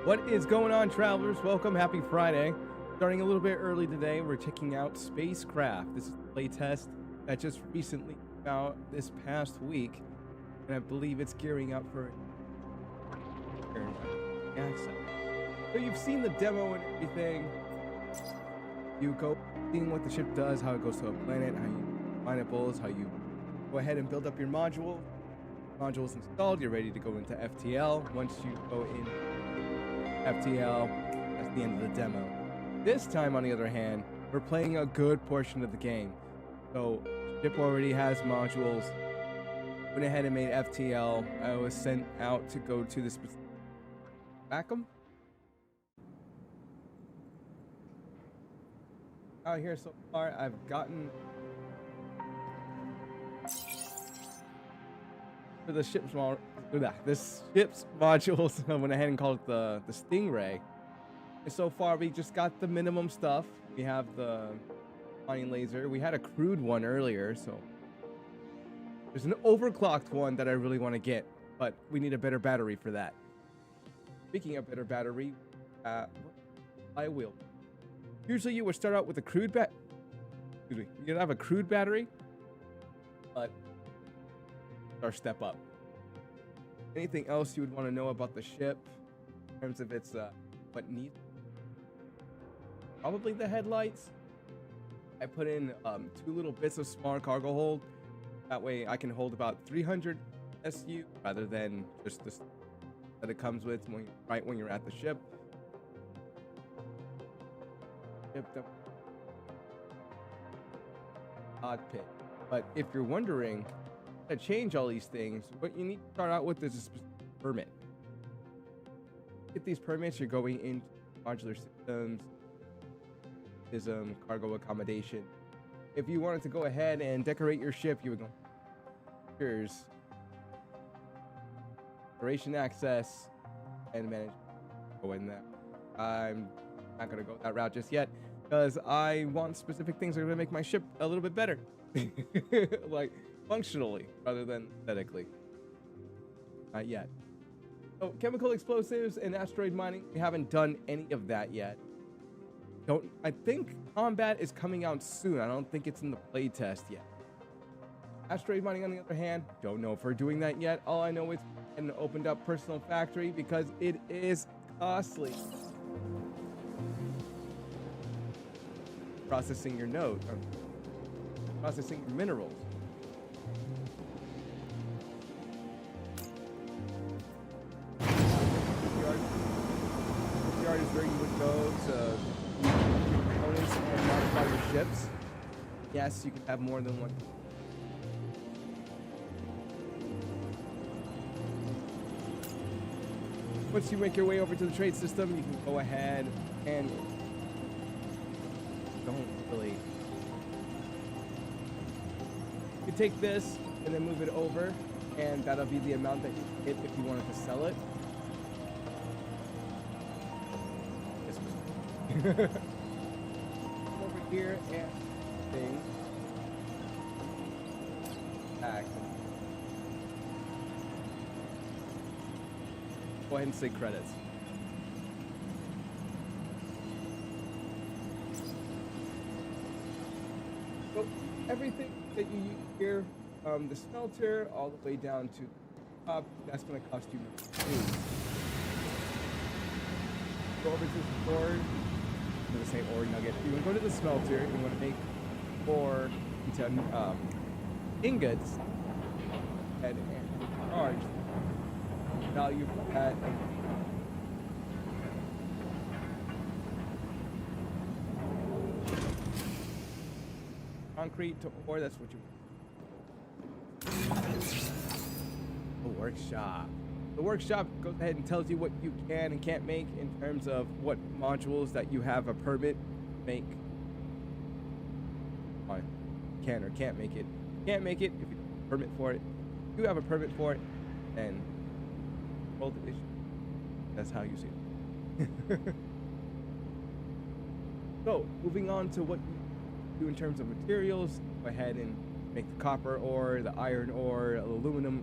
What is going on, travelers? Welcome. Happy Friday. Starting a little bit early today, we're checking out SpaceCraft. This is a playtest that just recently came out this past week, and I believe it's gearing up for access. So you've seen the demo and everything. You go seeing what the ship does, how it goes to a planet, how you find pineapples, how you go ahead and build up your module. Modules installed, you're ready to go into FTL. Once you go in FTL, that's the end of the demo. This time, on the other hand, we're playing a good portion of the game. So, ship already has modules. Went ahead and made FTL. I was sent out to go to the back 'em. Out here so far, I've gotten for the ship's modules. I went ahead and called it the Stingray. And so far, we just got the minimum stuff. We have the mining laser. We had a crude one earlier, so there's an overclocked one that I really want to get, but we need a better battery for that. Speaking of better battery, I will. Usually, you would start out with a crude you'd have a crude battery, but our step up. Anything else you would want to know about the ship in terms of its what needs? Probably the headlights. I put in 2 little bits of smart cargo hold. That way I can hold about 300 SU rather than just the that it comes with when you're at the ship. Odd pit. But if you're wondering to change all these things, what you need to start out with is a specific permit. Get these permits, you're going into modular systems, cargo accommodation. If you wanted to go ahead and decorate your ship, you would go here's decoration access and manage. Go in there. I'm not gonna go that route just yet because I want specific things that are gonna make my ship a little bit better. Like functionally rather than aesthetically. Not yet. So chemical explosives and asteroid mining, we haven't done any of that yet. I think combat is coming out soon. I don't think it's in the playtest yet. Asteroid mining, on the other hand, don't know if we're doing that yet. All I know is an opened up personal factory because it is costly. Processing your node, processing your minerals. Yard is where you would go to components and modify your ships. Yes, you can have more than one. Once you make your way over to the trade system, you can go ahead and don't really. You take this and then move it over, and that'll be the amount that you get if you wanted to sell it. Over here and thing. Back. Go ahead and say credits. So everything that you use here, the smelter all the way down to the top, that's going to cost you money. Go over to the store. I'm going to say ore nugget. You want to go to the smelter. You want to make ore into ingots and charge value for that. Concrete to ore. That's what you want. The workshop. The workshop goes ahead and tells you what you can and can't make in terms of what modules that you have a permit to make. Fine. Can or can't make it. Can't make it if you don't have a permit for it. If you have a permit for it, then roll the issue. That's how you see it. So, moving on to what you do in terms of materials, go ahead and make the copper ore, the iron ore, aluminum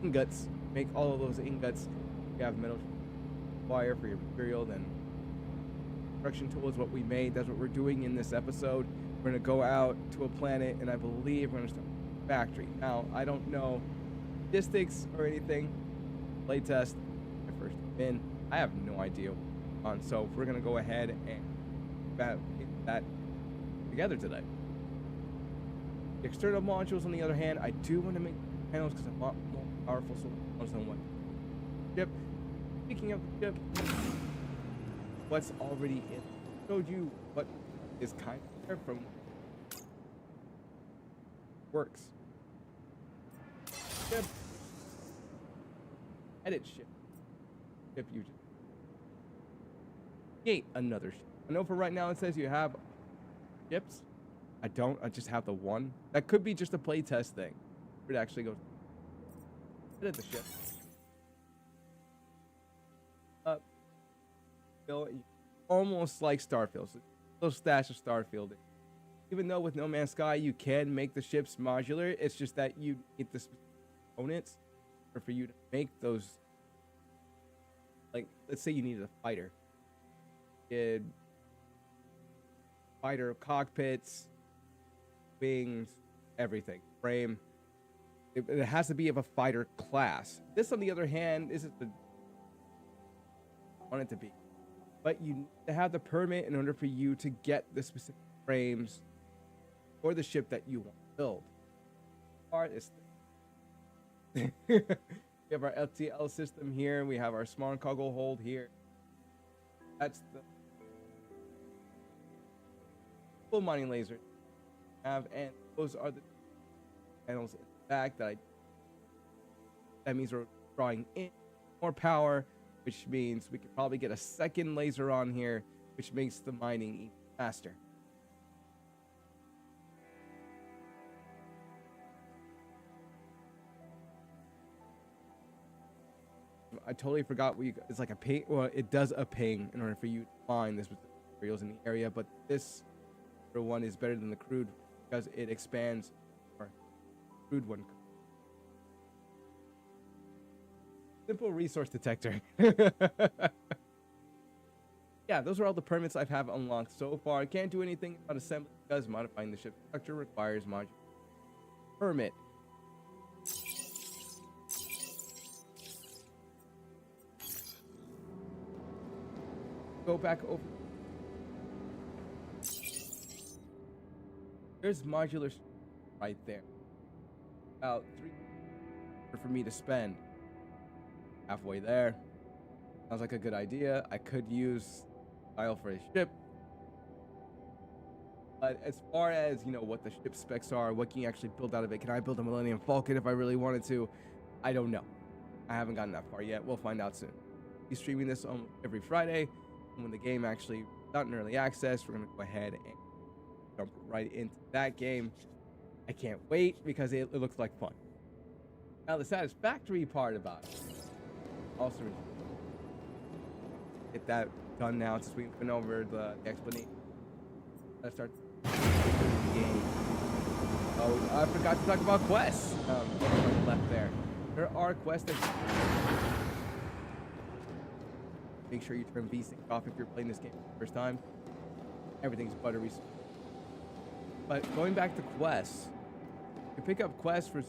ingots. Make all of those ingots. You have metal wire for your material, then construction tool is what we made. That's what we're doing in this episode. We're going to go out to a planet, and I believe we're going to start a factory. Now, I don't know statistics or anything. Playtest, my first in. I have no idea what's on, so we're going to go ahead and get that together today. The external modules, on the other hand, I do want to make panels because I'm a lot more powerful, so on what ship. Speaking of the ship, what's already in. Showed you what is kind of there from works. Ship. Edit ship. Ship you just create another ship. I know for right now it says you have ships. I don't. I just have the one. That could be just a playtest thing. It actually goes. Edit the ship. Almost like Starfield. So little stash of Starfield. Even though with No Man's Sky you can make the ships modular, it's just that you need the components or for you to make those. Like, let's say you needed a fighter. Fighter cockpits, wings, everything, frame. It has to be of a fighter class. This, on the other hand, isn't the want it to be, but you need to have the permit in order for you to get the specific frames for the ship that you want to build. Part is we have our LTL system here. We have our smart cargo hold here. That's the full mining laser have, and those are the panels in the back that means we're drawing in more power, which means we could probably get a second laser on here, which makes the mining even faster. I totally forgot it's like a ping. Well, it does a ping in order for you to mine this materials in the area, but this one is better than the crude because it expands our crude one. Simple resource detector. Yeah, those are all the permits I have unlocked so far. I can't do anything about assembly because modifying the ship structure requires modular permit. Go back over. There's modular right there. About 3 for me to spend. Halfway there. Sounds like a good idea. I could use tile for a ship. But as far as, you know, what the ship specs are, what can you actually build out of it? Can I build a Millennium Falcon if I really wanted to? I don't know. I haven't gotten that far yet. We'll find out soon. I'll be streaming this on every Friday. And when the game actually out in early access, we're going to go ahead and jump right into that game. I can't wait because it looks like fun. Now, the satisfactory part about it. Also, get that done now since we went over the explanation. Let's start the game. Oh, I forgot to talk about quests. On the left there. There are quests that make sure you turn VSync off if you're playing this game for the first time. Everything's buttery. But going back to quests, you pick up quests for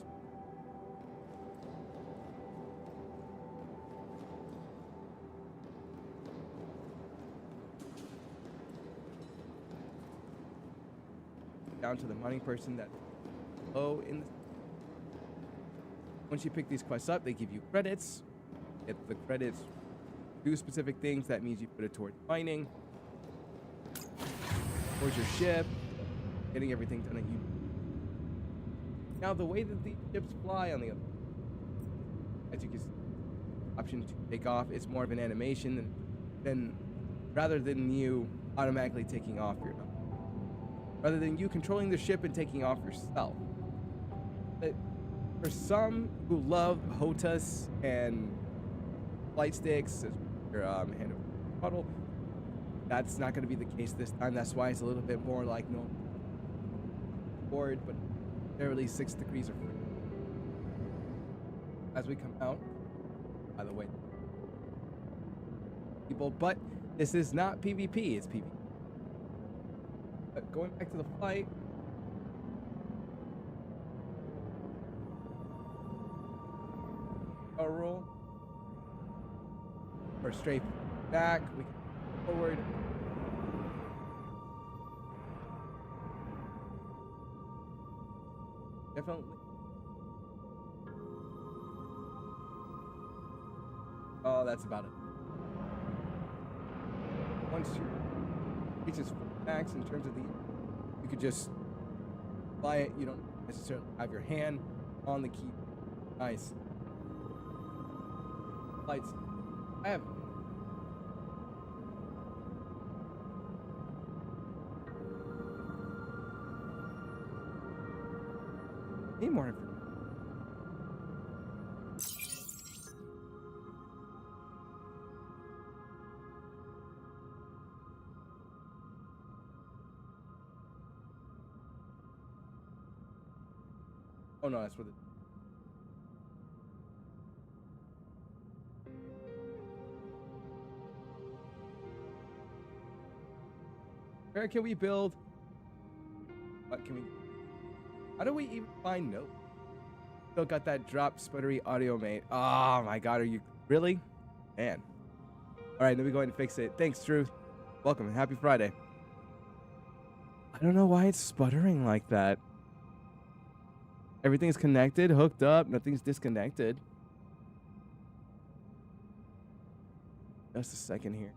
down to the mining person that low in the. Once you pick these quests up, they give you credits. Get the credits, do specific things. That means you put it towards mining, towards your ship, getting everything done that you. Now the way that the ships fly on the other, as you can see, option to take off, it's more of an animation than rather than you automatically taking off your. Rather than you controlling the ship and taking off yourself. But for some who love HOTAS and flight sticks as your hand over puddle, that's not going to be the case this time. That's why it's a little bit more like no board, but barely 6 degrees of freedom. As we come out, by the way, people, but this is not PvP, it's PvP. But going back to the flight. A roll. Or straight back, we can forward. Definitely. Oh, that's about it. Once you reach its max in terms of the, you could just fly it. You don't necessarily have your hand on the key. Nice. Lights. I have. Need more information. Oh no, that's what it. Where can we build? What can we? How do we even find notes? Still got that drop sputtery audio, mate. Oh my god, are you really? Man. All right, let me go ahead and fix it. Thanks, Drew. Welcome and happy Friday. I don't know why it's sputtering like that. Everything's connected, hooked up, nothing's disconnected. Just a second here.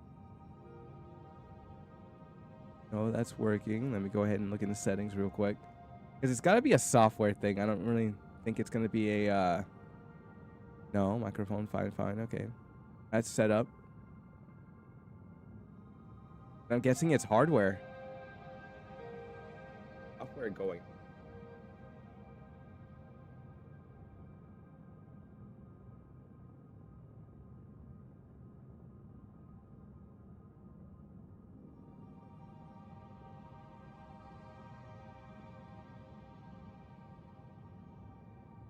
Oh, that's working. Let me go ahead and look in the settings real quick. Because it's got to be a software thing. I don't really think it's going to be a... No, microphone, fine, okay. That's set up. I'm guessing it's hardware. Software going.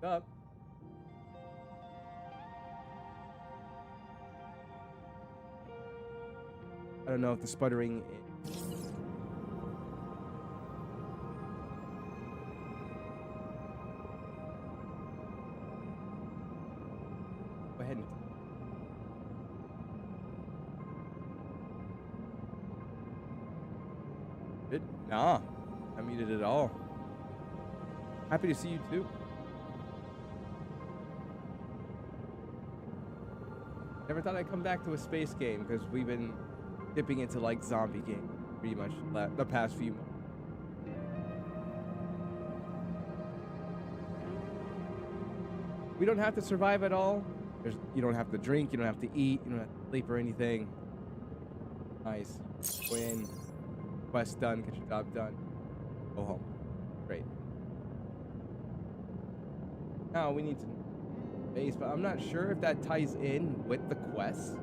Up. I don't know if the sputtering is... Go ahead and... Good? Nah. Not muted at all. Happy to see you too. Never thought I'd come back to a space game because we've been dipping into like zombie game pretty much the past few months. We don't have to survive at all. You don't have to drink, you don't have to eat, you don't have to sleep or anything. Nice. Win. Quest done, get your job done. Go home. Great. Now we need to base, but I'm not sure if that ties in with the quest.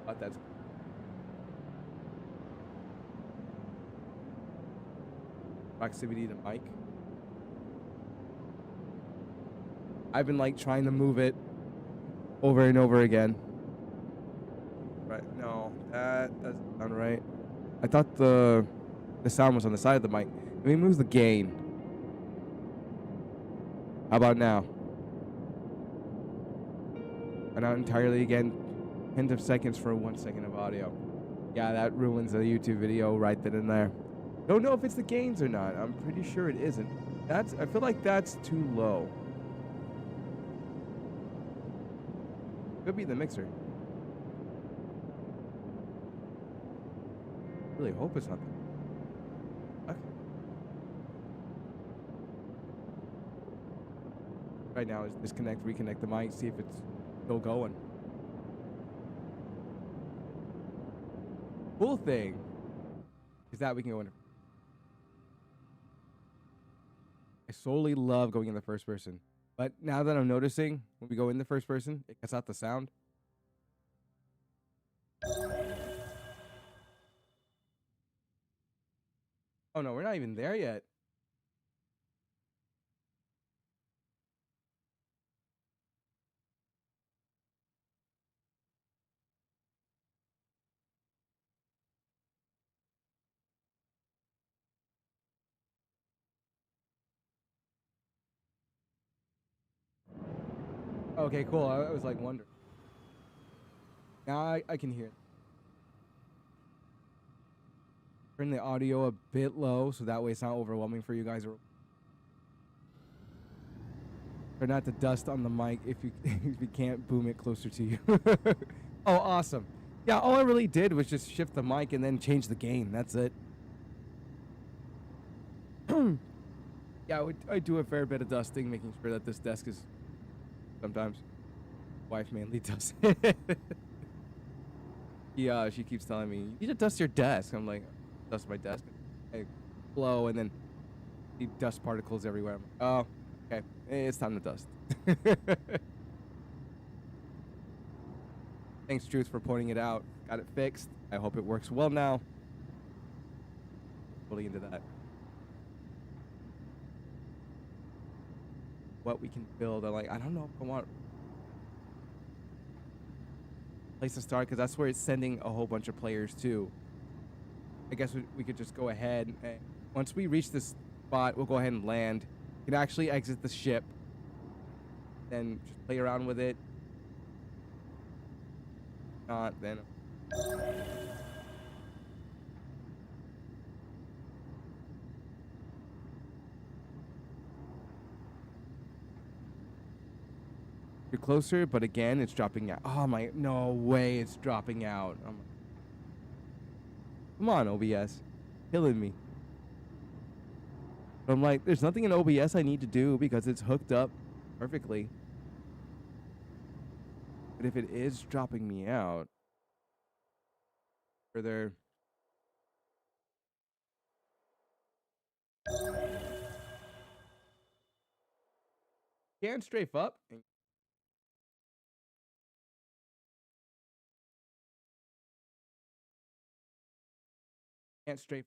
But that's proximity to Mike. I've been like trying to move it over and over again. Right, no, that doesn't sound right. I thought the sound was on the side of the mic. Let me move the gain. How about now? And not entirely again. 10 of seconds for 1 second of audio. Yeah, that ruins the YouTube video right then and there. Don't know if it's the gains or not. I'm pretty sure it isn't. I feel like that's too low. Could be the mixer. Really hope it's not. Okay. Right now is disconnect, reconnect the mic, see if it's still going. Cool thing is that we can go in. I solely love going in the first person, but now that I'm noticing when we go in the first person, it cuts out the sound. Oh no, we're not even there yet. Okay, cool. I was like wondering. Now I can hear it. Turn the audio a bit low so that way it's not overwhelming for you guys. Try not to dust on the mic if you if you can't boom it closer to you. Oh, awesome. Yeah, all I really did was just shift the mic and then change the gain. That's it. Yeah, I do a fair bit of dusting, making sure that this desk is sometimes wife mainly does it. Yeah, she keeps telling me, you need to dust your desk. I'm like, dust my desk. I blow and then see dust particles everywhere. I'm like, oh, okay, it's time to dust. Thanks, Truth, for pointing it out. Got it fixed. I hope it works well now. Fully into that. What we can build. I'm like, I don't know if I want a place to start because that's where it's sending a whole bunch of players to. I guess we could just go ahead and once we reach this spot, we'll go ahead and land. We can actually exit the ship. Then just play around with it. Not then. You're closer, but again, it's dropping out. Oh my, no way, it's dropping out. Come on, OBS, killing me. But I'm like, there's nothing in OBS I need to do because it's hooked up perfectly. But if it is dropping me out, further. Can't strafe up. Can't strafe.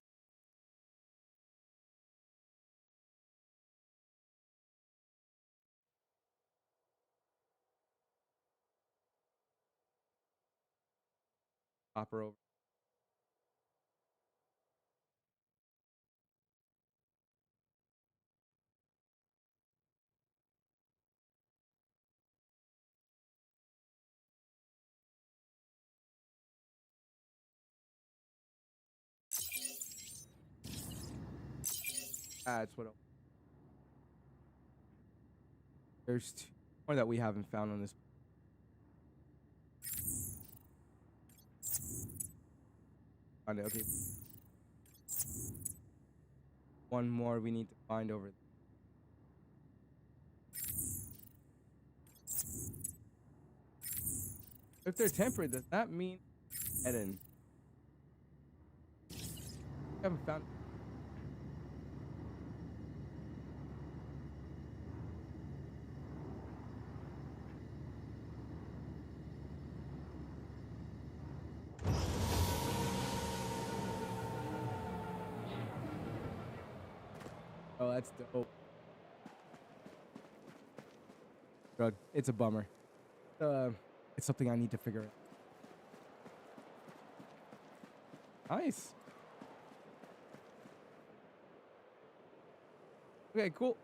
Hopper over. That's what. There's two more that we haven't found on this. Okay. One more we need to find over there. If they're temperate, does that mean Eden? We haven't found. Oh, that's dope. Drug. It's a bummer. It's something I need to figure out. Nice. Okay, cool.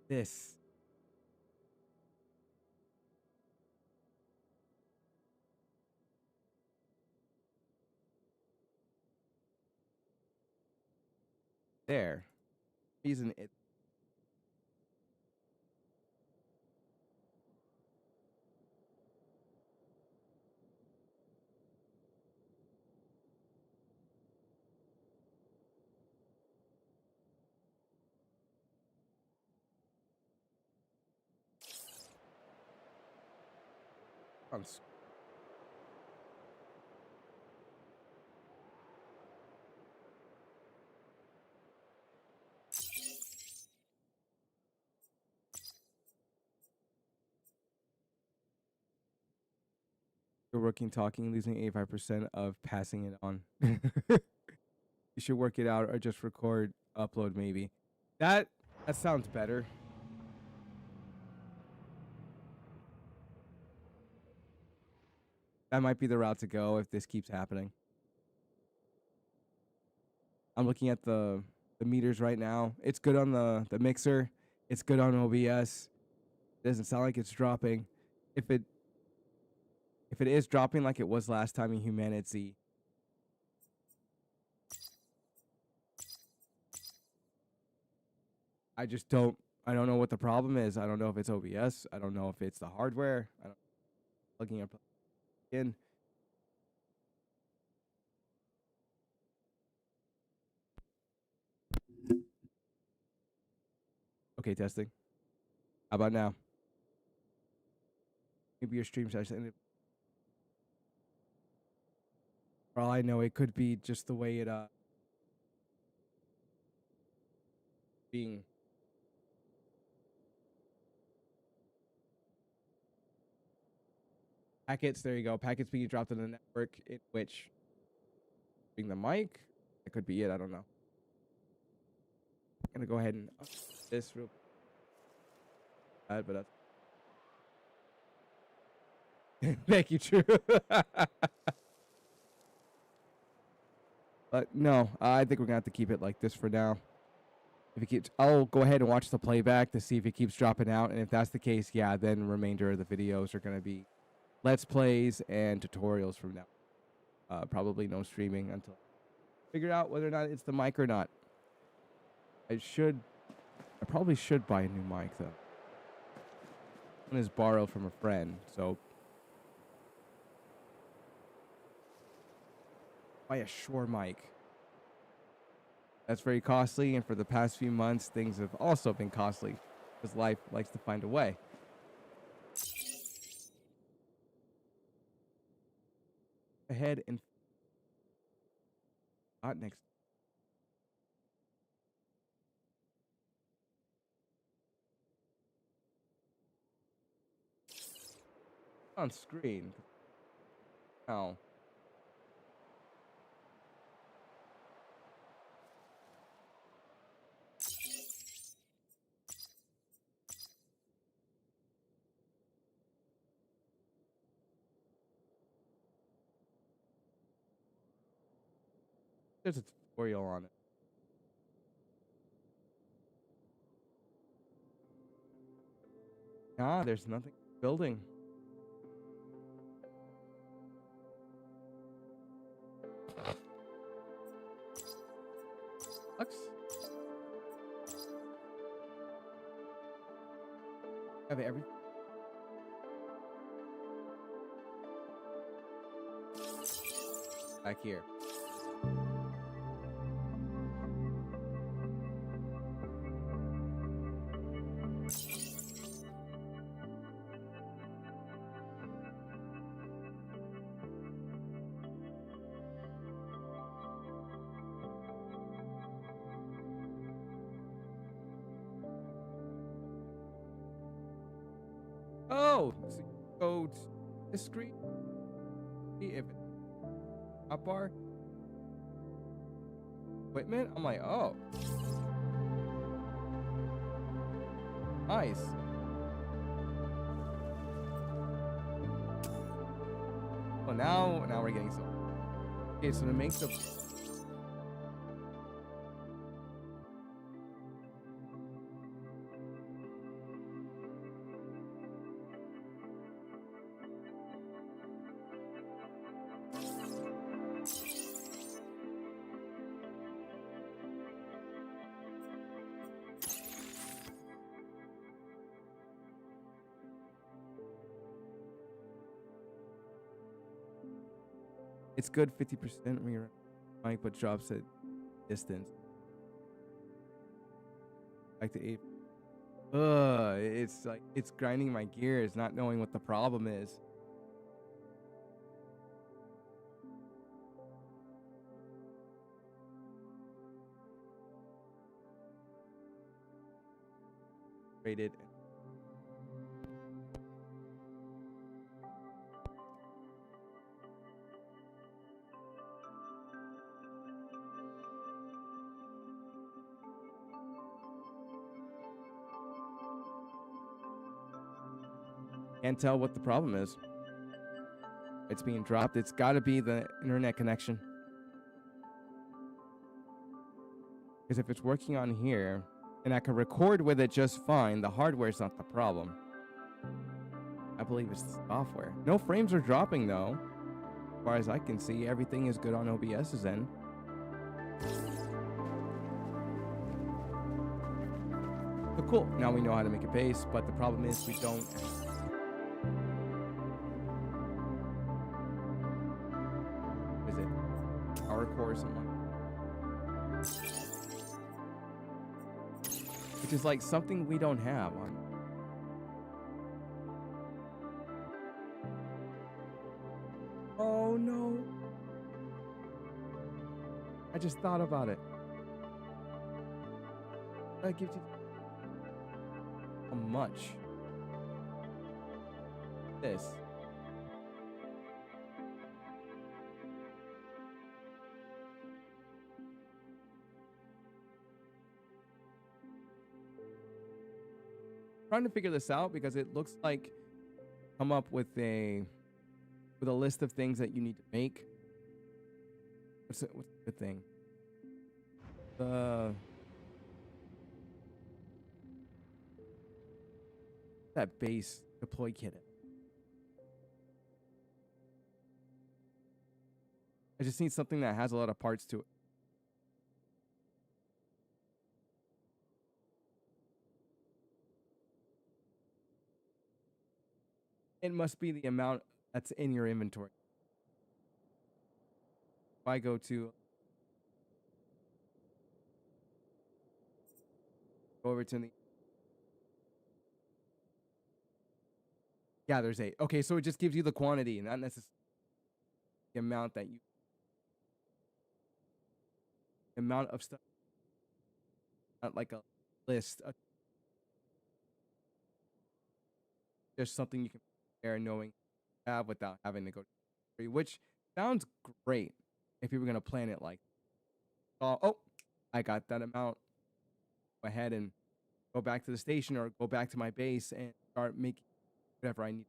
This. There. Reason it. Sounds. You're working, talking, losing 85% of passing it on. You should work it out or just record, upload maybe. That sounds better. That might be the route to go if this keeps happening. I'm looking at the meters right now. It's good on the mixer. It's good on OBS. It doesn't sound like it's dropping. If it is dropping like it was last time in Humanity, I don't know what the problem is. I don't know if it's OBS. I don't know if it's the hardware. I don't looking up again. Okay, testing. How about now? Maybe your stream session. For all I know, it could be just the way it being. Packets, there you go. Packets being dropped in the network in which being the mic. That could be it. I don't know. I'm gonna go ahead and up this real bad, but that's thank you, True. But no, I think we're gonna have to keep it like this for now. If it keeps, I'll go ahead and watch the playback to see if it keeps dropping out, and if that's the case, yeah, then the remainder of the videos are gonna be let's plays and tutorials from now. Probably no streaming until I figure out whether or not it's the mic or not. I probably should buy a new mic though. One is borrowed from a friend, so buy a Shure mic. That's very costly, and for the past few months, things have also been costly because life likes to find a way. Ahead and not next. On screen. Oh. There's a tutorial on it. Ah, there's nothing building. Sucks. Have everything. Back here. Oh, so you go to this screen. See if it up bar equipment. I'm like, oh, nice. Well, now we're getting some. Okay, so to make the it's good 50% when you're mic, but drops at distance. Like the 8. It's like it's grinding my gears, not knowing what the problem is. Rated. Can't tell what the problem is. It's being dropped. It's got to be the internet connection. Because if it's working on here, and I can record with it just fine, the hardware's not the problem. I believe it's the software. No frames are dropping though. As far as I can see, everything is good on OBS's end. But cool, now we know how to make a base, but the problem is we don't. Is it power core or something? Which is like something we don't have on. Oh no. I just thought about it. That gives you how much? This. Trying to figure this out because it looks like come up with a list of things that you need to make. What's the thing? That base deploy kit. I just need something that has a lot of parts to it. It must be the amount that's in your inventory. If I go over to the. Yeah, there's 8. Okay, so it just gives you the quantity, not necessarily the amount that you. The amount of stuff. Not like a list. Just something you can compare knowing have without having to go to, which sounds great if you were going to plan it like. Oh, I got that amount. Go ahead and go back to the station or go back to my base and start making whatever I need.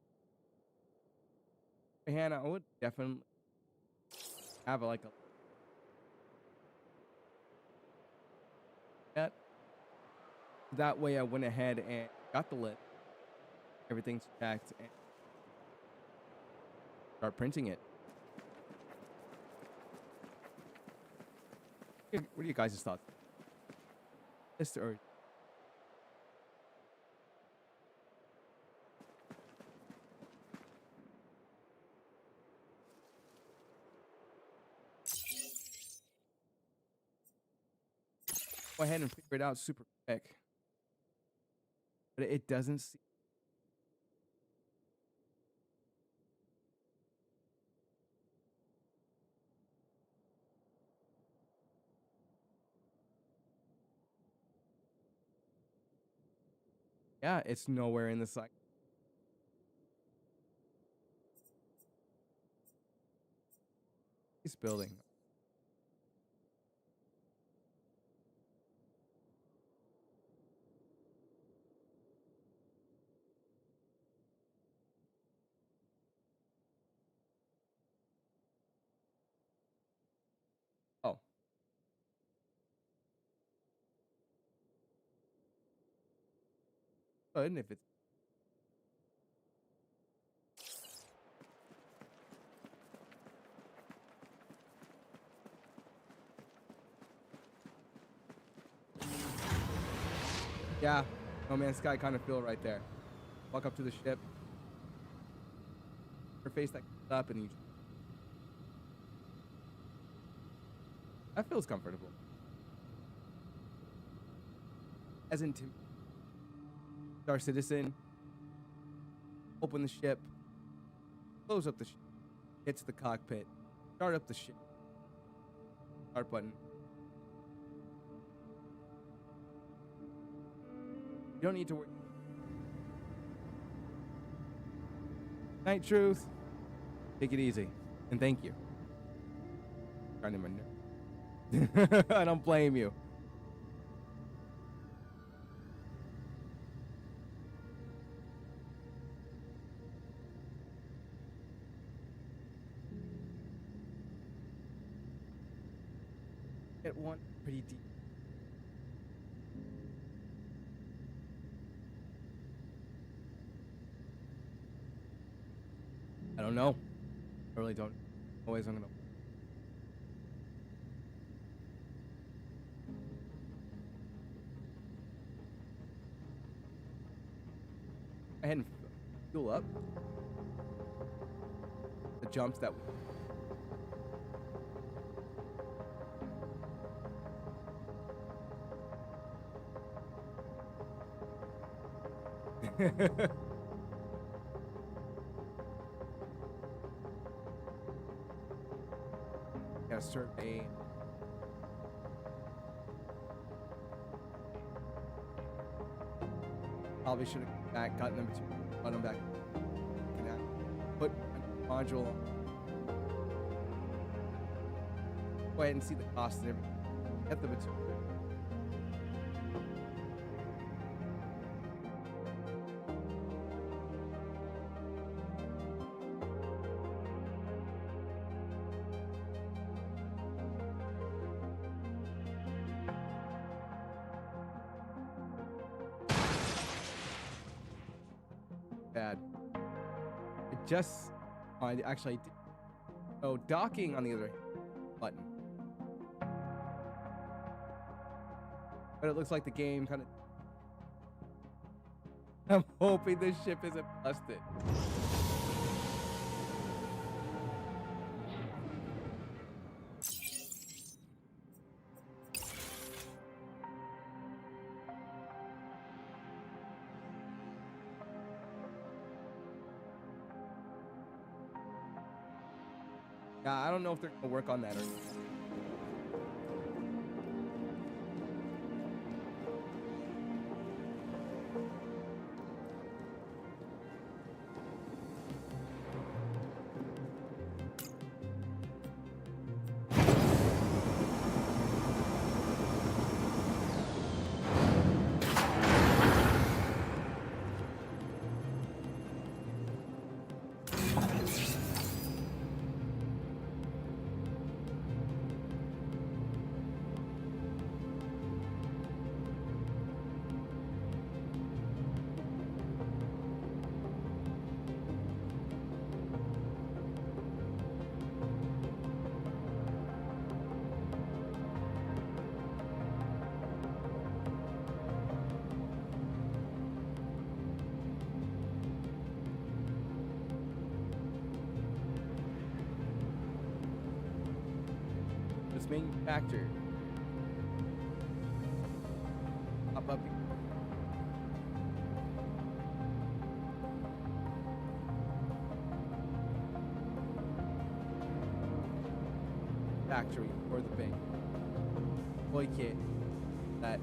And I would definitely have like a that way I went ahead and got the list. Everything's checked and start printing it. What are you guys' thoughts? This or go ahead and figure it out super quick. But it doesn't seem. Yeah, it's nowhere in the cycle. It's building. Oh. And if it's yeah, No Man's Sky kind of feel right there. Walk up to the ship. Her face that comes up and you. That feels comfortable. As in Star Citizen. Open the ship. Close up the ship. Get to the cockpit. Start up the ship. Start button. You don't need to worry. Night Truth. Take it easy. And thank you. Trying to my I don't blame you. Get one pretty deep. I don't know. I really don't. Always I'm gonna. Go ahead and fuel up the jumps that. Gotta survey. Probably should have gotten number 2. Button back. Put a module. Go ahead and see the cost and everything. Get the material. Bad. It just. Oh, I actually did. Oh, docking on the other button. But it looks like the game kind of. I'm hoping this ship isn't busted. Yeah, I don't know if they're gonna work on that or not. Manufactured. Up. Factory or the bank. Boy kid. That.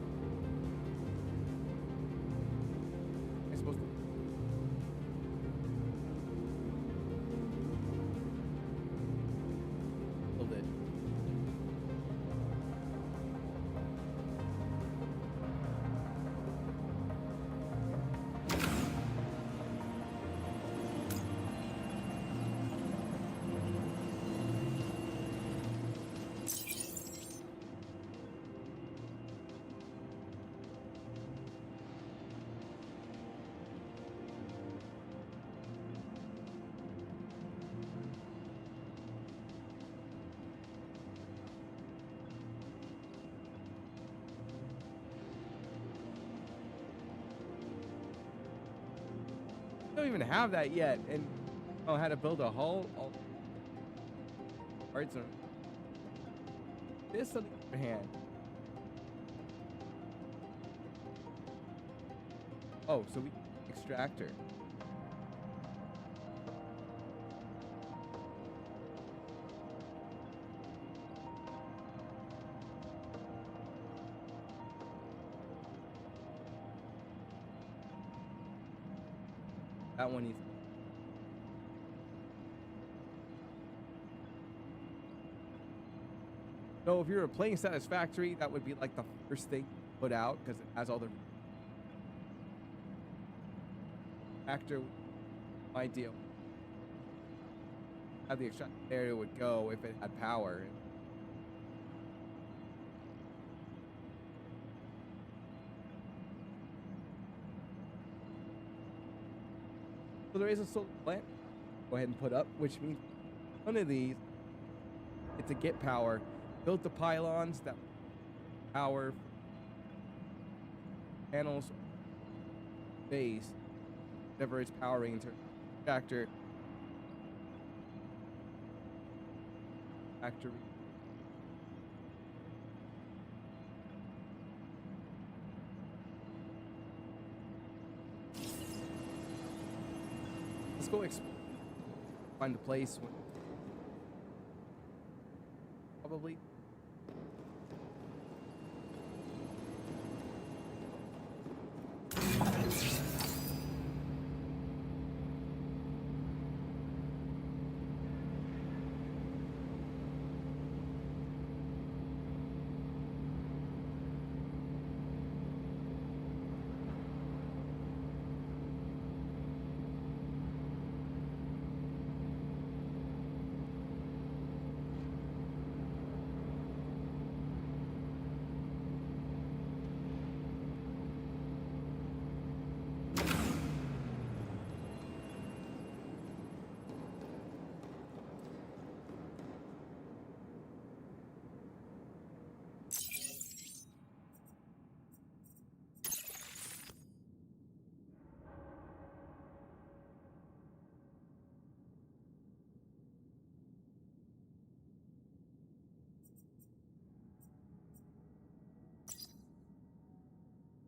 I'm supposed to. Build it. Don't even have that yet, and oh, how to build a hull. All parts are this on the other hand. Oh, so we extractor. That one needs. So if you're playing Satisfactory, that would be like the first thing put out because it has all the actor ideal. How the extract area would go if it had power. So there is a solar plant. Go ahead and put up, which means one of these, to get power, built the pylons that power panels, base, whatever it's powering into factory. Let's go explore. Find a place. Probably.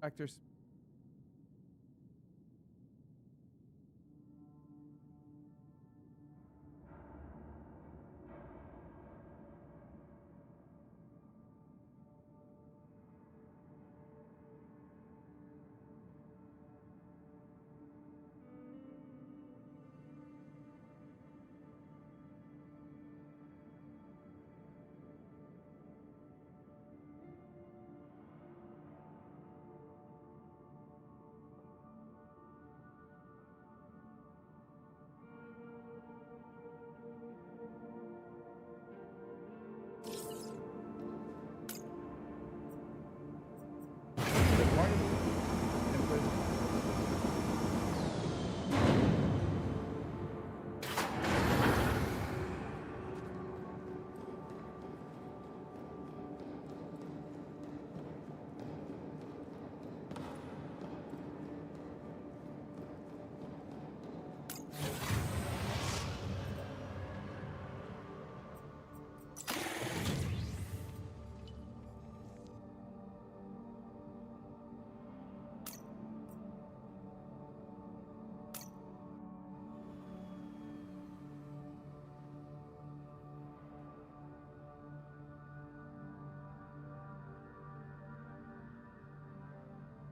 Factors.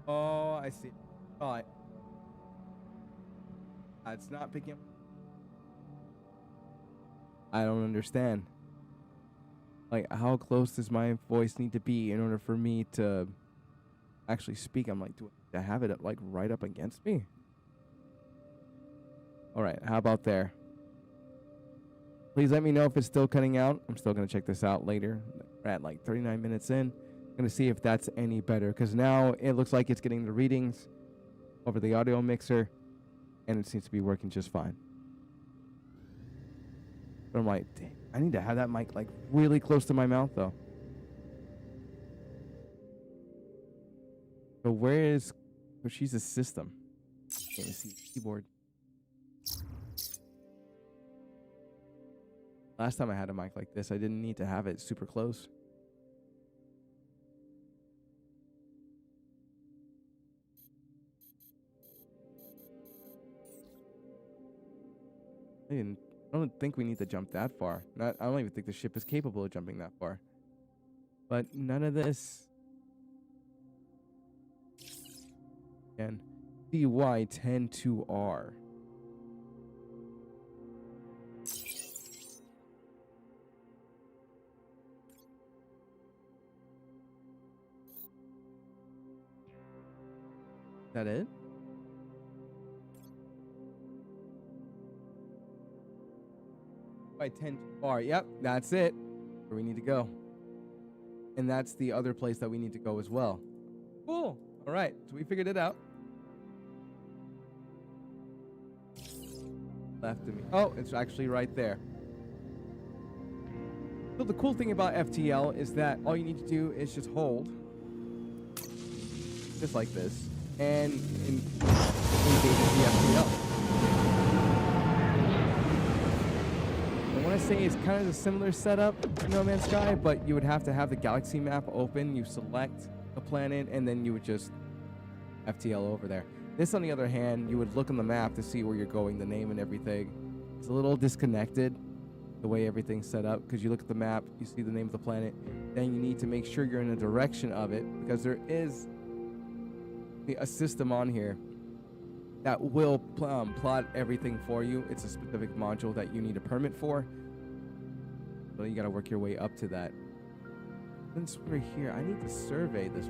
Oh, I see. All right. It's not picking up. I don't understand. Like, how close does my voice need to be in order for me to actually speak? I'm like, do I have it like right up against me? All right, how about there? Please let me know if it's still cutting out. I'm still going to check this out later. We're at like 39 minutes in. I'm going to see if that's any better, because now it looks like it's getting the readings over the audio mixer, and it seems to be working just fine. But I'm like, dang, I need to have that mic like really close to my mouth though. So where is, oh, she's a system. Can't see the keyboard. Last time I had a mic like this, I didn't need to have it super close. I don't think we need to jump that far. I don't even think the ship is capable of jumping that far. But none of this. Again, CY102R. Is that it? By 10-2R. Yep, that's it. Where we need to go. And that's the other place that we need to go as well. Cool. All right, so we figured it out. left of me. Oh, it's actually right there. So the cool thing about FTL is that all you need to do is just hold, just like this, and engage the FTL. I want to say it's kind of a similar setup to No Man's Sky, but you would have to have the galaxy map open. You select a planet, and then you would just FTL over there. This, on the other hand, you would look on the map to see where you're going, the name and everything. It's a little disconnected, the way everything's set up, because you look at the map, you see the name of the planet, then you need to make sure you're in the direction of it, because there is a system on here that will plot everything for you. It's a specific module that you need a permit for, so you got to work your way up to that. Since we're here, I need to survey this.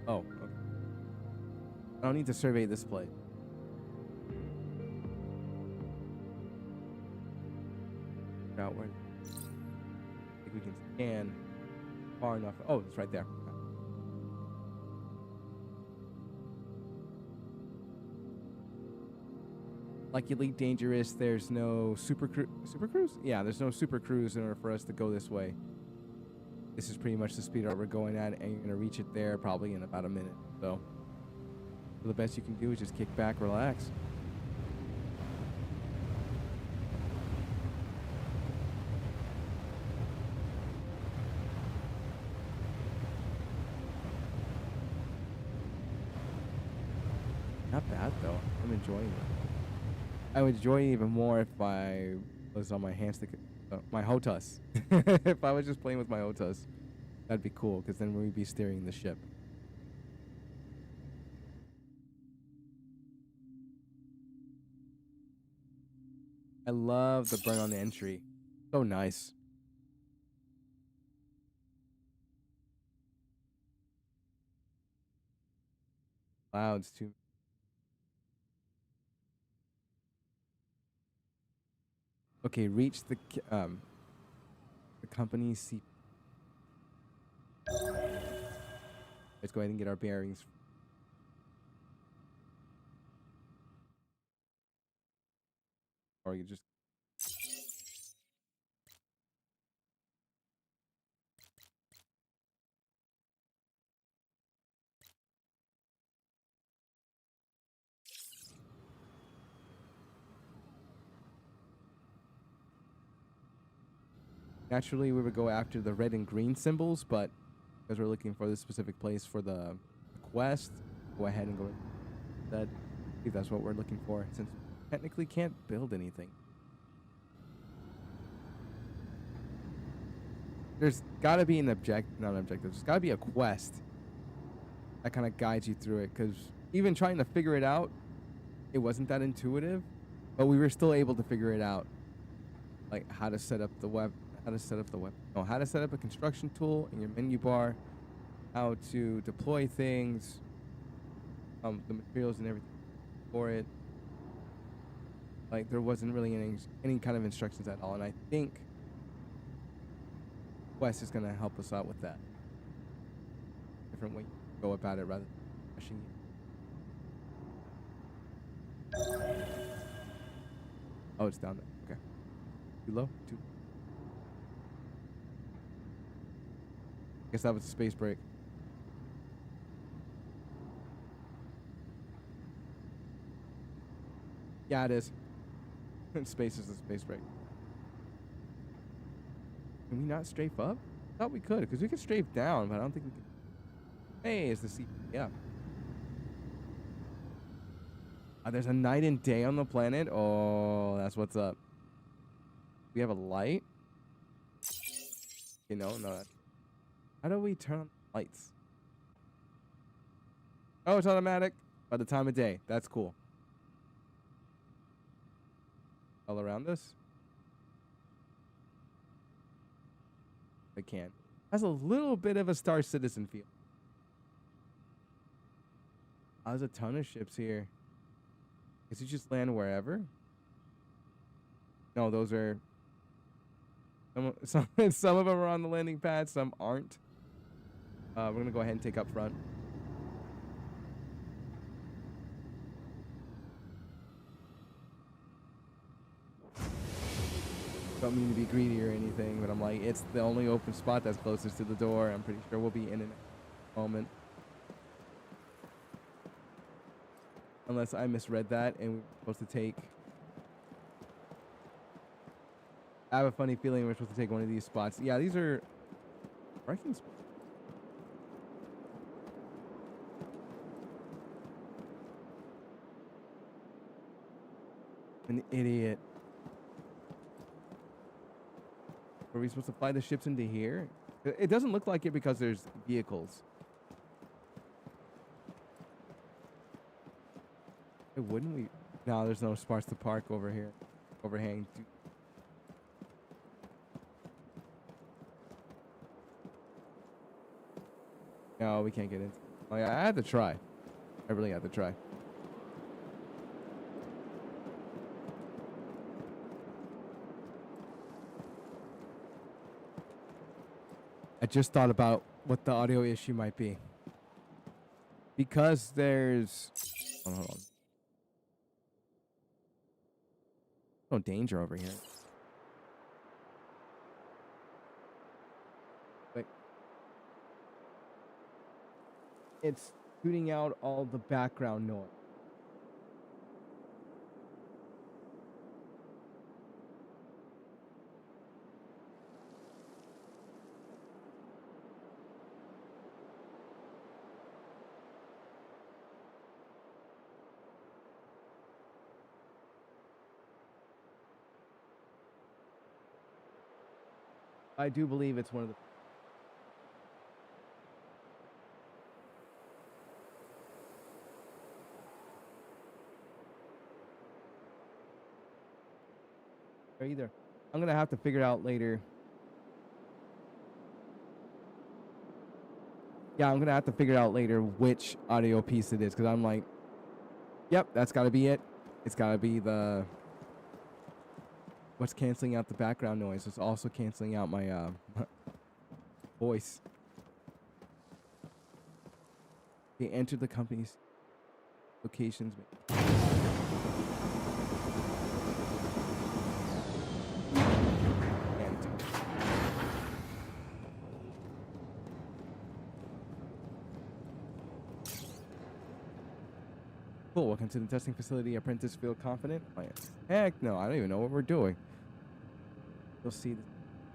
Oh, okay. I don't need to survey this place. Outward. I think we can scan far enough. Oh, it's right there. Like Elite Dangerous, there's no super cruise? Yeah, there's no super cruise in order for us to go this way. This is pretty much the speed that we're going at, and you're going to reach it there probably in about a minute. So the best you can do is just kick back, relax. Not bad though. I'm enjoying it. I would enjoy it even more if I was on my handstick, my HOTAS. If I was just playing with my HOTAS, that'd be cool, because then we'd be steering the ship. I love the burn on the entry. So nice. Clouds too. Okay, reach the company's seat. Let's go ahead and get our bearings. Or you just naturally we would go after the red and green symbols, but because we're looking for this specific place for the quest, go ahead and go that. I think that's what we're looking for, since we technically can't build anything. There's got to be an not an objective. There's got to be a quest that kind of guides you through it, because even trying to figure it out, it wasn't that intuitive, but we were still able to figure it out, like how to set up the how to set up a construction tool in your menu bar, how to deploy things, the materials and everything for it. Like, there wasn't really any kind of instructions at all, and I think Quest is going to help us out with that. Different way to go about it rather than rushing it. Oh, it's down there. Okay. Too low? Too. Guess that was a space break. Yeah, it is. Space is a space break. Can we not strafe up? I thought we could, because we could strafe down, but I don't think we can. Hey, is the seat? Yeah. There's a night and day on the planet. Oh, that's what's up. We have a light. You know, no. How do we turn on lights? Oh, it's automatic by the time of day. That's cool. All around us? I can. Has a little bit of a Star Citizen feel. There's a ton of ships here. Does it just land wherever? No, those are... Some of them are on the landing pad, some aren't. We're gonna go ahead and take up front. Don't mean to be greedy or anything, but I'm like, it's the only open spot that's closest to the door. I'm pretty sure we'll be in a moment. Unless I misread that and we're supposed to take... I have a funny feeling we're supposed to take one of these spots. Yeah, these are parking spots. An idiot. Are we supposed to fly the ships into here? It doesn't look like it because there's vehicles. Hey, wouldn't we? No, there's no spots to park over here. Overhang. No, we can't get in. Oh, yeah, I had to try. I really had to try. I just thought about what the audio issue might be. Because there's... Hold on. No danger over here. Wait. It's shooting out all the background noise. I do believe it's one of the... Or either. I'm going to have to figure it out later. Yeah, I'm going to have to figure out later which audio piece it is. Because I'm like, yep, that's got to be it. It's got to be the... What's canceling out the background noise? It's also canceling out my voice. Okay, enter the company's locations. Cool, welcome to the testing facility. Apprentice, feel confident? Oh, yeah. Heck no, I don't even know what we're doing. You'll see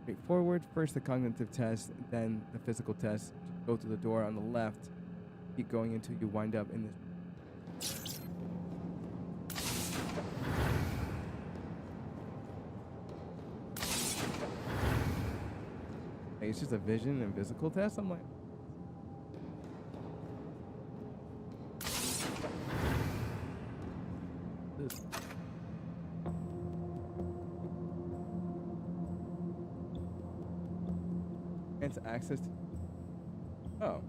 straightforward. First the cognitive test, then the physical test. Go to the door on the left. Keep going until you wind up in this. Hey, it's just a vision and physical test? I'm like... This. Grants access to... Oh.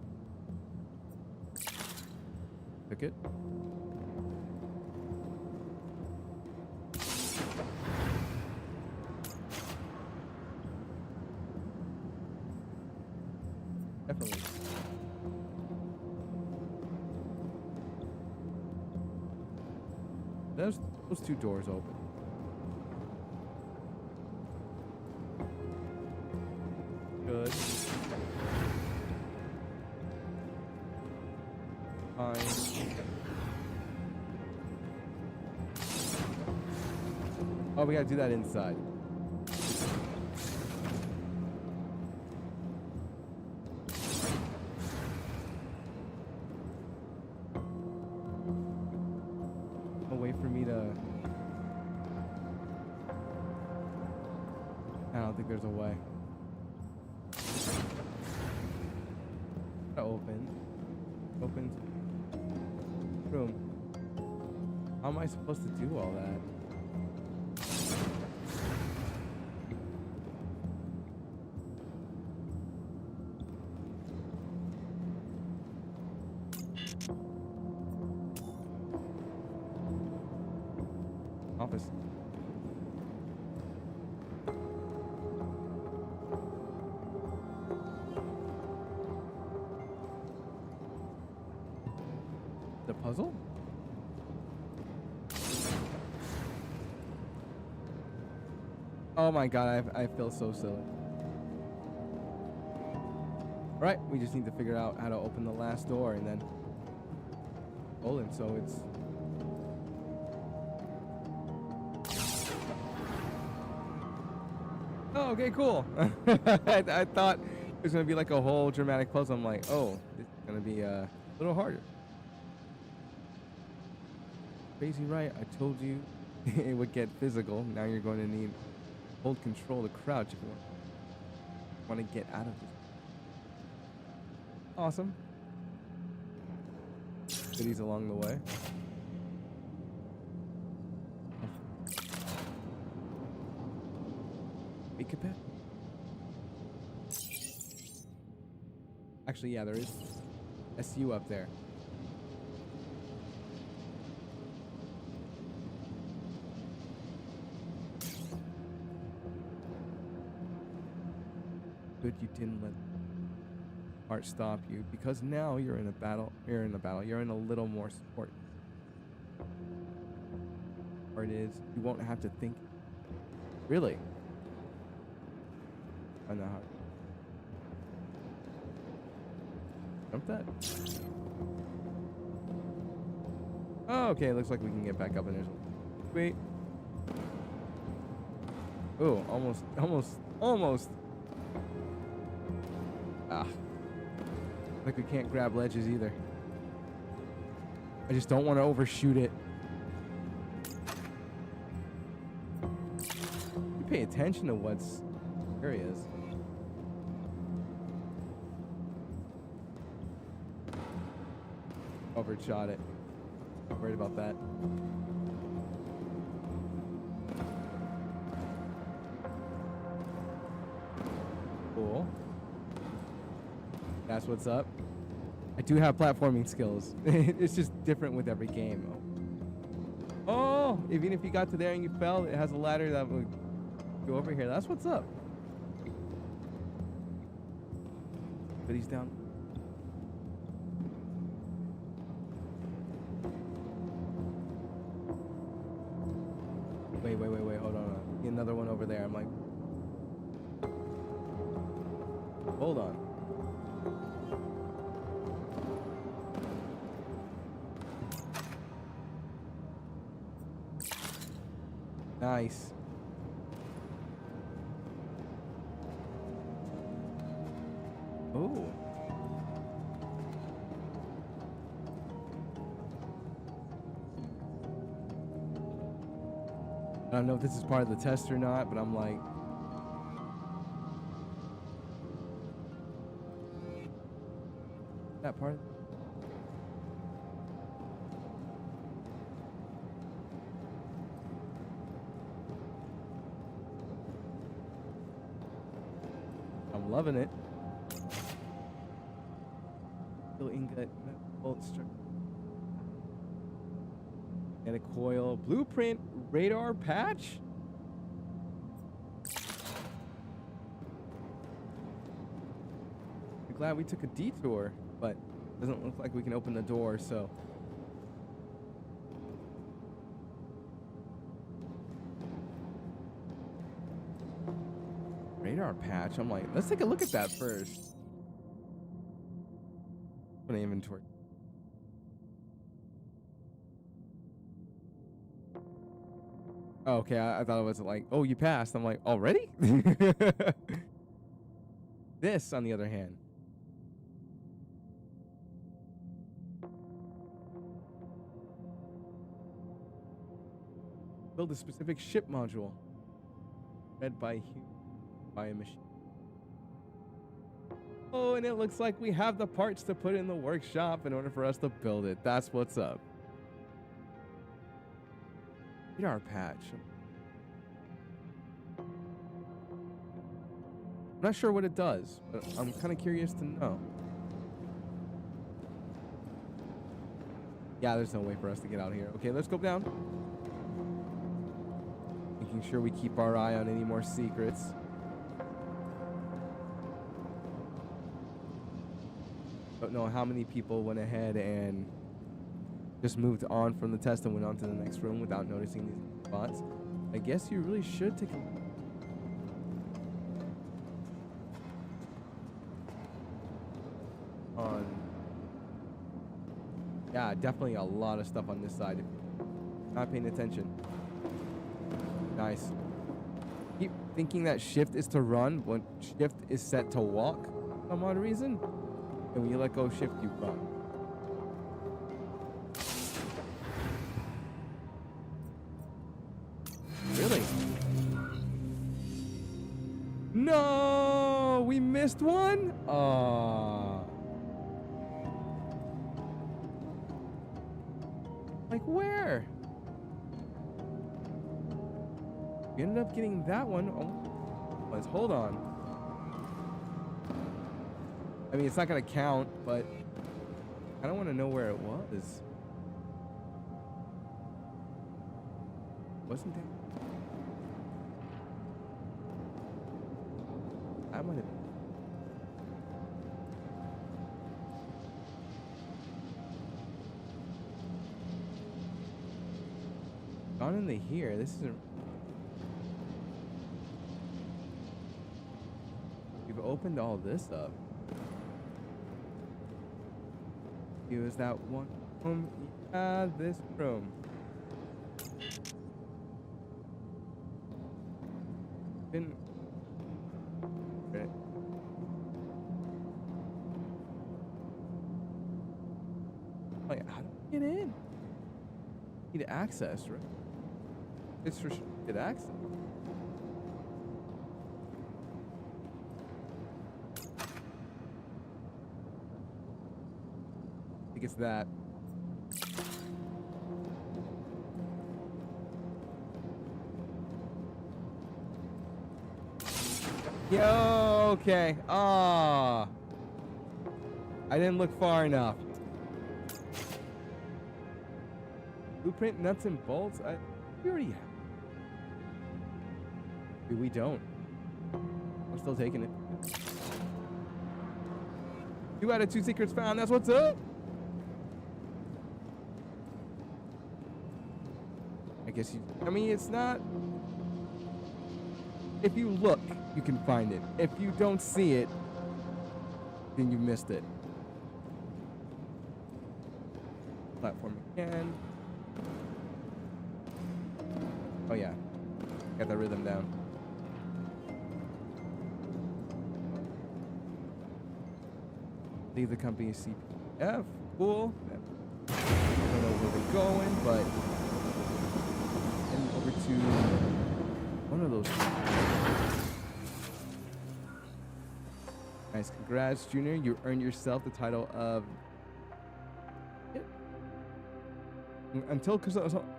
Took it. Definitely. Those two doors open. Good. Fine. Oh, we gotta do that inside. Wait for me to... I don't think there's a way. Open. Opens. Room. How am I supposed to do all that? Office. Oh my god, I feel so silly. Right, we just need to figure out how to open the last door and then Olin, so it's oh, okay, cool. I thought it was gonna be like a whole dramatic puzzle. I'm like, oh, this is gonna be a little harder. Crazy, right? I told you it would get physical. Now you're going to need hold control to crouch if you want to get out of this. Awesome. Goodies along the way. Make it back. Actually, yeah, there is SU up there. Good you didn't let heart stop you, because now you're in a battle. You're in a little more support. Or it is, you won't have to think. Really? I know how. Jump that. Oh, okay. Looks like we can get back up in there. Wait. Oh, almost. Ah. Like we can't grab ledges either. I just don't want to overshoot it. You pay attention to what's areas. Overshot it. Not worried about that. Cool. That's what's up. I do have platforming skills. It's just different with every game. Oh, even if you got to there and you fell, it has a ladder that would go over here. That's what's up. But he's down. Wait, hold on. Another one over there. I'm like, hold on. Nice. Oh. I don't know if this is part of the test or not, but I'm like, that part. I'm loving it. Little ingot, bolt structure. And a coil. Blueprint radar patch? I'm glad we took a detour, but it doesn't look like we can open the door, so. Radar patch? I'm like, let's take a look at that first. Open inventory. Oh, okay, I thought it was like, oh, you passed. I'm like, already? This, on the other hand. Build a specific ship module. Read by a machine. Oh, and it looks like we have the parts to put in the workshop in order for us to build it. That's what's up. Radar patch. I'm not sure what it does, but I'm kind of curious to know. Yeah, there's no way for us to get out here. Okay, let's go down. Making sure we keep our eye on any more secrets. Don't know how many people went ahead and just moved on from the test and went on to the next room without noticing these spots. I guess you really should take a look. Yeah, definitely a lot of stuff on this side. If you're not paying attention. Nice. Keep thinking that shift is to run when shift is set to walk for some odd reason. And when you let go shift, you run. Really? No, we missed one. Like where? We ended up getting that one. Oh, let's hold on. I mean, it's not gonna count, but I don't want to know where it was. Wasn't there? I might have. Gone into here. This isn't. We've opened all this up. Use that one room. Yeah, this room. Been. Like, how do we get in? Need access, right? It's restricted access. I think it's that. Yo, okay. Ah. I didn't look far enough. Blueprint, nuts and bolts? We already have. Dude, we don't. I'm still taking it. 2 out of 2 secrets found. That's what's up. I guess you. I mean, it's not. If you look, you can find it. If you don't see it, then you missed it. Platform again. Oh yeah, got the rhythm down. Leave the company CPF. Cool. I don't know where we're going, but heading over to one of those. Nice, congrats, Junior. You earned yourself the title of. Until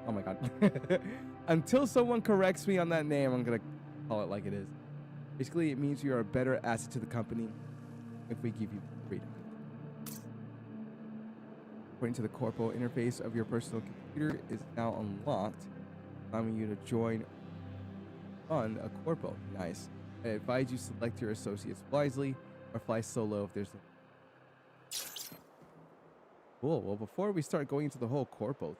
oh my god. Until someone corrects me on that name, I'm gonna call it like it is. Basically, it means you are a better asset to the company if we give you freedom. According to the corpo interface of your personal computer is now unlocked, allowing you to join on a corpo. Nice. I advise you select your associates wisely or fly solo if there's a... Cool. Well, before we start going into the whole corpo,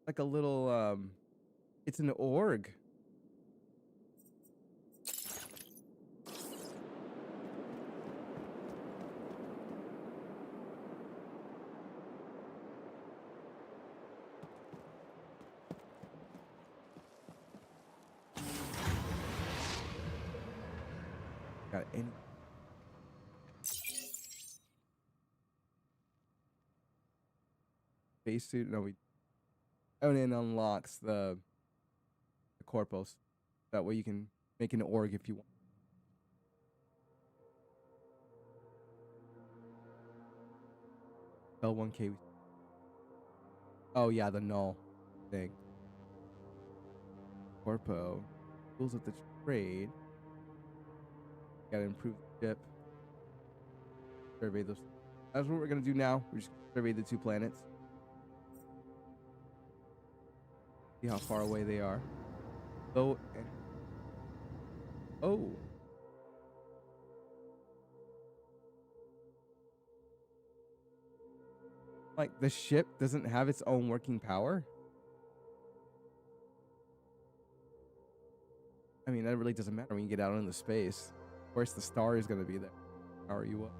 like a little it's an org. Got any spacesuit? No, we. Oh, and it unlocks the corpos. That way you can make an org if you want. L1K. Oh yeah, the null thing. Corpo. Tools of the trade. Gotta improve the ship. Survey those. That's what we're gonna do now. We're just gonna survey the 2 planets. See how far away they are. Oh. Oh. Like, the ship doesn't have its own working power? I mean, that really doesn't matter when you get out into space. Of course, the star is going to be there. Power you up.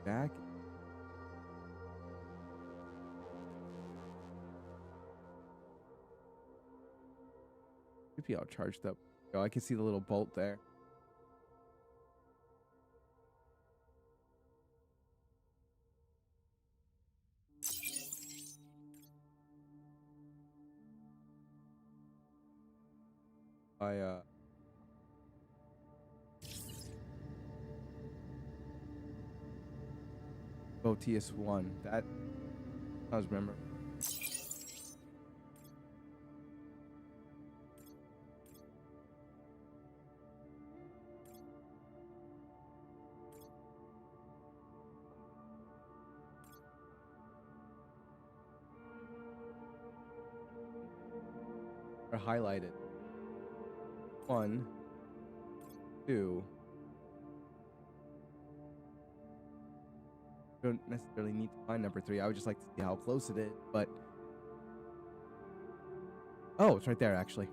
Back. Should be all charged up. Oh, I can see the little bolt there. Botius 1. That I was remember. Are highlighted. 1, 2. Don't necessarily need to find number 3. I would just like to see how close it is, but oh, it's right there actually.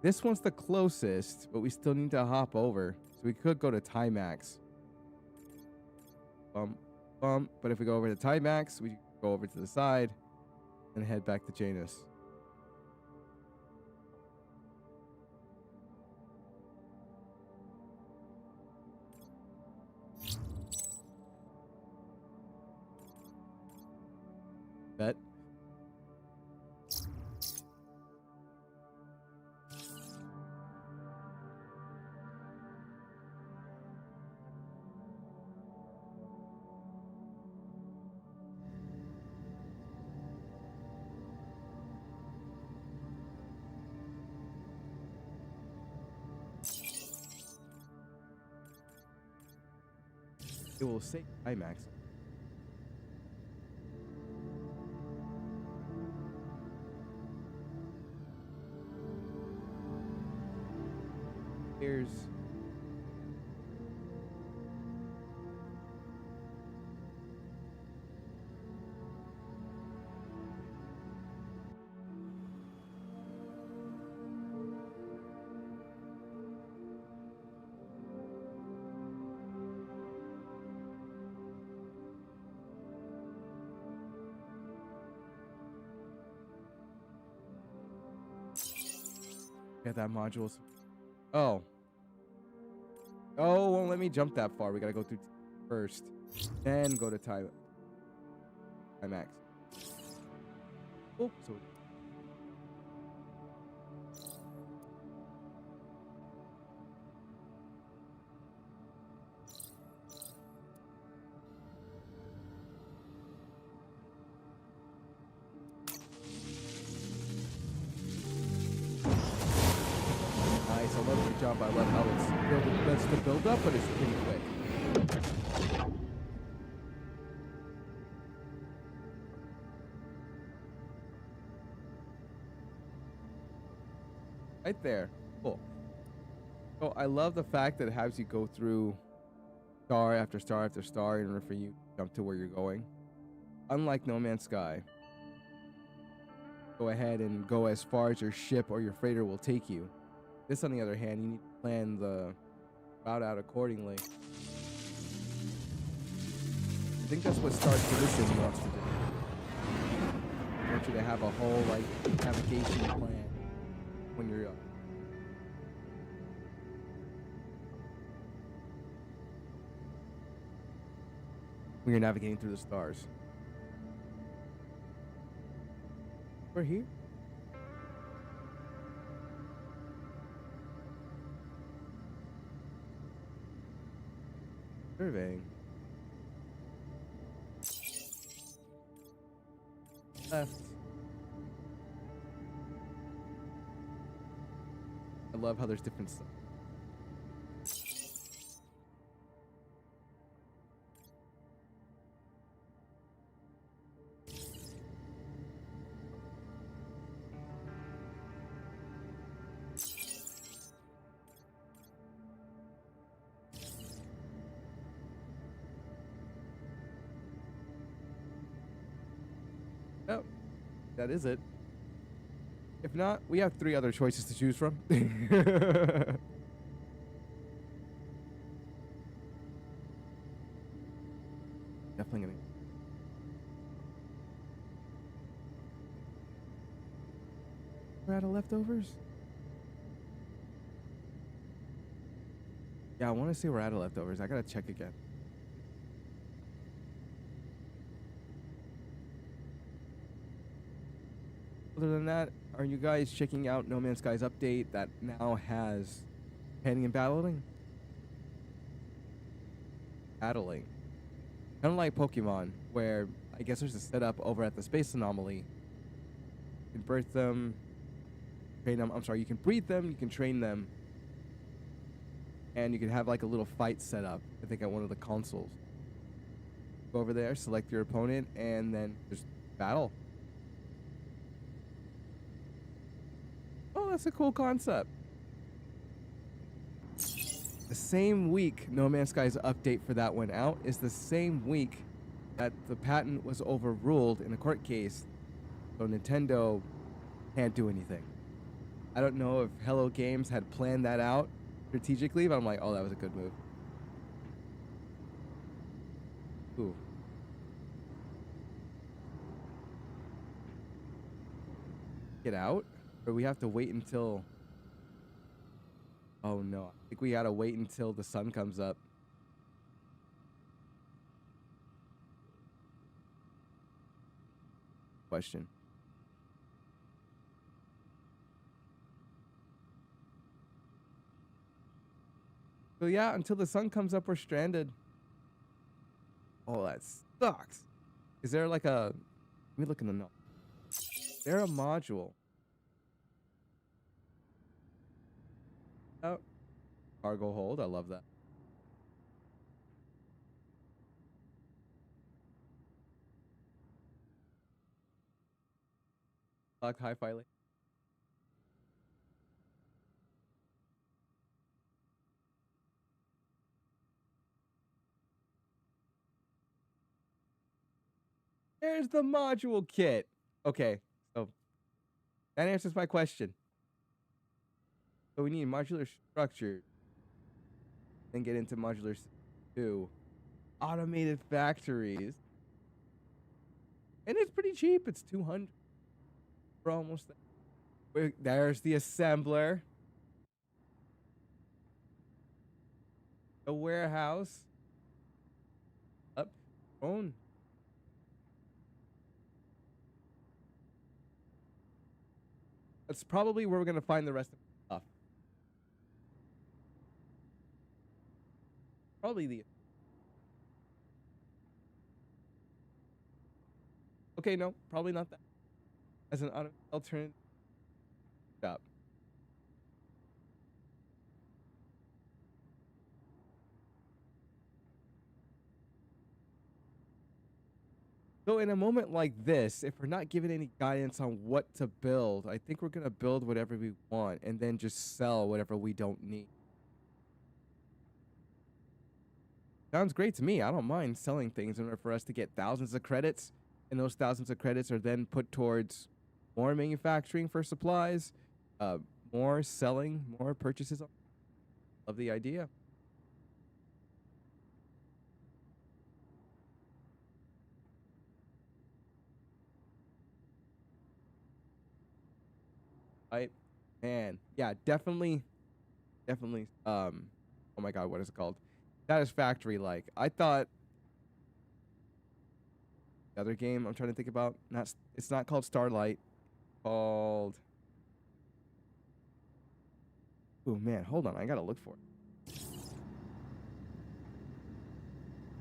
This one's the closest, but we still need to hop over. So we could go to Timax. But if we go over to Timax, we go over to the side and head back to Janus. Bet. It will say IMAX. Here's get that module. Oh. Oh, won't let me jump that far. We gotta go through first, then go to Timax. Oh, so nice. I love your job. I love how it's building. That's the build up, but it's pretty quick. Right there. Cool. So I love the fact that it has you go through star after star after star in order for you to jump to where you're going. Unlike No Man's Sky, go ahead and go as far as your ship or your freighter will take you. This, on the other hand, you need to plan the route out accordingly. I think that's what Star Citizen wants to do. I want you to have a whole navigation plan when you're navigating through the stars. We're here. Surveying. Left. I love how there's different stuff. that is it. If not, we have 3 other choices to choose from. Definitely gonna. We're out of leftovers? Yeah, I want to say we're out of leftovers. I gotta check again. Other than that, are you guys checking out No Man's Sky's update that now has panning and battling? Battling. Kind of like Pokemon, where I guess there's a setup over at the Space Anomaly. You can birth them, train them. I'm sorry, you can breed them, you can train them, and you can have like a little fight set up, I think at one of the consoles. Go over there, select your opponent, and then just battle. Oh, that's a cool concept. The same week No Man's Sky's update for that went out is the same week that the patent was overruled in a court case, so Nintendo can't do anything. I don't know if Hello Games had planned that out strategically, but I'm like, oh, that was a good move. Ooh. Get out? Or we have to wait until... Oh no, I think we gotta wait until the sun comes up. Question. So yeah, until the sun comes up, we're stranded. Oh, that sucks. Is there like a... Let me look in the note. Is there a module? Oh. Cargo hold, I love that. Lock hi-fi link. There's the module kit. Okay, so that answers my question. So we need modular structure. Then get into modular 2. Automated factories. And it's pretty cheap. It's 200. We're almost there. There's the assembler. The warehouse. Up. Phone. That's probably where we're going to find the rest of the stuff. Probably the... Okay, no. Probably not that. As an alternate shop. So in a moment like this, if we're not given any guidance on what to build, I think we're going to build whatever we want and then just sell whatever we don't need. Sounds great to me. I don't mind selling things in order for us to get thousands of credits, and those thousands of credits are then put towards more manufacturing for supplies, more selling, more purchases. Love the idea. Right? Man, yeah, definitely. Oh my God, what is it called? Satisfactory. Like, I thought the other game I'm trying to think about, it's not called Starlight. Called... Oh man, hold on, I gotta look for it.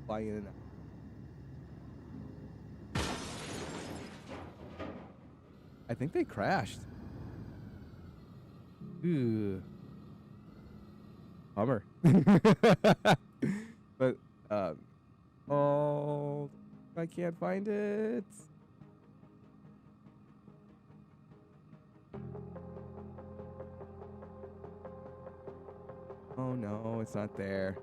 Flying in and out. I think they crashed. Ooh. Bummer. But, oh, I can't find it. Oh no, it's not there.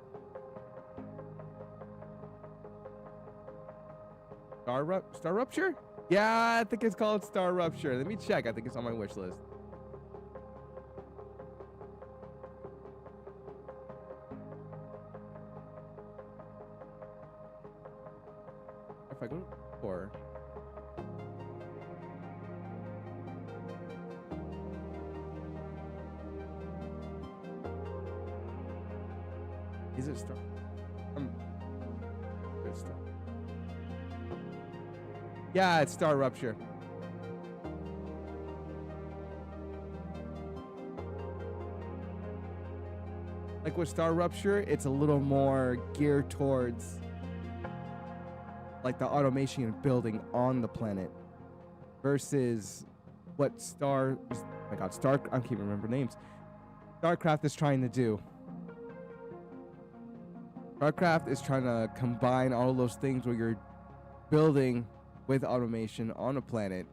Star Rupture? Yeah, I think it's called Star Rupture. Let me check. I think it's on my wish list. If I go to the store. Is it Star? Good stuff. Yeah, it's Star Rupture. Like with Star Rupture, it's a little more geared towards like the automation and building on the planet versus what oh my god, I can't remember names. StarCraft is trying to do. StarCraft is trying to combine all those things where you're building with automation on a planet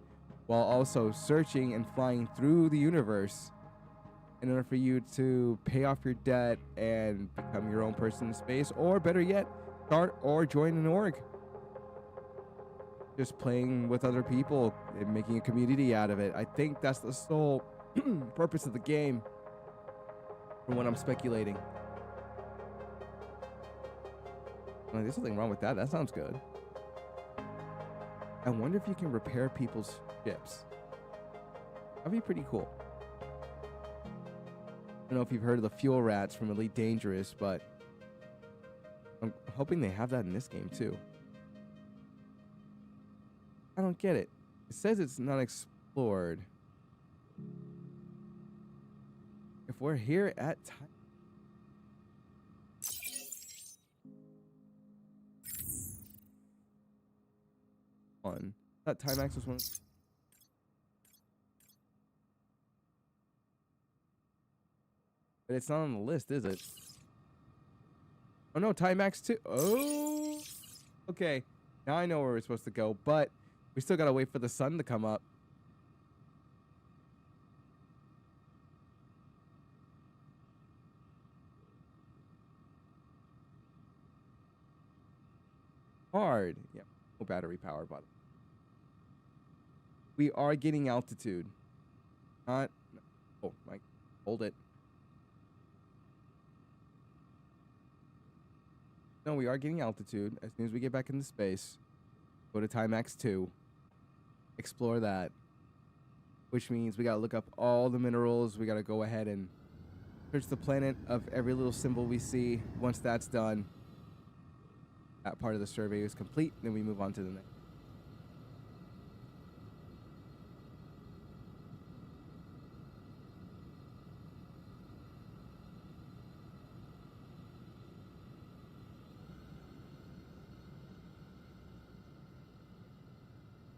while also searching and flying through the universe in order for you to pay off your debt and become your own person in space, or better yet, start or join an org. Just playing with other people and making a community out of it. I think that's the sole purpose of the game from what I'm speculating. Like, there's something wrong with that. That sounds good. I wonder if you can repair people's ships. That'd be pretty cool. I don't know if you've heard of the fuel rats from Elite Dangerous, but I'm hoping they have that in this game too. I don't get it. It says it's not explored. If we're here at time. That time access one. But it's not on the list, is it? Oh no, Timex 2. Oh, okay. Now I know where we're supposed to go, but we still gotta wait for the sun to come up. Hard. Yeah, no battery power, but we are getting altitude. Not. Oh, Mike, hold it. No, we are getting altitude. As soon as we get back into space, go to Timex 2, explore that, which means we gotta look up all the minerals. We gotta go ahead and search the planet of every little symbol we see. Once that's done, that part of the survey is complete, then we move on to the next.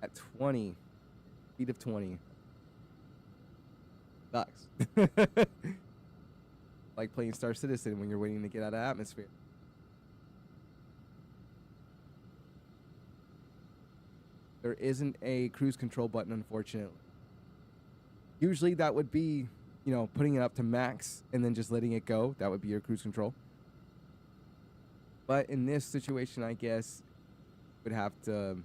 At 20, speed of 20. Sucks. Like playing Star Citizen when you're waiting to get out of atmosphere. There isn't a cruise control button, unfortunately. Usually that would be, you know, putting it up to max and then just letting it go. That would be your cruise control. But in this situation, I guess, would have to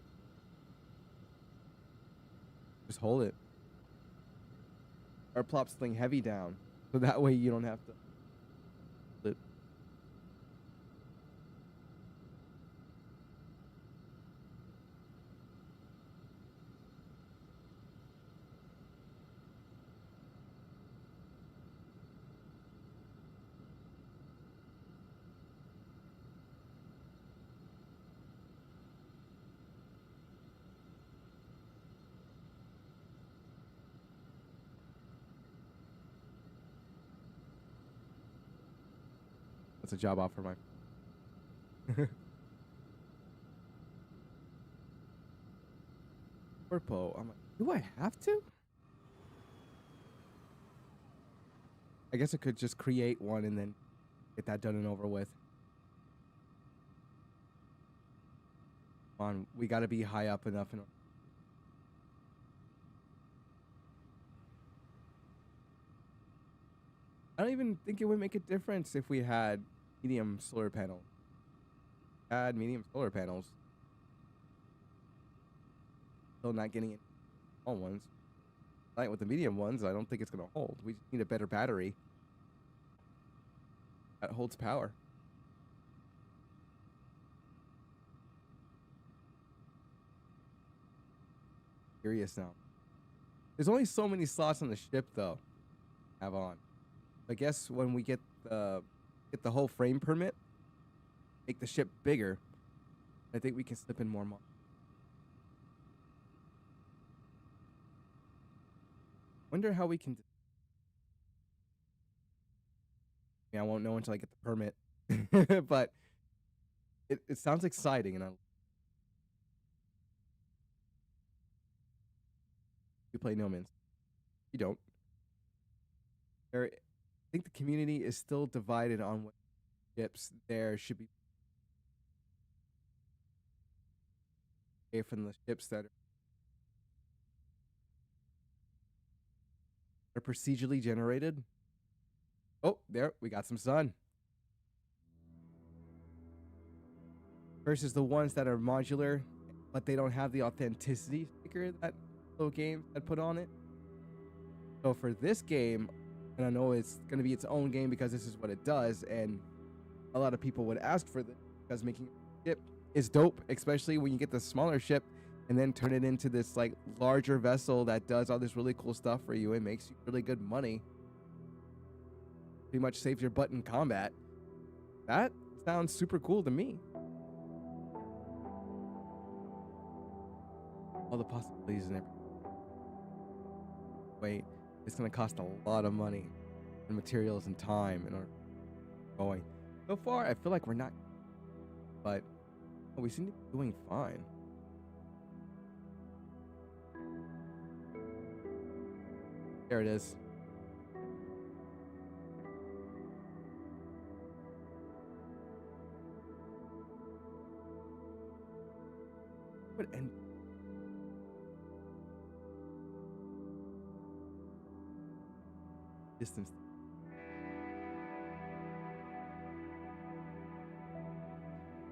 just hold it. Or plop something heavy down. So that way you don't have to. That's a job offer, my. Corpo. I'm like, do I have to? I guess I could just create one and then get that done and over with. Come on, we gotta be high up enough. I don't even think it would make a difference if we had medium solar panels. Add medium solar panels. still not getting any small ones. Like with the medium ones, I don't think it's gonna hold. We just need a better battery that holds power. Curious now. There's only so many slots on the ship though. Have on. I guess when we get the whole frame permit, make the ship bigger, I think we can slip in more money. Wonder how we can. I won't know until I get the permit, but it sounds exciting, and you play No Man's. You don't. I think the community is still divided on what ships there should be from the ships that are procedurally generated. Oh, there we got some sun. Versus the ones that are modular, but they don't have the authenticity sticker that little game had put on it. So for this game, and I know it's going to be its own game because this is what it does, and a lot of people would ask for this because making a ship is dope, especially when you get the smaller ship and then turn it into this like larger vessel that does all this really cool stuff for you and makes you really good money. Pretty much saves your butt in combat. That sounds super cool to me. All the possibilities and everything. Wait, it's gonna cost a lot of money and materials and time in order going. So far, I feel like we're not, but we seem to be doing fine. There it is. What end? Distance.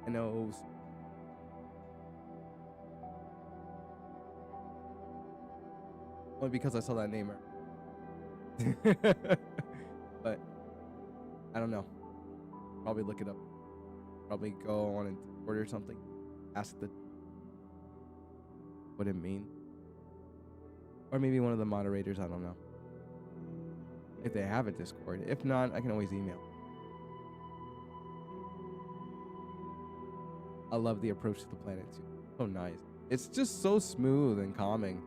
I know. Only because I saw that name. But I don't know. Probably look it up. Probably go on and order something. Ask what it means. Or maybe one of the moderators, I don't know. If they have a Discord. If not, I can always email. I love the approach to the planet too. So nice. It's just so smooth and calming.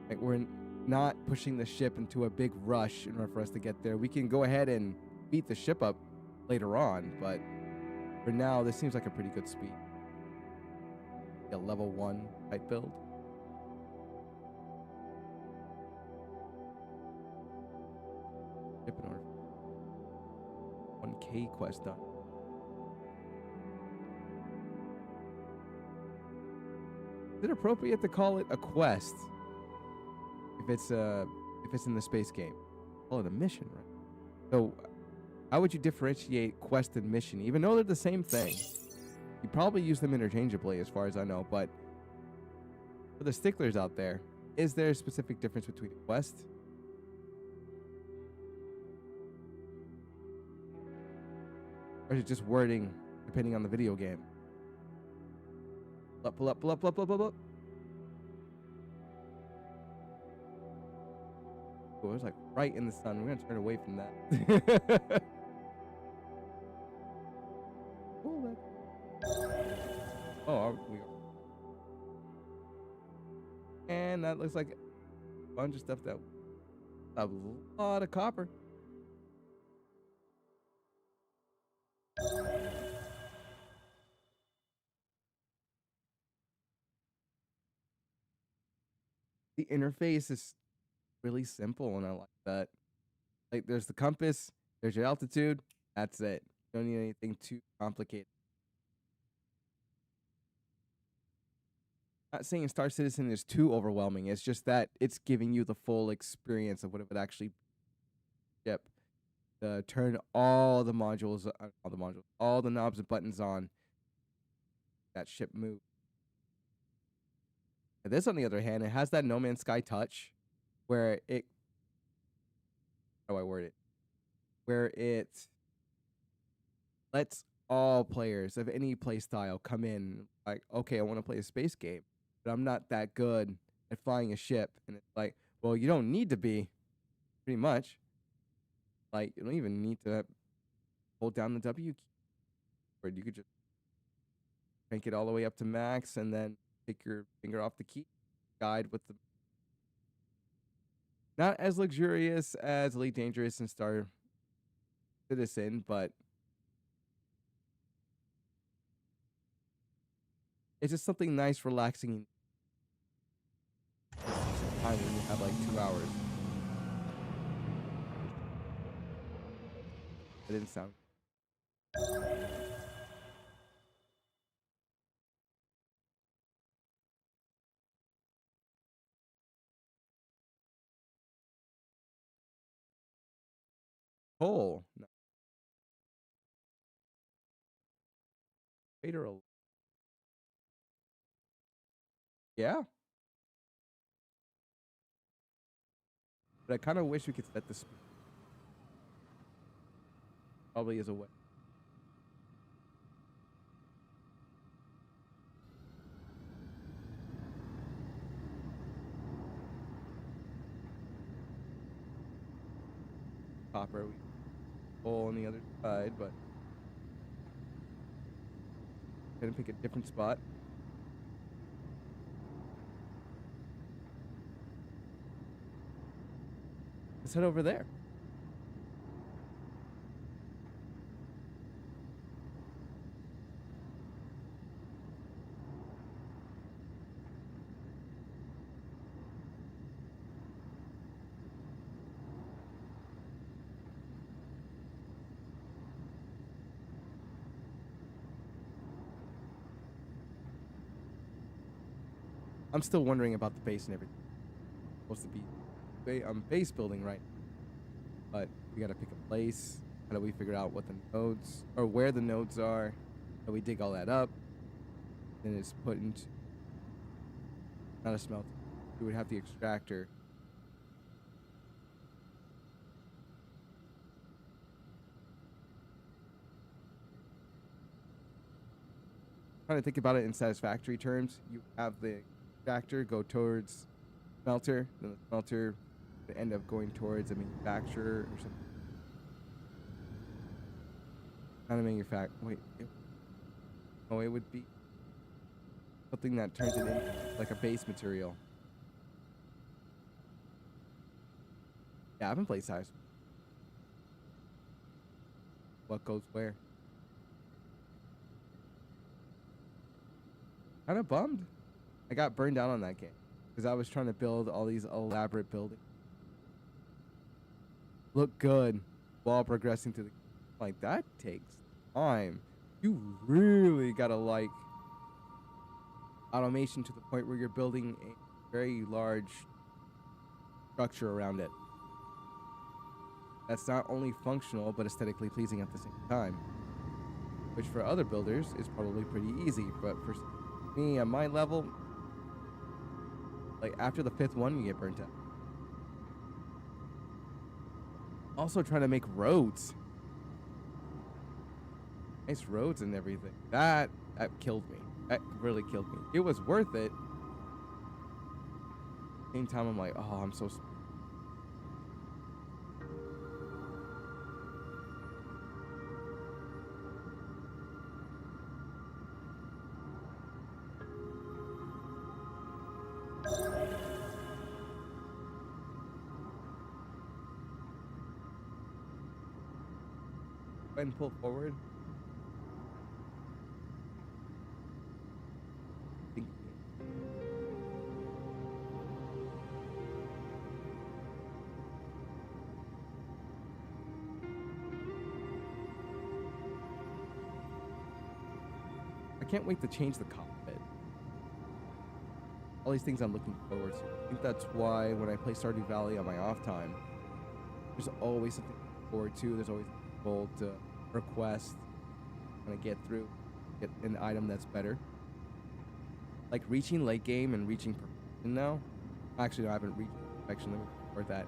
Like we're not pushing the ship into a big rush in order for us to get there. We can go ahead and beat the ship up later on, but for now, this seems like a pretty good speed. A level 1 type build. Ship in order. 1K quest done. Is it appropriate to call it a quest if it's in the space game? Call it a mission, right? So how would you differentiate quest and mission, even though they're the same thing? You probably use them interchangeably, as far as I know, but for the sticklers out there, is there a specific difference between a quest or is it just wording depending on the video game? Pull up. Oh, it was like right in the sun. We're gonna turn away from that. Oh, we are. And that looks like a bunch of stuff that a lot of copper. The interface is really simple, and I like that. Like, there's the compass, there's your altitude, that's it. You don't need anything too complicated. Not saying Star Citizen is too overwhelming. It's just that it's giving you the full experience of what it would actually ship. Turn all the modules, all the knobs and buttons on. That ship move. This, on the other hand, it has that No Man's Sky touch where it, how do I word it? Where it lets all players of any play style come in, like, okay, I want to play a space game, but I'm not that good at flying a ship. And it's like, well, you don't need to be, pretty much. Like, you don't even need to hold down the W key, or you could just crank it all the way up to max and then take your finger off the key, guide with the. Not as luxurious as Elite Dangerous and Star Citizen, but it's just something nice, relaxing time when you have like 2 hours. It didn't sound. Oh, no. Vader. Yeah, but I kind of wish we could set the speed. Probably is a way. Copper. We pull on the other side, but gonna pick a different spot. Let's head over there. I'm still wondering about the base and everything. Supposed to be base building, right? But we gotta pick a place. How do we figure out what the nodes, or where the nodes are? How do we dig all that up? Then it's put into, not a smelter. We would have the extractor. Trying to think about it in Satisfactory terms. You have the extractor go towards smelter, then the smelter would end up going towards a manufacturer or something. Not a manufacturer. Wait. Oh, it would be something that turns it into like a base material. Yeah, I haven't played Satisfactory. What goes where? Kind of bummed. I got burned out on that game because I was trying to build all these elaborate buildings. Look good while progressing through the game. Like, that takes time. You really gotta like automation to the point where you're building a very large structure around it. That's not only functional but aesthetically pleasing at the same time. Which for other builders is probably pretty easy, but for me at my level, like after the 5th one, you get burnt out. Also trying to make roads. Nice roads and everything. That killed me. That really killed me. It was worth it. Same time, I'm like, oh, I'm so. Go ahead and pull forward. I can't wait to change the cockpit. All these things I'm looking forward to. I think that's why when I play Stardew Valley on my off time, there's always something to look forward to. There's always a goal to request, kind of get through, get an item that's better. Like reaching late game and reaching now. Actually, no, I haven't reached perfection. Let me report that.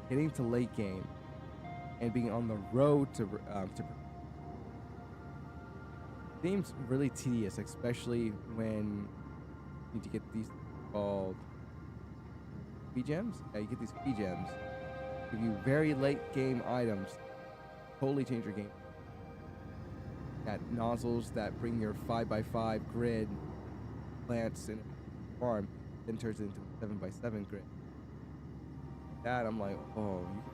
Getting to late game and being on the road to seems really tedious, especially when you need to get these called key gems. Yeah, you get these key gems. Give you very late game items. Totally change your game. Got nozzles that bring your 5x5 grid plants in a farm, then turns it into a 7x7 grid. That I'm like, oh, you can.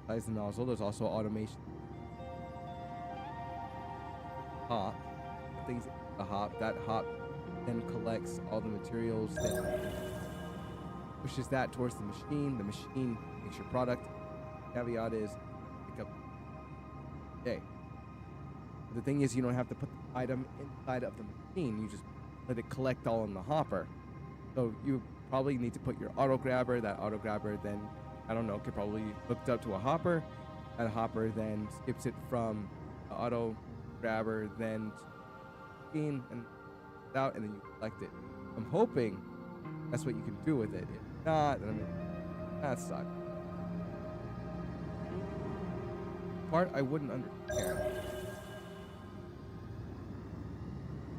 Besides the nozzle, there's also automation. Hop. Things the hop. That hop then collects all the materials that pushes that towards the machine. The machine makes your product. Caveat is pick up. Okay. The thing is, you don't have to put the item inside of the machine. You just let it collect all in the hopper. So you probably need to put your auto grabber. That auto grabber then, I don't know, could probably be hooked up to a hopper. That hopper then skips it from the auto grabber then to the machine and out, and then you collect it. I'm hoping that's what you can do with it. If not, then I mean, that sucks. Part I wouldn't understand.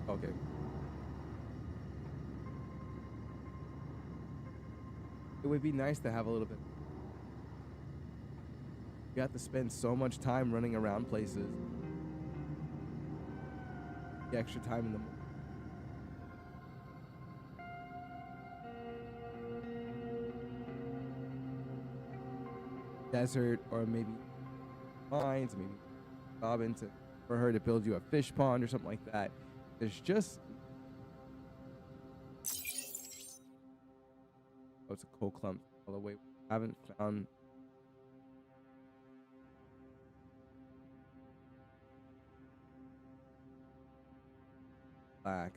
Okay. It would be nice to have a little bit. You have to spend so much time running around places. The extra time in the desert, or maybe mines, maybe job for her to build you a fish pond or something like that. There's just it's a coal clump all the way. I haven't found black.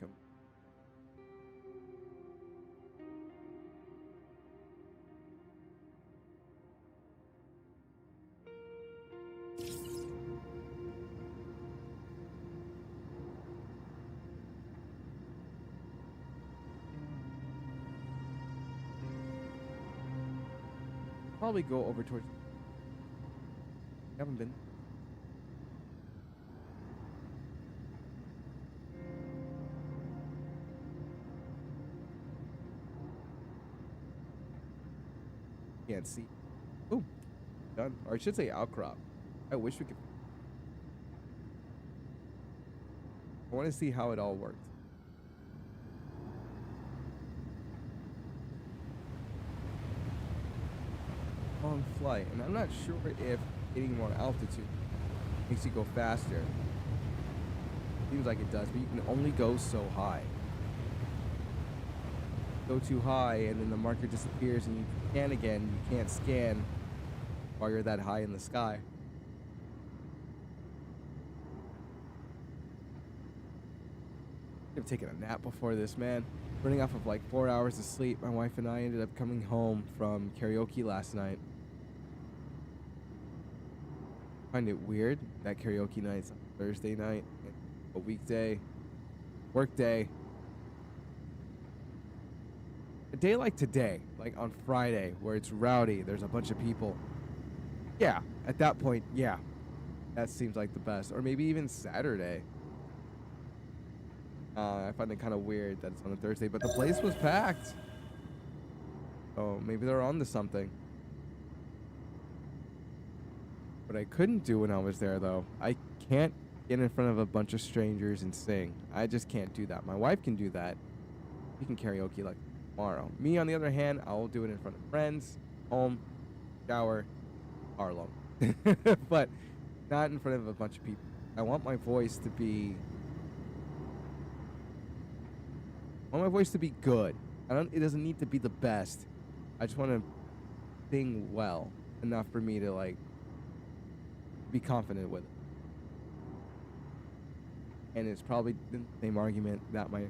Probably go over towards. Haven't been. Can't see. Ooh, done. Or I should say outcrop. I wish we could. I want to see how it all works. On flight, and I'm not sure if getting more altitude makes you go faster. Seems like it does, but you can only go so high. Go too high, and then the marker disappears, and you scan again. You can't scan while you're that high in the sky. I've taken a nap before this, man. Running off of like 4 hours of sleep. My wife and I ended up coming home from karaoke last night. I find it weird that karaoke night's on Thursday night, a weekday, work day. A day like today, like on Friday, where it's rowdy, there's a bunch of people. Yeah, at that point, yeah, that seems like the best. Or maybe even Saturday. I find it kind of weird that it's on a Thursday, but the place was packed. Oh, maybe they're on to something. What I couldn't do when I was there, though, I can't get in front of a bunch of strangers and sing. I just can't do that. My wife can do that. She can karaoke like tomorrow. Me, on the other hand, I'll do it in front of friends, home, shower, Harlem. But not in front of a bunch of people. I want my voice to be... good. It doesn't need to be the best. I just want to sing well enough for me to like be confident with it. And it's probably the same argument that my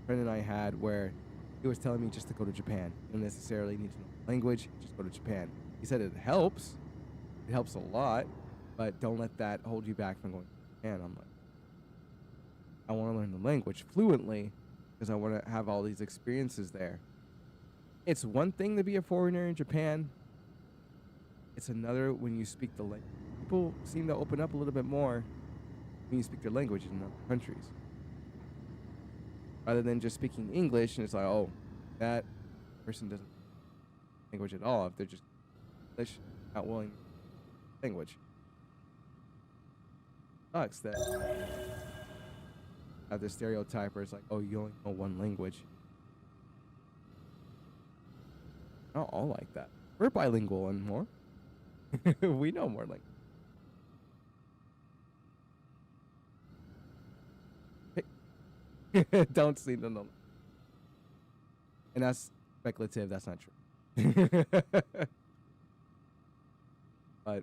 friend and I had, where he was telling me just to go to Japan. You don't necessarily need to know the language, just go to Japan. He said it helps. It helps a lot, but don't let that hold you back from going to Japan. I'm like, I want to learn the language fluently because I want to have all these experiences there. It's one thing to be a foreigner in Japan. It's another when you speak the language. People seem to open up a little bit more when you speak their language in other countries. Rather than just speaking English and it's like, oh, that person doesn't speak language at all if they're just English, not willing language. Sucks that have this stereotype where it's like, oh, you only know one language. Not all like that. We're bilingual and more. We know more language. Hey. Don't see no. And that's speculative. That's not true. But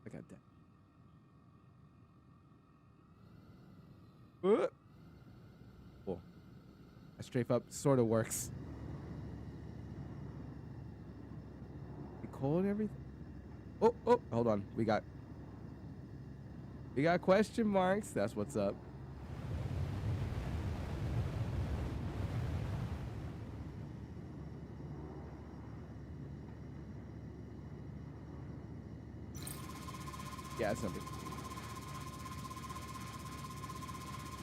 I got that. Cool. That strafe up sort of works. The cold and everything. Oh, hold on. We got question marks. That's what's up. Yeah, it's something.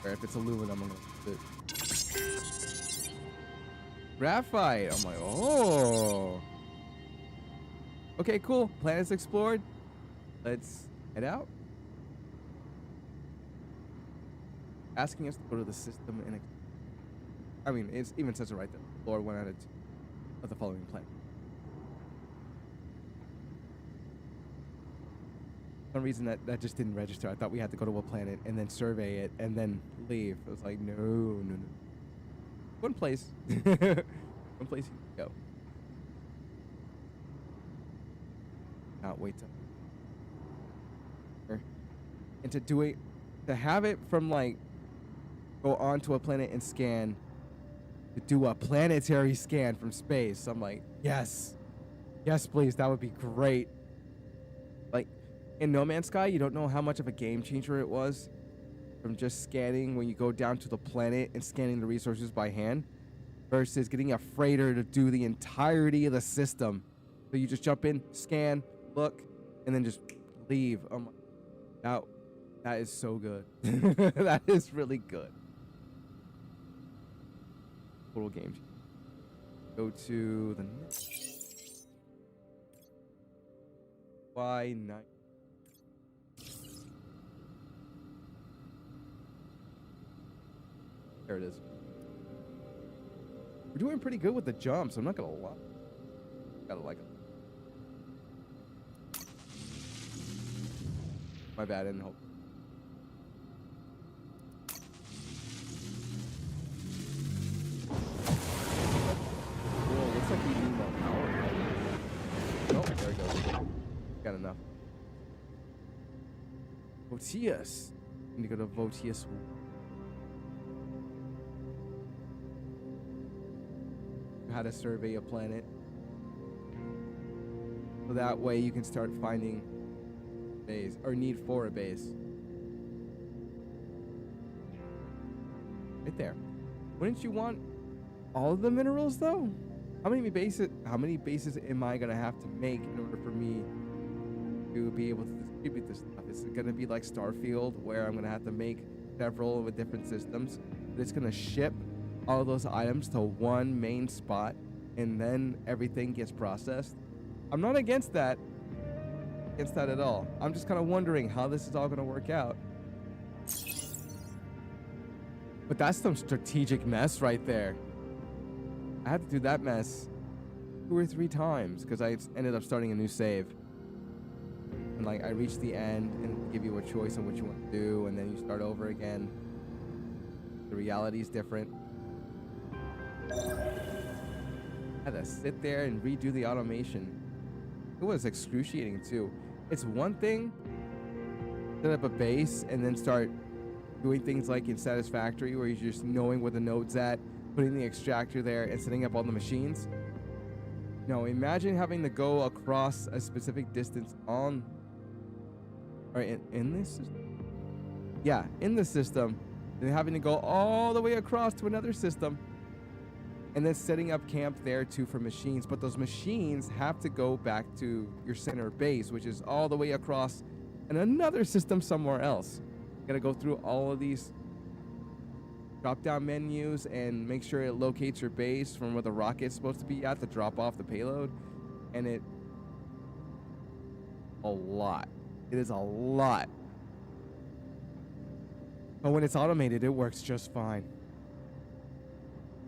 Or if it's aluminum, I'm gonna put it. Graphite. I'm like, oh. Okay, cool. Planets explored. Let's head out. Asking us to go to the system and I mean, it even says it right there. Lord went out of the following planet. For some reason that just didn't register. I thought we had to go to a planet and then survey it and then leave. I was like, no. One place. One place you can go. Not wait and to do it, to have it from like go onto a planet and scan, to do a planetary scan from space. I'm like, yes, please, that would be great. Like in No Man's Sky, you don't know how much of a game changer it was from just scanning when you go down to the planet and scanning the resources by hand versus getting a freighter to do the entirety of the system. So you just jump in, scan, look, and then just leave. That is so good. That is really good. Total game. Go to the next. Why not? There it is. We're doing pretty good with the jumps. I'm not gonna lie. Gotta like it. My bad. I didn't hope. Like we need more power. Oh, there we go. Got enough. Votius. Need to go to Votius. How to survey a planet. So that way you can start finding base or need for a base. Right there. Wouldn't you want all of the minerals though? How many bases am I gonna have to make in order for me to be able to distribute this stuff? Is it gonna be like Starfield where I'm gonna have to make several with different systems, but it's gonna ship all of those items to one main spot and then everything gets processed? I'm not against that at all. I'm just kind of wondering how this is all gonna work out. But that's some strategic mess right there. I had to do that mess 2 or 3 times because I ended up starting a new save. And like I reached the end and give you a choice on what you want to do, and then you start over again. The reality is different. I had to sit there and redo the automation. It was excruciating too. It's one thing to set up a base and then start doing things like in Satisfactory where you're just knowing where the node's at, putting the extractor there and setting up all the machines. No, imagine having to go across a specific distance on Or in this system? Yeah, in the system. They're having to go all the way across to another system. And then setting up camp there too for machines. But those machines have to go back to your center base, which is all the way across in another system somewhere else. You gotta go through all of these drop-down menus and make sure it locates your base from where the rocket's supposed to be at to drop off the payload. And it... a lot. It is a lot. But when it's automated, it works just fine.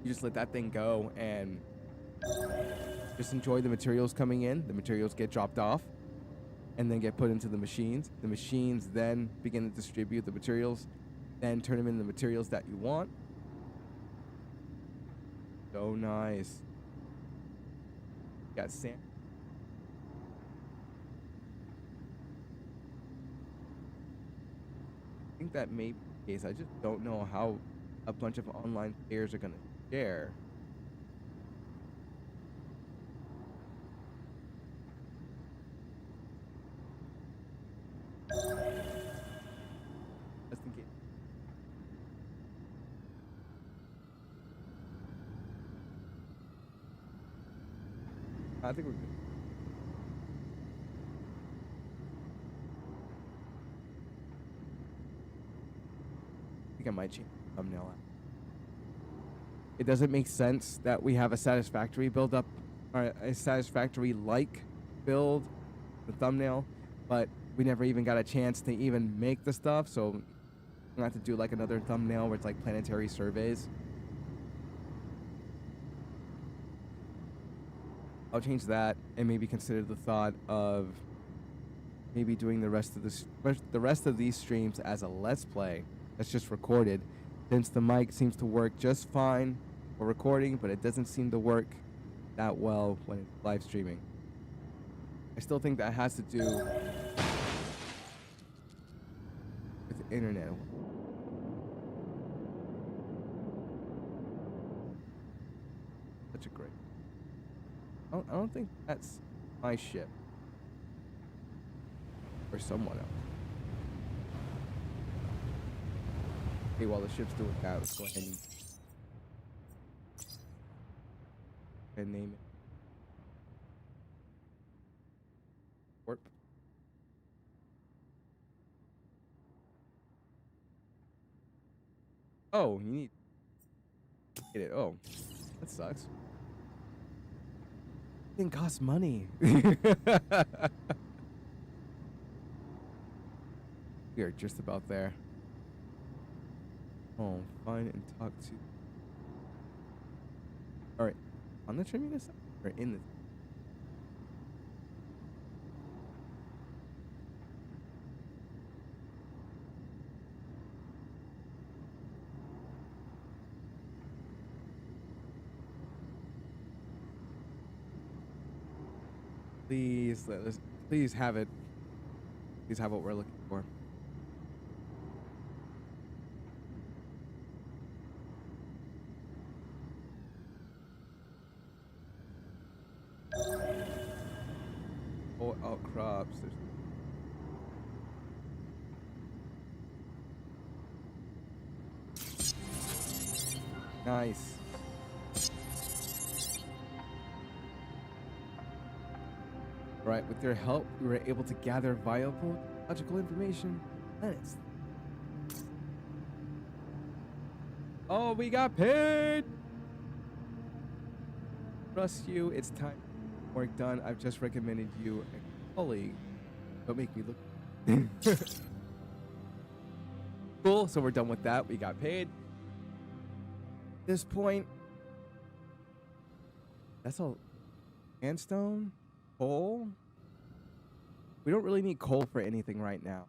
You just let that thing go and just enjoy the materials coming in. The materials get dropped off and then get put into the machines. The machines then begin to distribute the materials, then turn them into the materials that you want. So nice. Got sand. I think that may be the case. I just don't know how a bunch of online players are gonna share. Just in case. I think we're good. I think I might change the thumbnail. It doesn't make sense that we have a Satisfactory build up, or a Satisfactory-like build, the thumbnail, but we never even got a chance to even make the stuff, so I'm gonna have to do like another thumbnail where it's like planetary surveys. I'll change that and maybe consider the thought of maybe doing the rest of these streams as a let's play that's just recorded, since the mic seems to work just fine for recording, but it doesn't seem to work that well when it's live streaming. I still think that has to do with the internet. Such a great... I don't think that's my ship. Or someone else. Okay, while the ship's doing that, let's go ahead and name it. Warp. Oh, you need... get it. Oh, that sucks. It costs money. We are just about there. Oh, find and talk to. All right, on the Terminus or in the. Please let us. Please have it. Please have what we're looking for. Outcrops. Nice. Right, with their help, we were able to gather viable logical information. Nice. Oh, we got paid! Trust you, it's time. Work done. I've just recommended you a colleague. Don't make me look. Cool. So we're done with that. We got paid. At this point, that's all. Sandstone, coal. We don't really need coal for anything right now.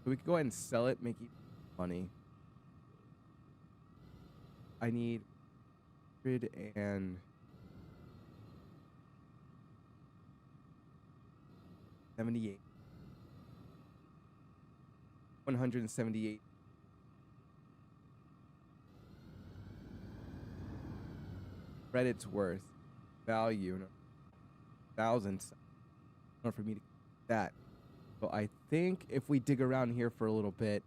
So we can go ahead and sell it, make money. I need 100 and 78. 178. Credits worth value. Thousands. In order for me to get that. So I think if we dig around here for a little bit,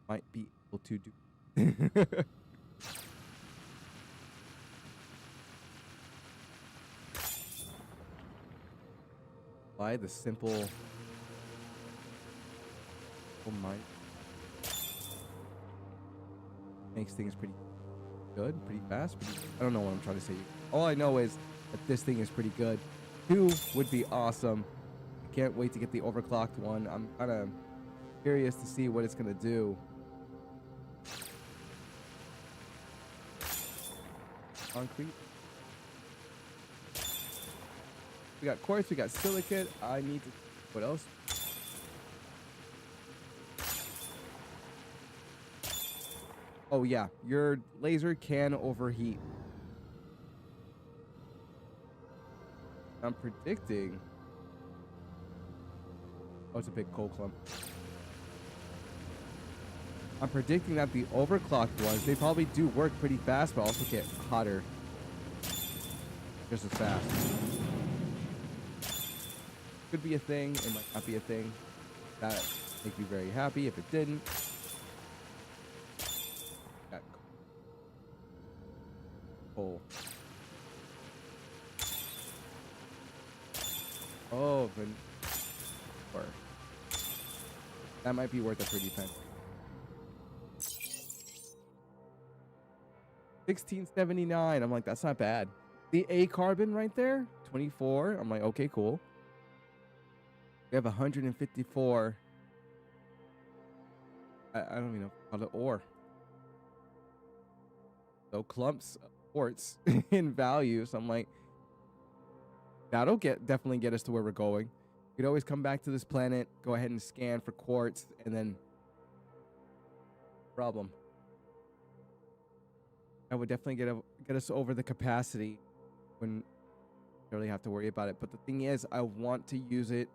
might be able to do. Why the simple mine makes things pretty good, pretty fast. I don't know what I'm trying to say. All I know is that this thing is pretty good. 2 would be awesome. I can't wait to get the overclocked one. I'm kind of curious to see what it's gonna do. Concrete. We got quartz, we got silicate. I need to. What else? Oh yeah, your laser can overheat. I'm predicting. Oh, it's a big coal clump. I'm predicting that the overclocked ones, they probably do work pretty fast, but also get hotter just as fast. Could be a thing, it might not be a thing. That make me very happy if it didn't. Got coal. Oh, or that might be worth a pretty penny. 1679. I'm like, that's not bad. The A carbon right there, 24. I'm like, okay, cool. We have 154. I don't even know how to ore. So clumps of quartz in value. So I'm like, that'll definitely get us to where we're going. We could always come back to this planet, go ahead and scan for quartz, and then problem. That would definitely get us over the capacity. Wouldn't really have to worry about it. But the thing is, I want to use it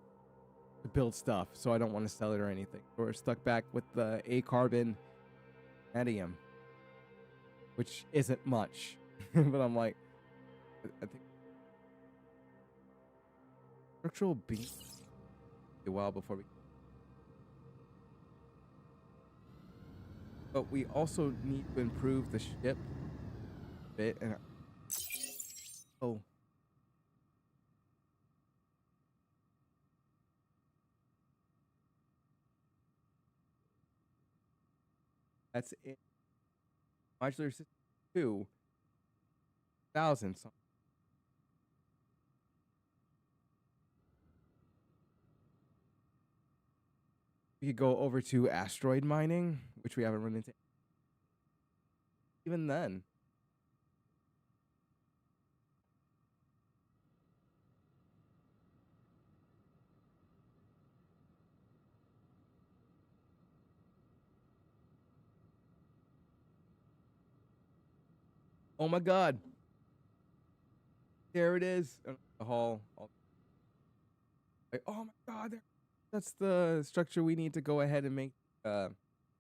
to build stuff, so I don't want to sell it or anything. We're stuck back with the A carbon vanadium, which isn't much. But I'm like, I think structural beam a while before we. But we also need to improve the ship a bit. And oh. That's it. Modular system 2,000. So we could go over to asteroid mining, which we haven't run into. Even then. Oh my God. There it is. The hall. Like, oh my God. That's the structure we need to go ahead and make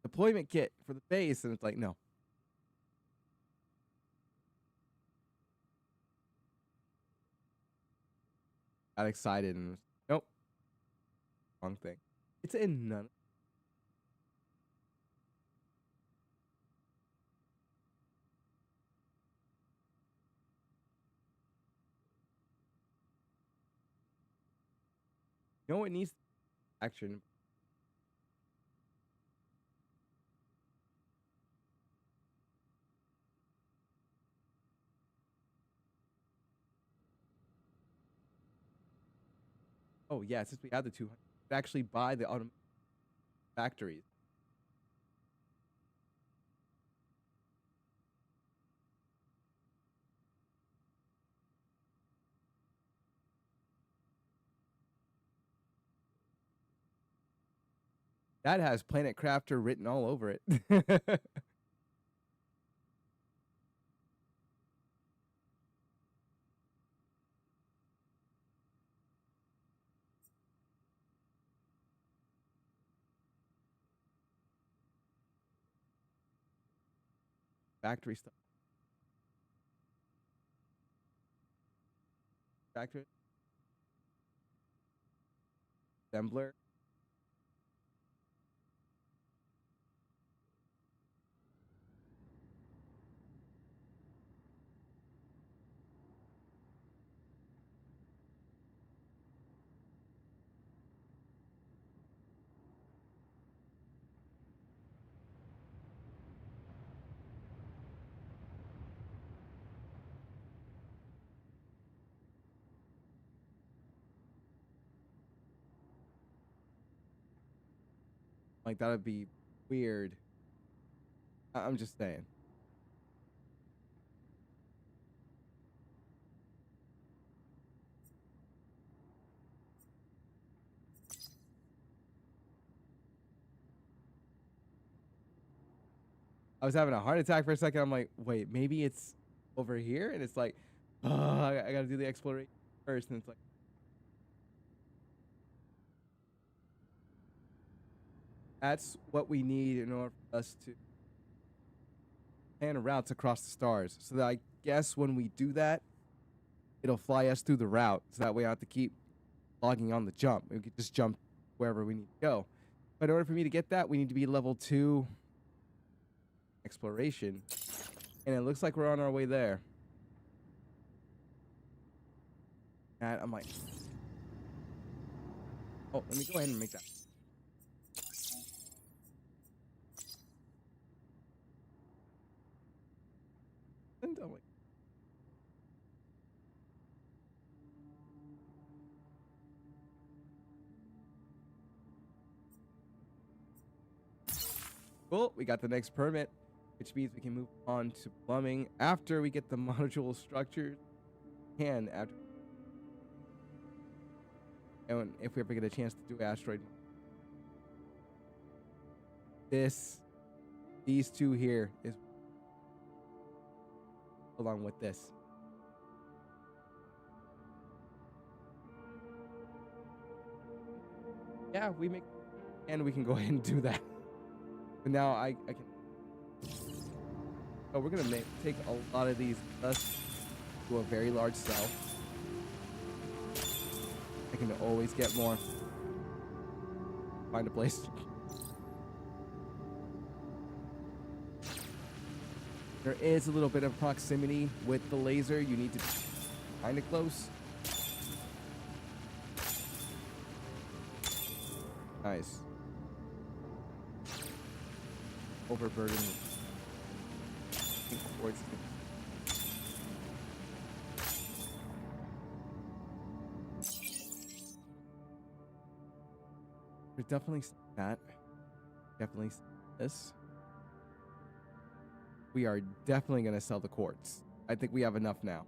deployment kit for the base. And it's like, no. Got excited and nope. Wrong thing. It's in none. You know, it needs action. Oh yeah, since we have the 200, actually buy the auto factories. That has Planet Crafter written all over it. Factory stuff. Factory. assembler. Like that would be weird. I'm just saying. I was having a heart attack for a second. I'm like, wait, maybe it's over here, and it's like, oh, I gotta do the exploration first, and it's like, that's what we need in order for us to plan routes across the stars. So that I guess when we do that, it'll fly us through the route. So that way I don't have to keep logging on the jump. We can just jump wherever we need to go. But in order for me to get that, we need to be level 2 exploration. And it looks like we're on our way there. And I'm like, oh, let me go ahead and make that. And I'm like, cool, we got the next permit, which means we can move on to plumbing after we get the module structured. And after, and if we ever get a chance to do asteroid, these two here is along with this. Yeah, we make, and we can go ahead and do that. But now I can. Oh, we're gonna take a lot of these us to a very large cell. I can always get more. Find a place. There is a little bit of proximity with the laser. You need to be kind of close. Nice. Overburden. There's definitely that. Definitely this. We are definitely going to sell the quartz. I think we have enough now.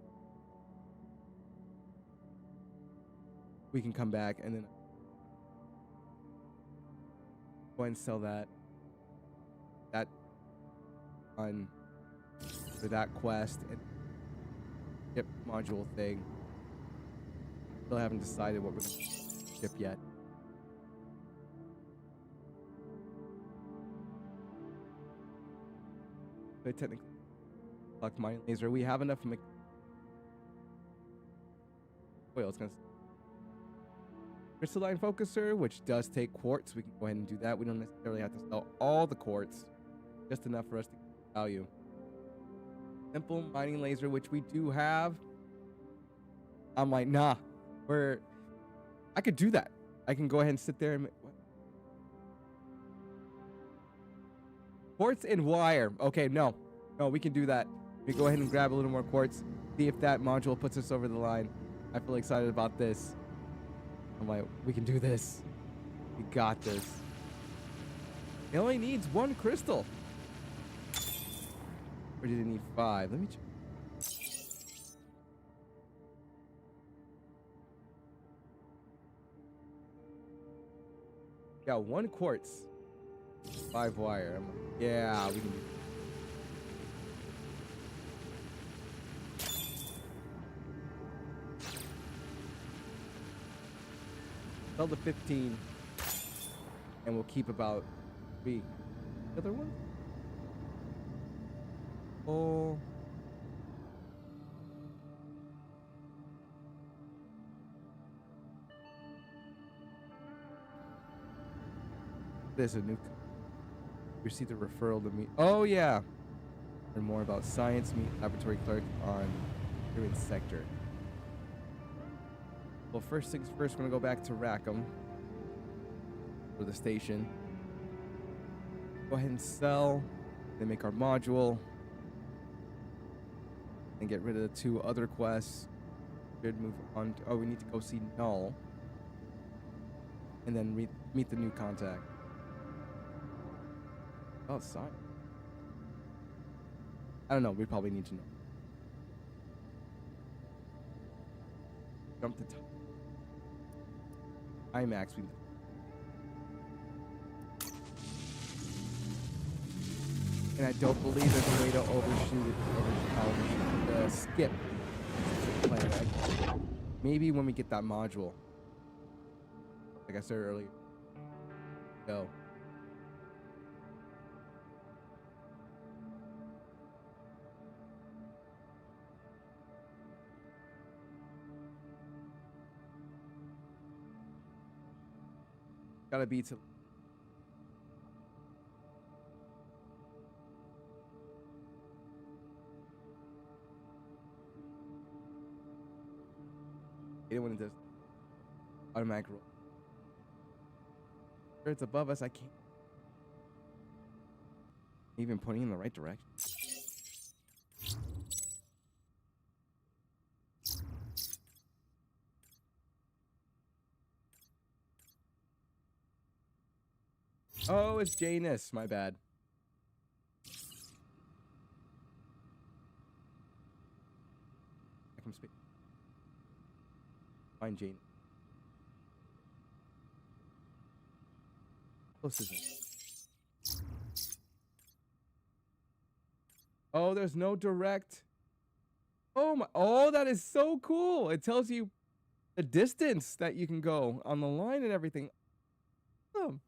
We can come back and then go ahead and sell that. That on for that quest and ship module thing. Still haven't decided what we're going to ship yet. But technically, collect mining laser. We have enough oil. It's gonna crystalline focuser, which does take quartz. We can go ahead and do that. We don't necessarily have to sell all the quartz, just enough for us to get value. Simple mining laser, which we do have. I'm like, nah, I could do that. I can go ahead and sit there and quartz and wire. Okay, no, we can do that. We go ahead and grab a little more quartz. See if that module puts us over the line. I feel excited about this. I'm like, we can do this. We got this. It only needs 1 crystal. Or did it need 5? Let me check. Got 1 quartz. 5 wire. I'm like, yeah, we can do it. Sell the 15, and we'll keep about 3. The other one? Oh. There's a new. Received a referral to meet. Oh yeah. Learn more about science. Meet laboratory clerk on human sector. Well, first things first, we're gonna go back to Rackham for the station. Go ahead and sell. Then make our module. And get rid of the 2 other quests. Should move on. Oh, we need to go see Null. And then meet the new contact. Outside. I don't know. We probably need to know. Jump to top. IMAX. And I don't believe there's a way to overshoot it. Skip. Maybe when we get that module. Like I said earlier. Go. Gotta be to. When it does automatic roll. Sure, it's above us. I can't even pointing in the right direction. Oh, it's Janus. My bad. I can speak. Find Jane. Close as it. Oh, there's no direct. Oh my! Oh, that is so cool. It tells you the distance that you can go on the line and everything. Awesome.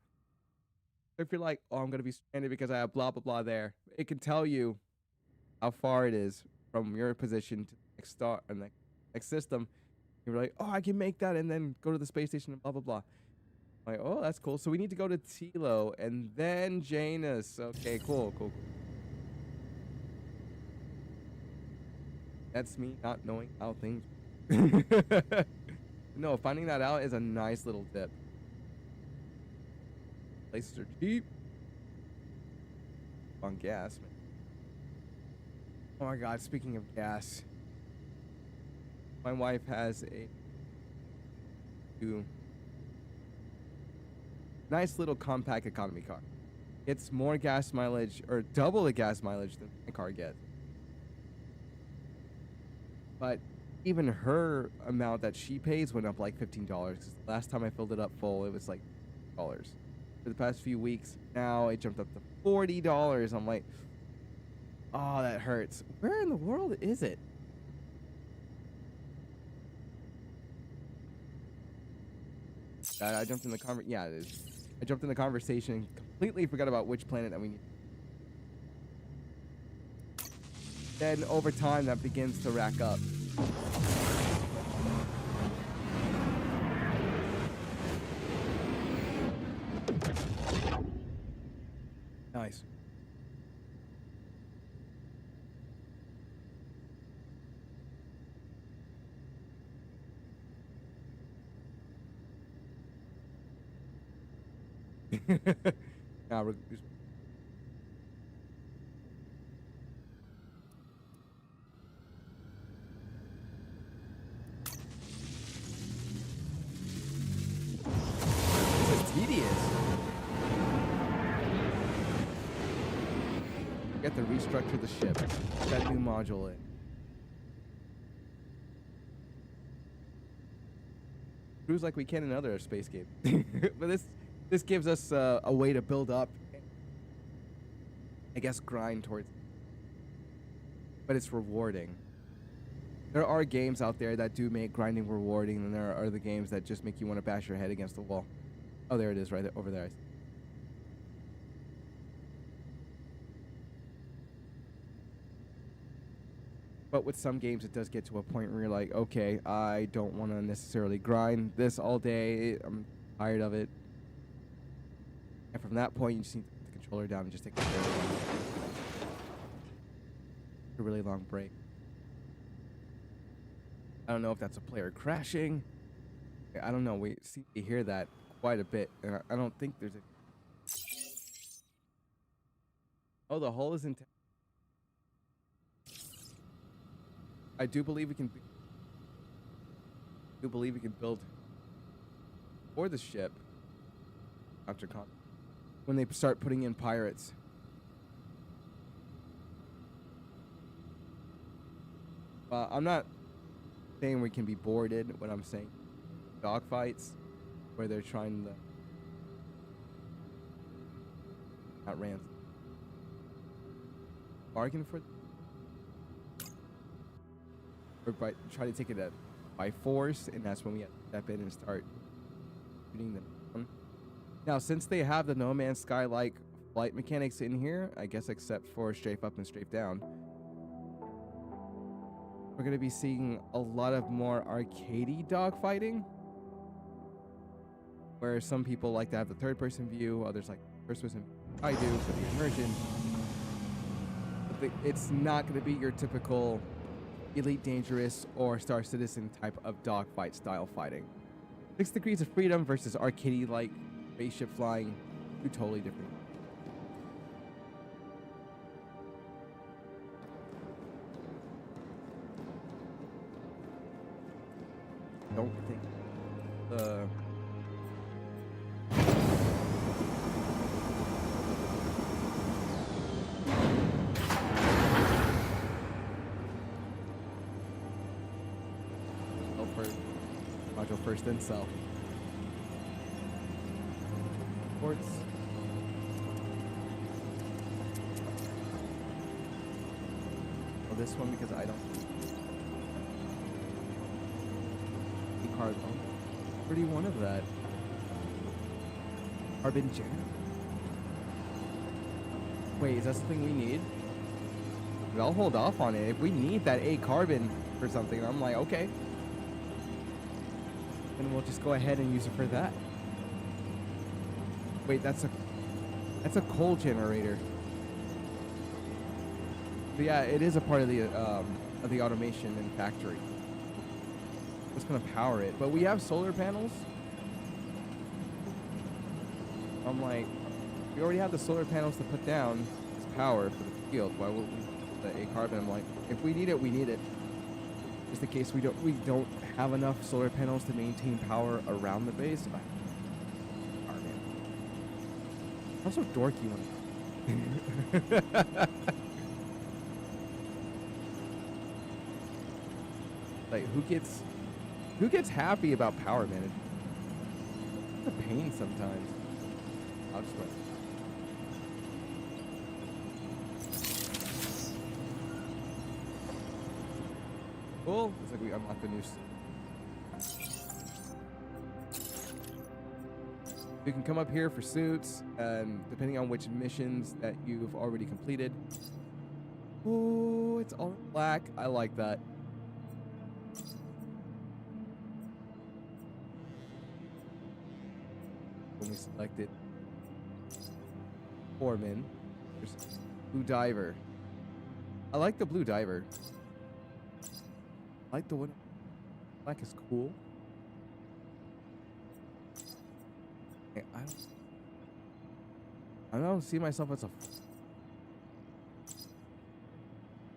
If you're like, oh, I'm gonna be stranded because I have blah blah blah there, it can tell you how far it is from your position to the next star and the next system. You're like, oh, I can make that and then go to the space station and blah blah blah. I'm like, oh, that's cool. So we need to go to Tilo and then Janus. Okay, cool. That's me not knowing how things. No, finding that out is a nice little tip. Places are cheap. On gas, man. Oh my god, speaking of gas. My wife has a nice little compact economy car. It's more gas mileage, or double the gas mileage than my car gets. But even her amount that she pays went up like $15. Because last time I filled it up full, it was like $. For the past few weeks, now it jumped up to $40. I'm like, oh, that hurts. Where in the world is it? I jumped in the yeah, it is. I jumped in the conversation and completely forgot about which planet that we need. Then over time, that begins to rack up. Nice. Nah, this is tedious. We have to restructure the ship. Put that new module in. Cruise like we can in other space games. But this gives us a way to build up, I guess, grind towards. But it's rewarding. There are games out there that do make grinding rewarding, and there are other games that just make you want to bash your head against the wall. Oh, there it is, right over there. But with some games, it does get to a point where you're like, okay, I don't want to necessarily grind this all day. I'm tired of it. And from that point, you just need to put the controller down and just take a really long break. I don't know if that's a player crashing. I don't know. We seem to hear that quite a bit. And I don't think there's a... Oh, the hull is intact. I do believe we can build for the ship when they start putting in pirates. I'm not saying we can be boarded. What I'm saying, dogfights where they're trying to not ransom, bargain for, or try to take it by force, and that's when we have to step in and start shooting them down. Now, since they have the No Man's Sky like flight mechanics in here, I guess except for strafe up and strafe down, we're going to be seeing a lot of more arcadey dogfighting, where some people like to have the third-person view, others like first-person. I do for the immersion. But it's not going to be your typical Elite Dangerous or Star Citizen type of dogfight style fighting. 6 Degrees of Freedom versus arcadey-like spaceship flying, two totally different. Don't think module first, then sell. Ports. Well, this one because I don't. Carbon. 31 of that. Carbon generator. Wait, is that something we need? I'll hold off on it. If we need that 8 carbon for something, I'm like, okay. Then we'll just go ahead and use it for that. Wait, that's a coal generator. But yeah, it is a part of the automation and factory. What's gonna power it? But we have solar panels. I'm like, we already have the solar panels to put down as power for the field. Why would we put the 8 carbon? I'm like, if we need it, we need it. Just in case we don't have enough solar panels to maintain power around the base. I'm so dorky when like who gets happy about power management? It's a pain sometimes. I'll just wait. Cool. Looks like we unlocked a new. You can come up here for suits, and depending on which missions that you've already completed. Oh, it's all black. I like that. When we selected Foreman, there's Blue Diver. I like the Blue Diver. I like the one. Black is cool. I don't see myself as a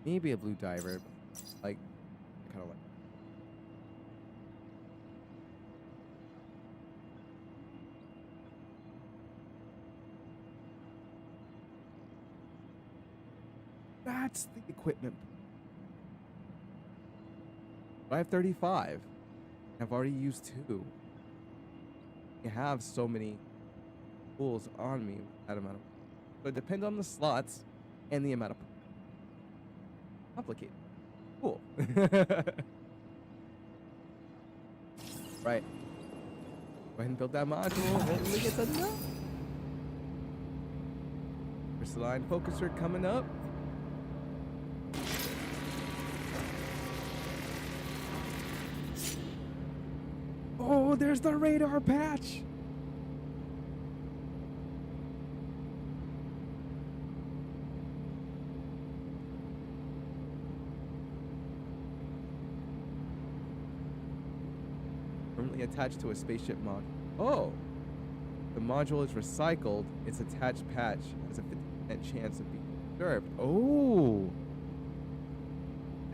maybe a Blue Diver, but like kind of like that's the equipment. I have 35. I've already used 2. You have so many tools on me with that amount of. So it depends on the slots and the amount of. Complicated. Cool. Right. Go ahead and build that module. Hopefully it's enough. Crystalline focuser coming up. Oh, there's the radar patch. currently attached to a spaceship mod. Oh, the module is recycled. Its attached patch has a 50% chance of being disturbed. Oh,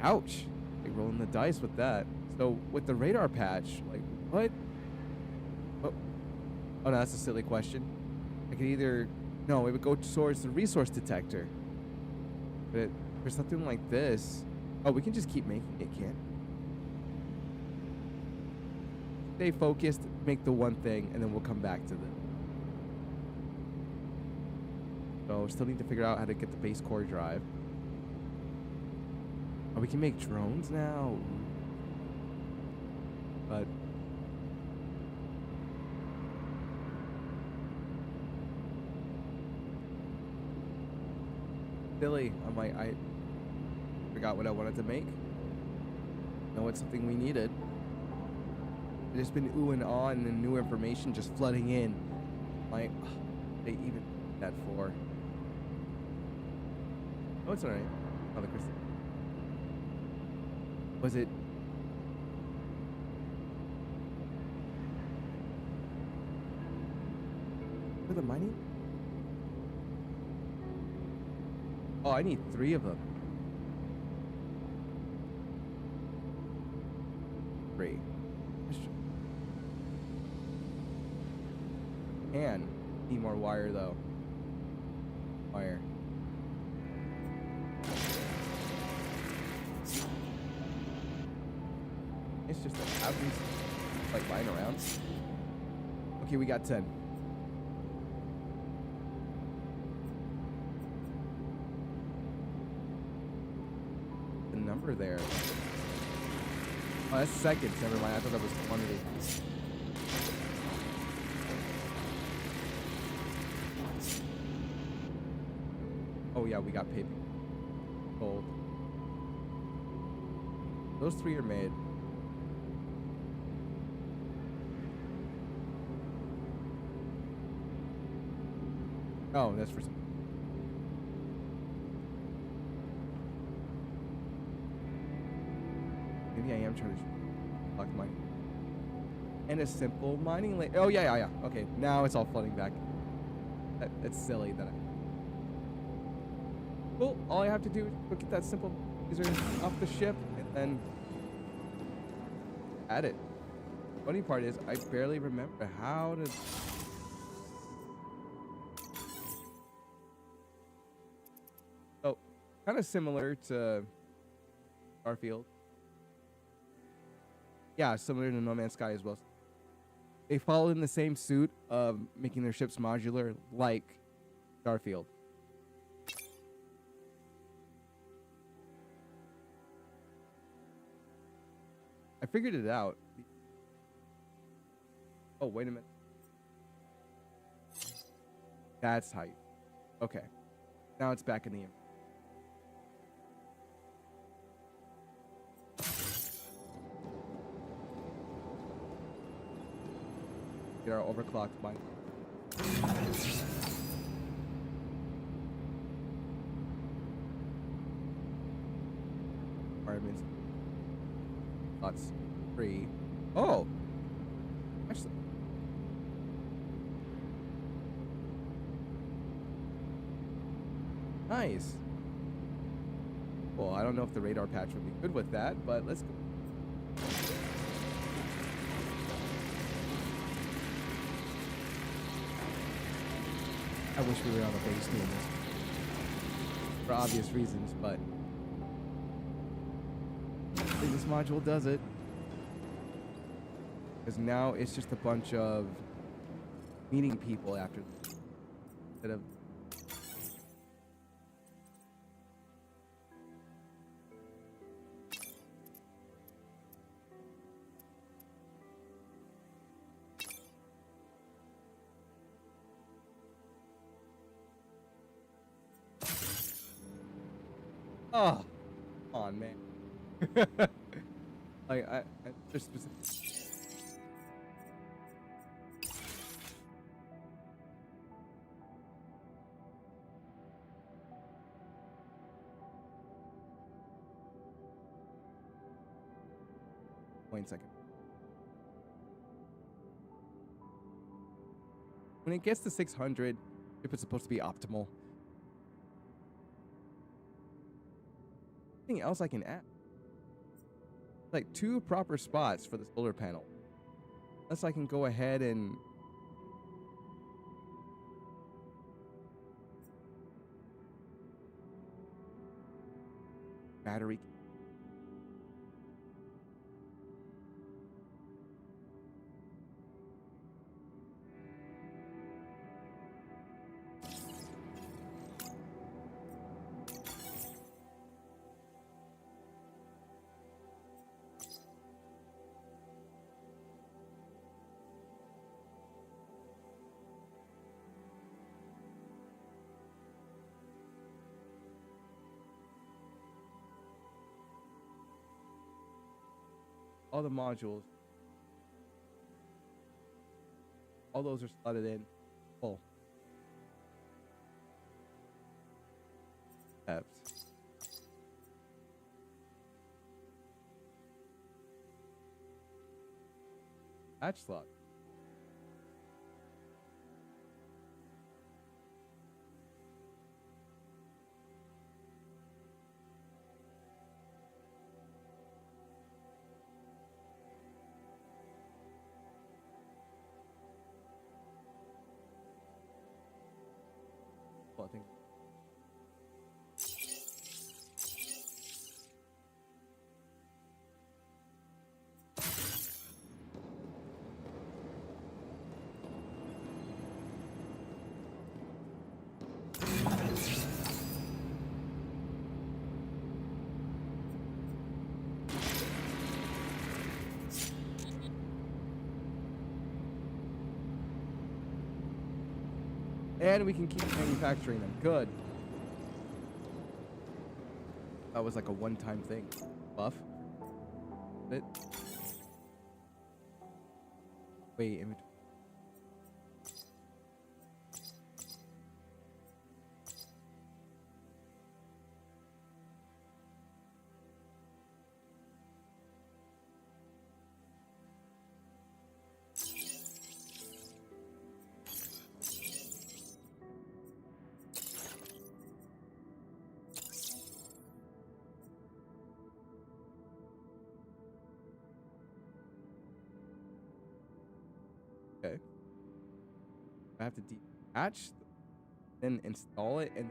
ouch! Like rolling the dice with that. So with the radar patch, like what? Oh, oh no, that's a silly question. I could either no, it would go towards the resource detector. But for something like this, oh, we can just keep making it, can't? Stay focused, make the one thing, and then we'll come back to them. So still need to figure out how to get the base core drive. Oh, we can make drones now. But silly. I'm like, I forgot what I wanted to make. No, it's something we needed. I've just been ooh and ah, and then new information just flooding in. Like, they even did that for. Oh, it's alright. Oh, the crystal. Was it? For the mining? Oh, I need 3 of them. 3. And need more wire though. Wire. It's just like have these like lying around. Okay, we got 10. The number there. Oh, that's seconds. Never mind. I thought that was quantity. Oh yeah, we got paper. Gold. Those 3 are made. Oh, that's for some. Maybe I am trying to block mining. And a simple mining lane. Oh yeah. Okay, now it's all flooding back. That's silly that I. Well, all I have to do is look at that simple laser off the ship and then add it. Funny part is I barely remember how to. Oh, kind of similar to Starfield. Yeah, similar to No Man's Sky as well. They follow in the same suit of making their ships modular, like Starfield. I figured it out. Oh, wait a minute. That's how you. Okay. Now it's back in the. Get our overclocked mine. Requirements. Lots 3. Oh! Actually. Nice. Well, I don't know if the radar patch would be good with that, but let's go. I wish we were on a base doing this. For obvious reasons, but I think this module does it. Because now it's just a bunch of meeting people after instead of oh, come on, man. Like I just specific. Wait a second. When it gets to 600, if it's supposed to be optimal. Anything else I can add? Like 2 proper spots for the solar panel. Unless I can go ahead and battery. All the modules. All those are slotted in. Full. Apps. Patch slot. Well, I think. And we can keep manufacturing them. Good. That was like a one-time thing. Buff. Bit. Wait, inventory. Okay. I have to detach, then install it, and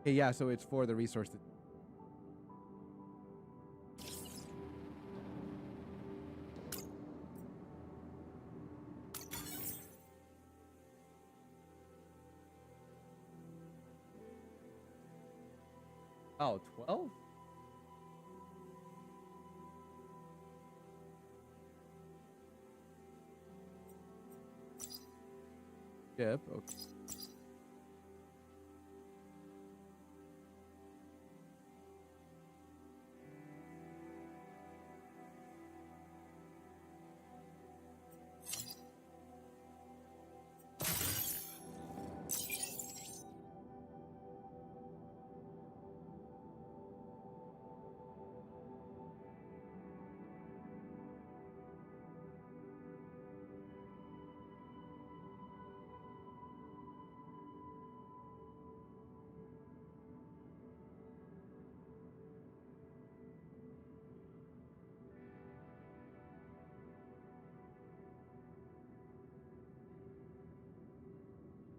okay, yeah, so it's for the resource. Oh, 12? Yep, okay.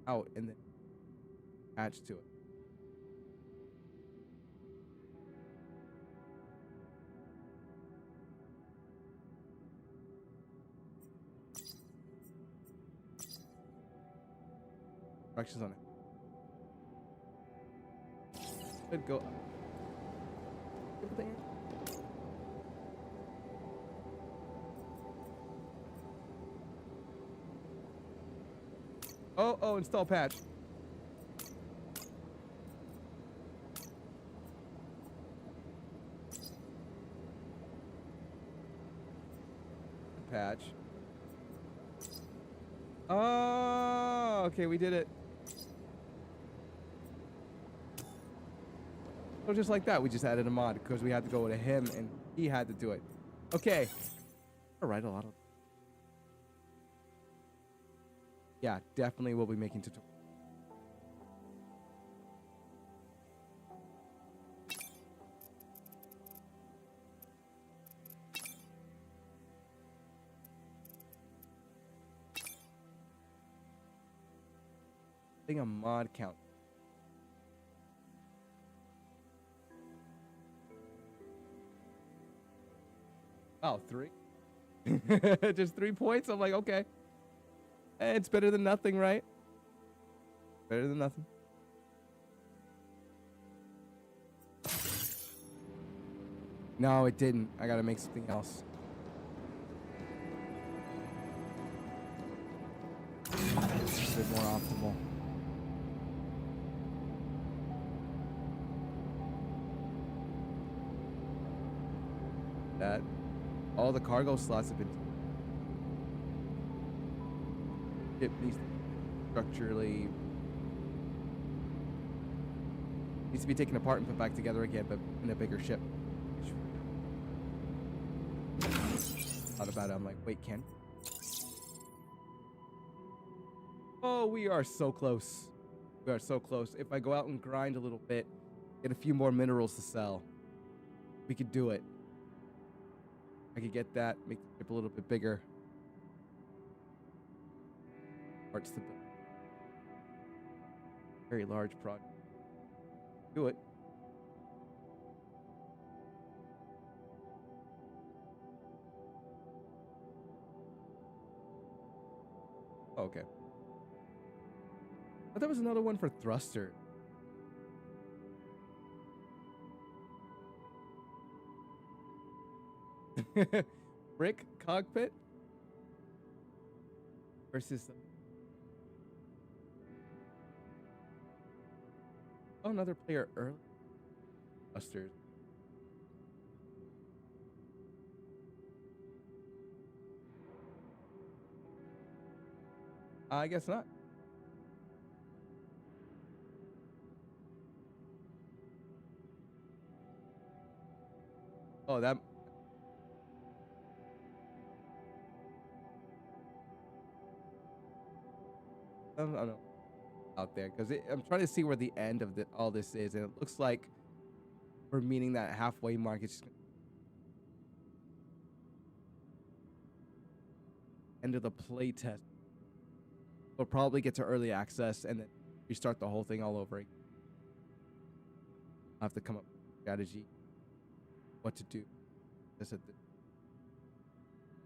Out and then attach to it. Directions on it. Could go up. Everything. Oh, install patch. Patch. Oh, okay, we did it. So just like that, we just added a mod because we had to go to him and he had to do it. Okay. All right, a lot of. Yeah, definitely will be making tutorials. I think a mod count. Oh, 3. Just 3 points. I'm like, okay. It's better than nothing, right? Better than nothing. No, it didn't. I gotta make something else. A bit more optimal. That all the cargo slots have been. It needs structurally needs to be taken apart and put back together again, but in a bigger ship. Thought about it. I'm like, wait, Ken. Oh, we are so close. We are so close. If I go out and grind a little bit, get a few more minerals to sell, we could do it. I could get that, make the ship a little bit bigger. Parts to build. Very large project. Do it. Oh, okay. But there was another one for thruster. Brick cockpit versus the. Oh, another player early. Thrusters. I guess not. Oh, that. I don't know. Out there because I'm trying to see where the end of all this is, and it looks like we're meeting that halfway mark. It's just end of the play test. We'll probably get to early access and then restart the whole thing all over again. I'll have to come up with a strategy, what to do. This is a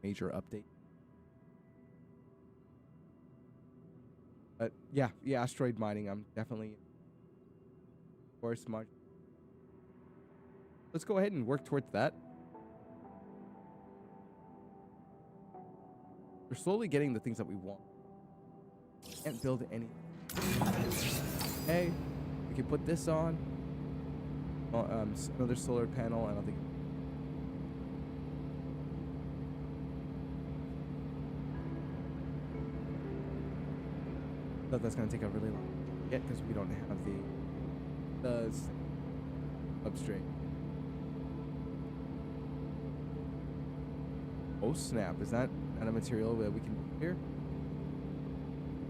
major update. But yeah, asteroid mining. I'm definitely, of course, smart. Let's go ahead and work towards that. We're slowly getting the things that we want. Can't build any. Hey, we can put this on. Another solar panel. I don't think. But that's gonna take a really long time to get because we don't have the substrate. Oh snap! Is that not a material that we can do here?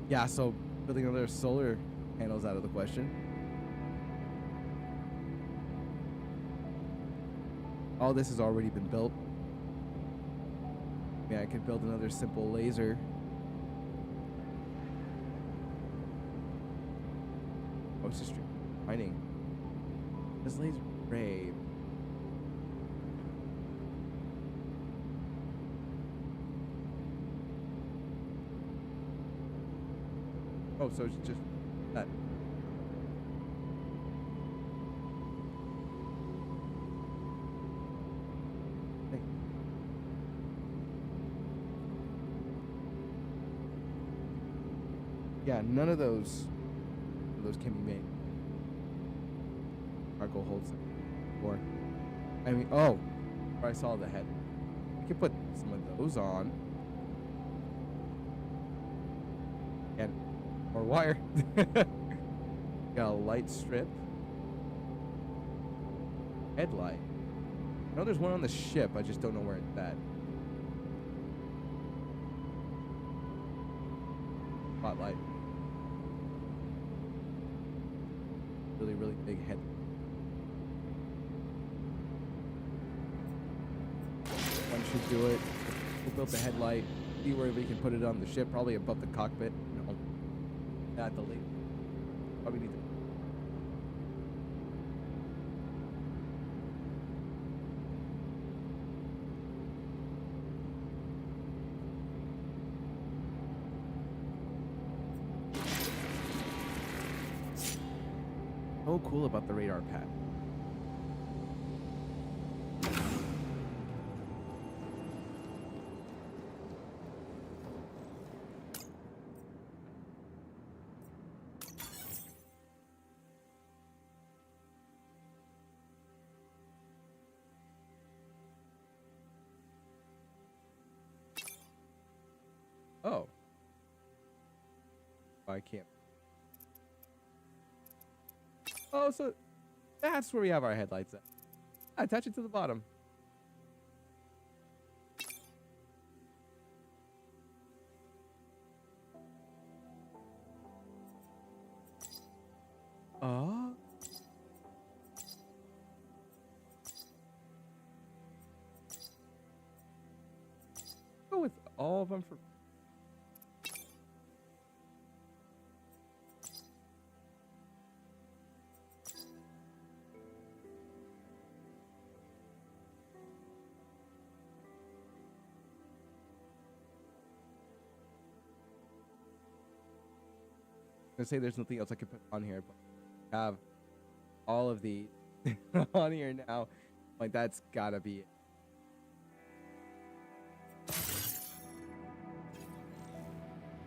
Yeah, so building another solar panels out of the question. All this has already been built. Yeah, I could build another simple laser. Oh, it's just mining. This laser brave. Oh, so it's just that. Hey. Yeah, none of those can be made. Cargo holds them. Or, I mean, oh, I saw the head. We could put some of those on. And more wire. Got a light strip. Headlight. I know there's one on the ship. I just don't know where it's at. Spotlight. Really, really big head. One should do it. We'll build the headlight. See where we can put it on the ship. Probably above the cockpit. You know, at the lake. Probably need to. So cool about the radar pad. Oh. I can't. Oh, so that's where we have our headlights at. Attach it to the bottom. Oh. Go with all of them for. I say there's nothing else I could put on here, but I have all of these on here now. Like, that's gotta be it.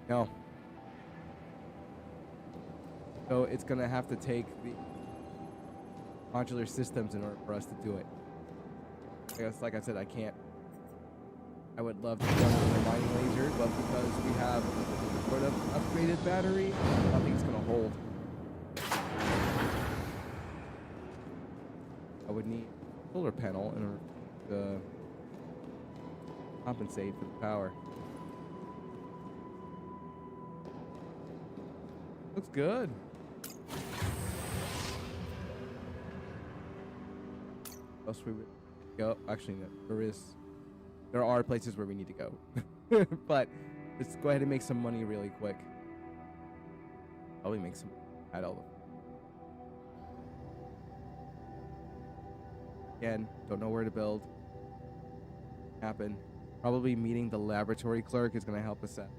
No. So it's gonna have to take the modular systems in order for us to do it. I guess, like I said, I can't. I would love to jump with the mining laser, but because we have sort of upgraded battery, nothing's gonna hold. I would need a solar panel in order to compensate for the power. Looks good. Else we would go. Actually, no, there are places where we need to go. But let's go ahead and make some money really quick. Probably make some at all. Again, don't know where to build. Happen. Probably meeting the laboratory clerk is going to help us out.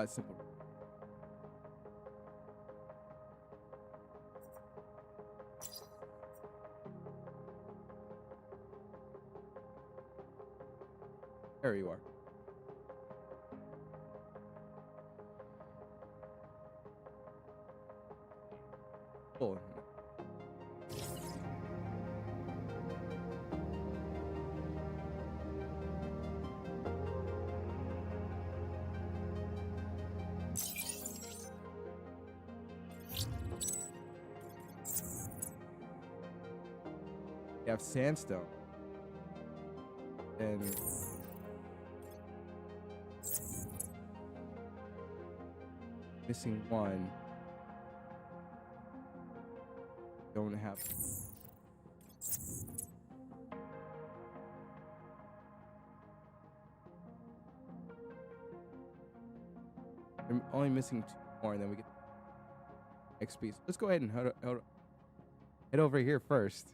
Simple. There you are. Cool. You have sandstone. And missing one. Don't have. I'm only missing 2 more, and then we get XP. So let's go ahead and head over here first.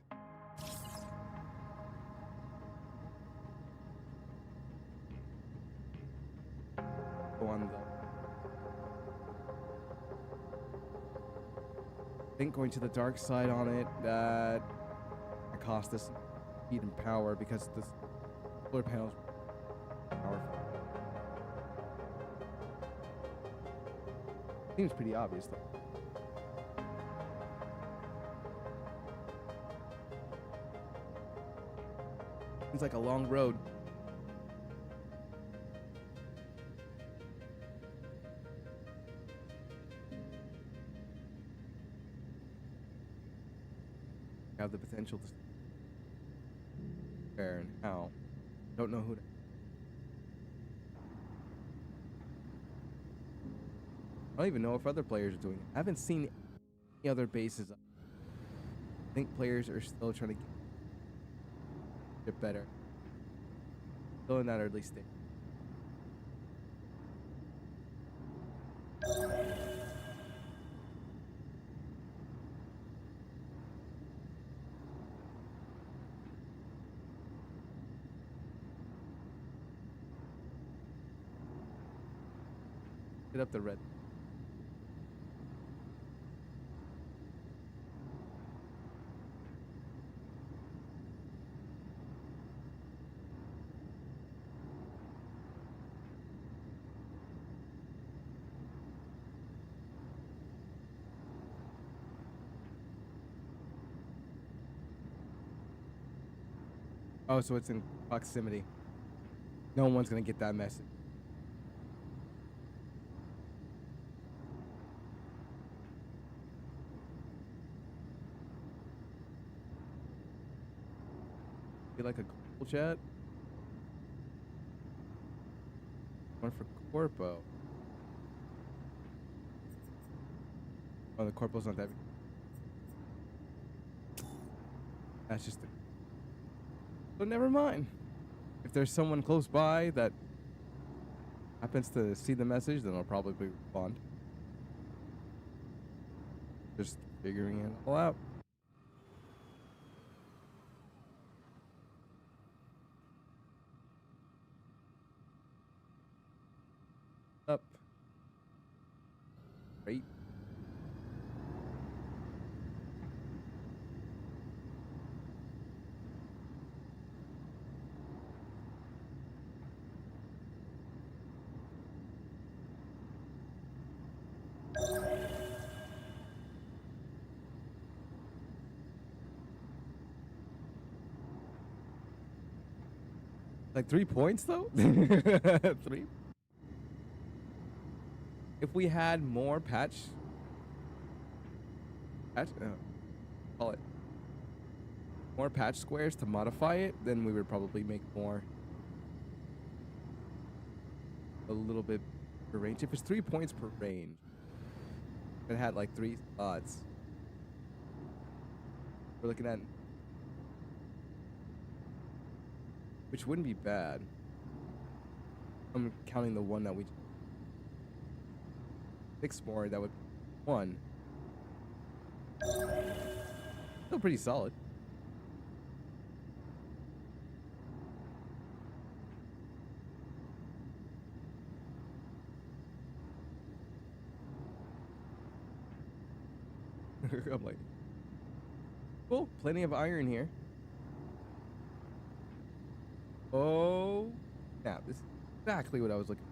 on the. I think going to the dark side on it, that cost us heat and power because the solar panels are powerful. Seems pretty obvious though. Seems like a long road. Have the potential to where and how. Don't know who to. I don't even know if other players are doing it. I haven't seen any other bases. I think players are still trying to get better. Still in that early stage. Get up the red. Oh, so it's in proximity. No one's gonna get that message. Be like a cool chat. One for Corpo. Oh, the Corpo's not that. That's just it. So never mind. If there's someone close by that happens to see the message, then I'll probably respond. Just figuring it all out. Up. Right. Like 3 points though? 3? If we had more call it more patch squares to modify it, then we would probably make more. A little bit per range. If it's 3 points per range, it had like 3 slots. We're looking at, which wouldn't be bad. I'm counting the one that we 6 more, that would be 1. Still pretty solid. I'm like, cool, plenty of iron here. Oh, yeah, this is exactly what I was looking for.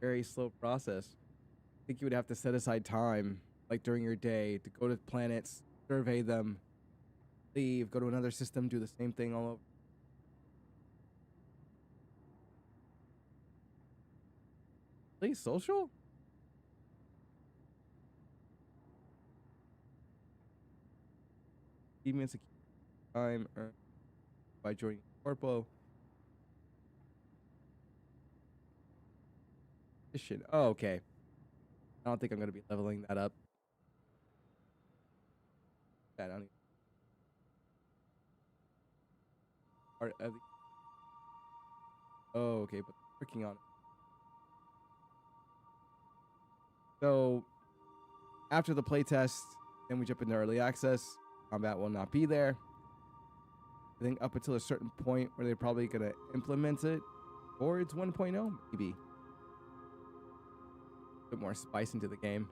Very slow process. I think you would have to set aside time, like during your day, to go to planets, survey them, leave, go to another system, do the same thing all over. Play social? Even secure time earned by joining Corpo. Mission. Oh, okay. I don't think I'm gonna be leveling that up. I don't even... part of the. Oh, okay, but working on it. So after the playtest, then we jump into early access. Combat will not be there. I think up until a certain point where they're probably gonna implement it, or it's 1.0 maybe. A bit more spice into the game.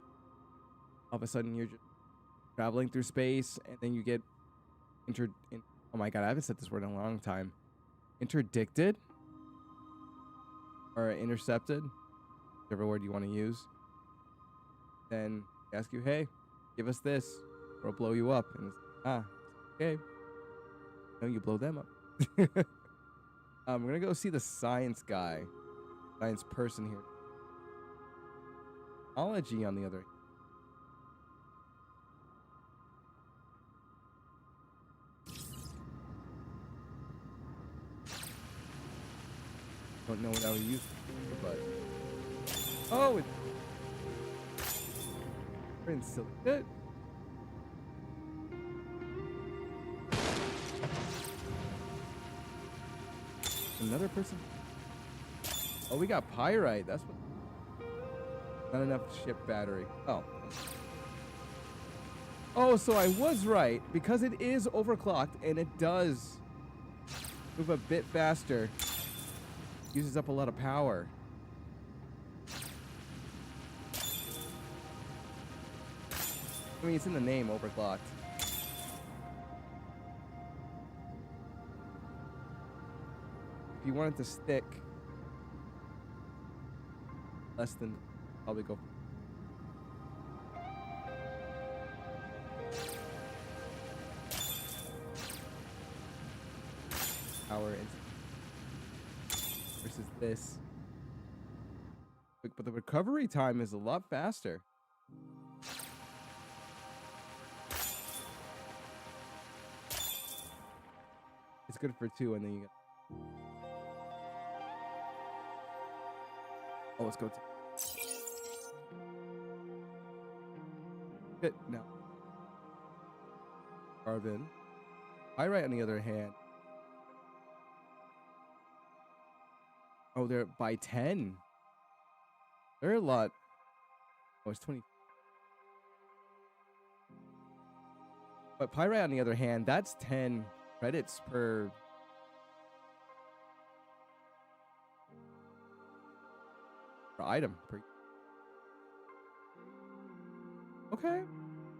All of a sudden, you're just traveling through space, and then you get oh my god, I haven't said this word in a long time. Interdicted or intercepted, whichever word you want to use. Then they ask you, "Hey, give us this, or we'll blow you up." And it's, okay. No, you blow them up. We're gonna go see the science guy, science person here. Technology, on the other. Don't know what I would use, but oh, it's silicate. Another person. Oh, we got pyrite. That's what. Not enough ship battery. Oh. Oh, so I was right because it is overclocked and it does move a bit faster. Uses up a lot of power. I mean, it's in the name, overclocked. If you want it to stick less than, probably go. Power versus this. But the recovery time is a lot faster. It's good for 2, and then you get. Oh, let's go. Good. No. Carbon. Pyrite, on the other hand. Oh, they're by 10. They're a lot. Oh, it's 20. But pyrite, on the other hand, that's 10 credits per. Item. Okay.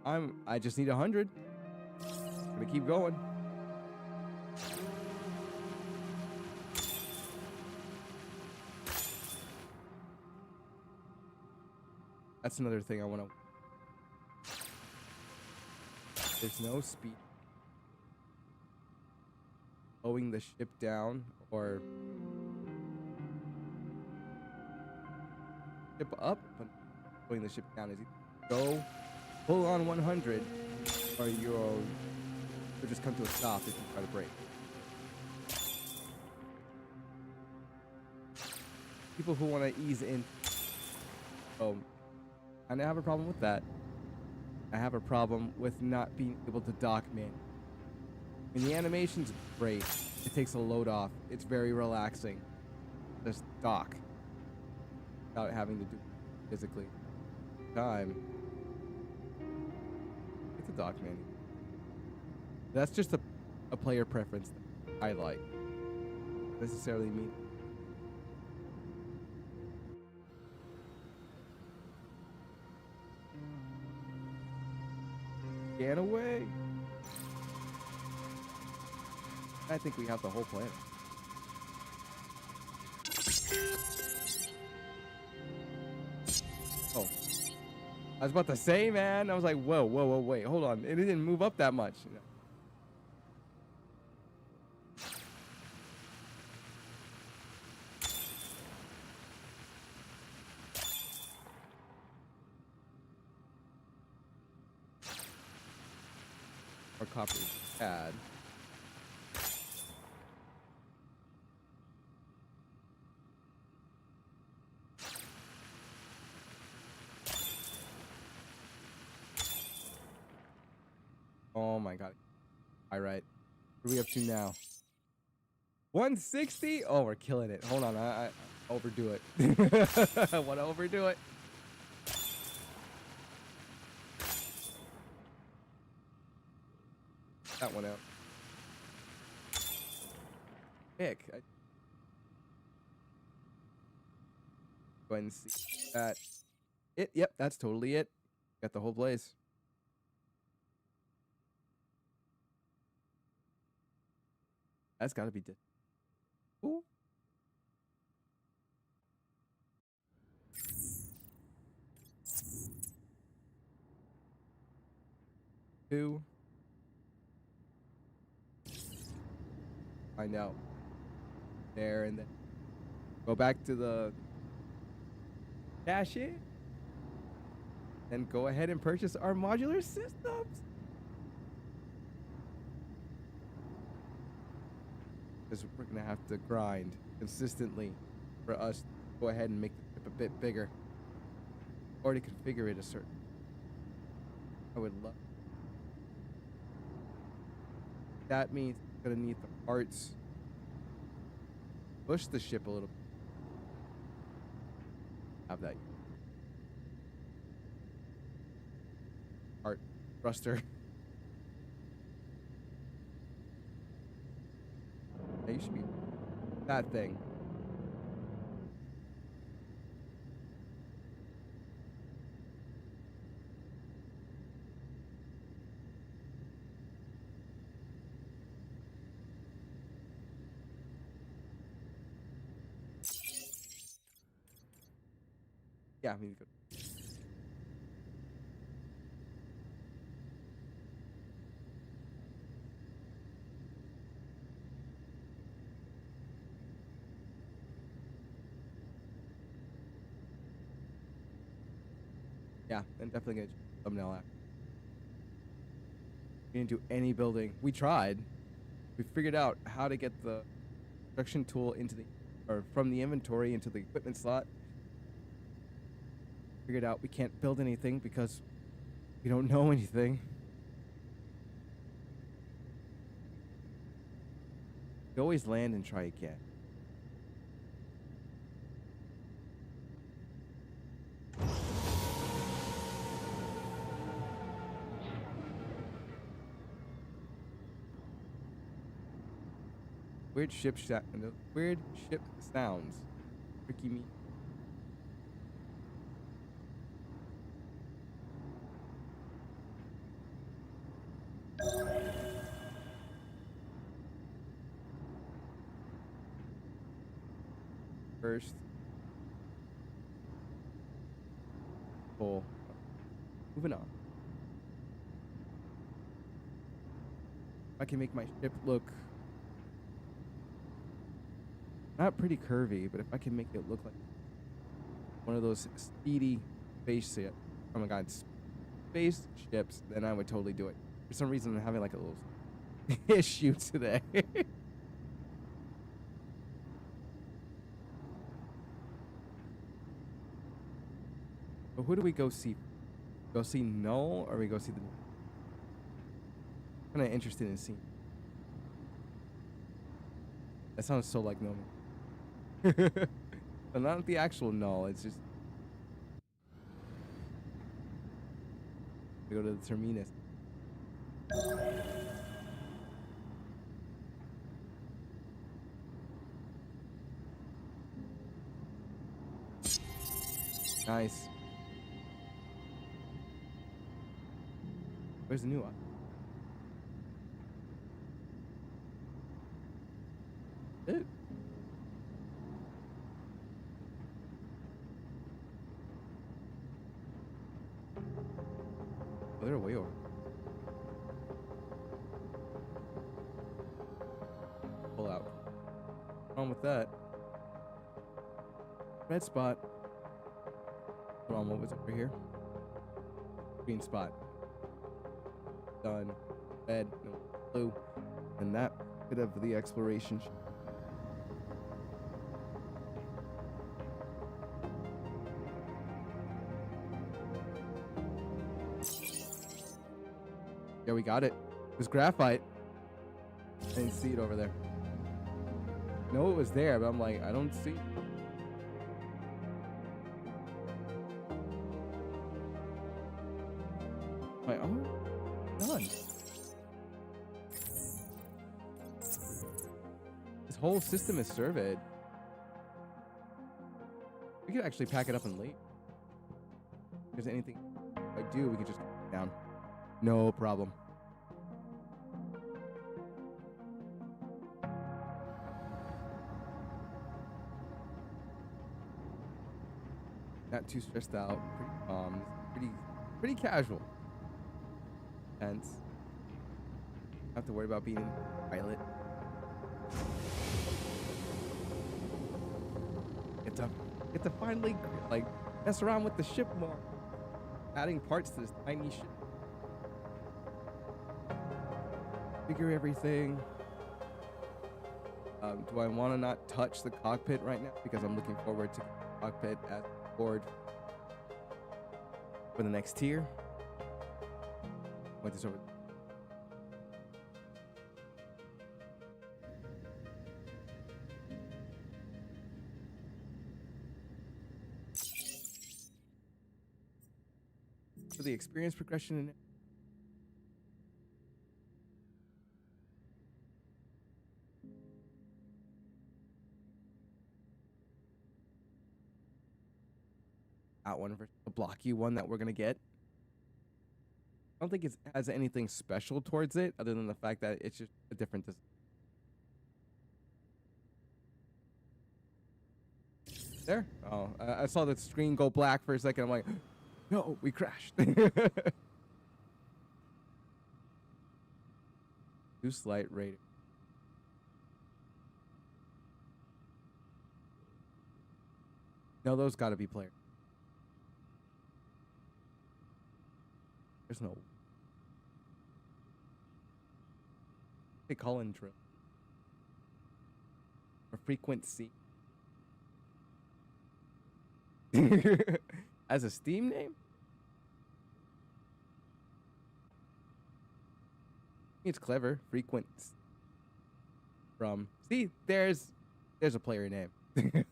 I just need 100. Gonna keep going. That's another thing I want to. There's no speed. Slowing the ship down or ship up, but slowing the ship down is either go full on 100 or you'll just come to a stop if you try to brake. People who want to ease in. Oh, I have a problem with that. I have a problem with not being able to dock manually. And the animation's great. It takes a load off. It's very relaxing. Just dock without having to do it physically. Time. It's a dock manual. That's just a player preference that I like. Doesn't necessarily mean. Scan away. I think we have the whole planet. Oh. I was about to say, man. I was like, whoa, wait. Hold on. It didn't move up that much. Or copper add. Oh my god. All right. What are we up to now? 160? Oh, we're killing it. Hold on, I overdo it. I want to overdo it. That one out. Heck. Go ahead and see that. Yep, that's totally it. Got the whole place. That's got to be cool. Two. Find out. There, and then go back to the cache it. Then go ahead and purchase our modular systems. Because we're going to have to grind consistently for us to go ahead and make the ship a bit bigger. Already configure it a certain. I would love. That means we're going to need the parts. Push the ship a little bit. Have that. Part thruster. Yeah, you should be that thing. Yeah, I mean, good. Yeah, I'm definitely gonna thumbnail after. We didn't do any building. We tried. We figured out how to get the production tool into the, or from the inventory into the equipment slot. Figured out we can't build anything because we don't know anything. You always land and try again. Weird ship sounds. Tricky me. First. Cool. Moving on. I can make my ship look not pretty curvy, but if I can make it look like one of those speedy spaceship, oh my god, spaceships, then I would totally do it. For some reason, I'm having like a little issue today. But who do we go see? Go see Null, or we go see the? Kind of interested in seeing. That sounds so like Null. But not the actual Null. It's just we go to the Terminus. Nice. Where's the new one? Ew. Oh, they're way over. Pull out. What's wrong with that? Red spot. Hold on, what was over here? Green spot. Done. Red, no, blue. And that bit of the exploration. Yeah, we got it. It was graphite. I didn't see it over there. know it was there, but I'm like, I don't see it. I'm like, oh, done. This whole system is surveyed. We could actually pack it up and leave. If there's anything I do, we can just put it down. No problem. Not too stressed out. Pretty calm. Pretty casual. Tense. Don't have to worry about being a pilot. Get to finally like mess around with the ship more. Adding parts to this tiny ship. Figure everything. Do I want to not touch the cockpit right now because I'm looking forward to the cockpit as board for the next tier. Wait this over. For the experience progression in it. That one versus the blocky one that we're gonna get. I don't think it has anything special towards it other than the fact that it's just a different design. There. Oh, I saw the screen go black for a second. I'm like, no, we crashed. Too slight rating. No, those gotta be players. There's no. They call in drill. Or frequency. As a Steam name? It's clever. Frequent. Brum. See, there's a player name.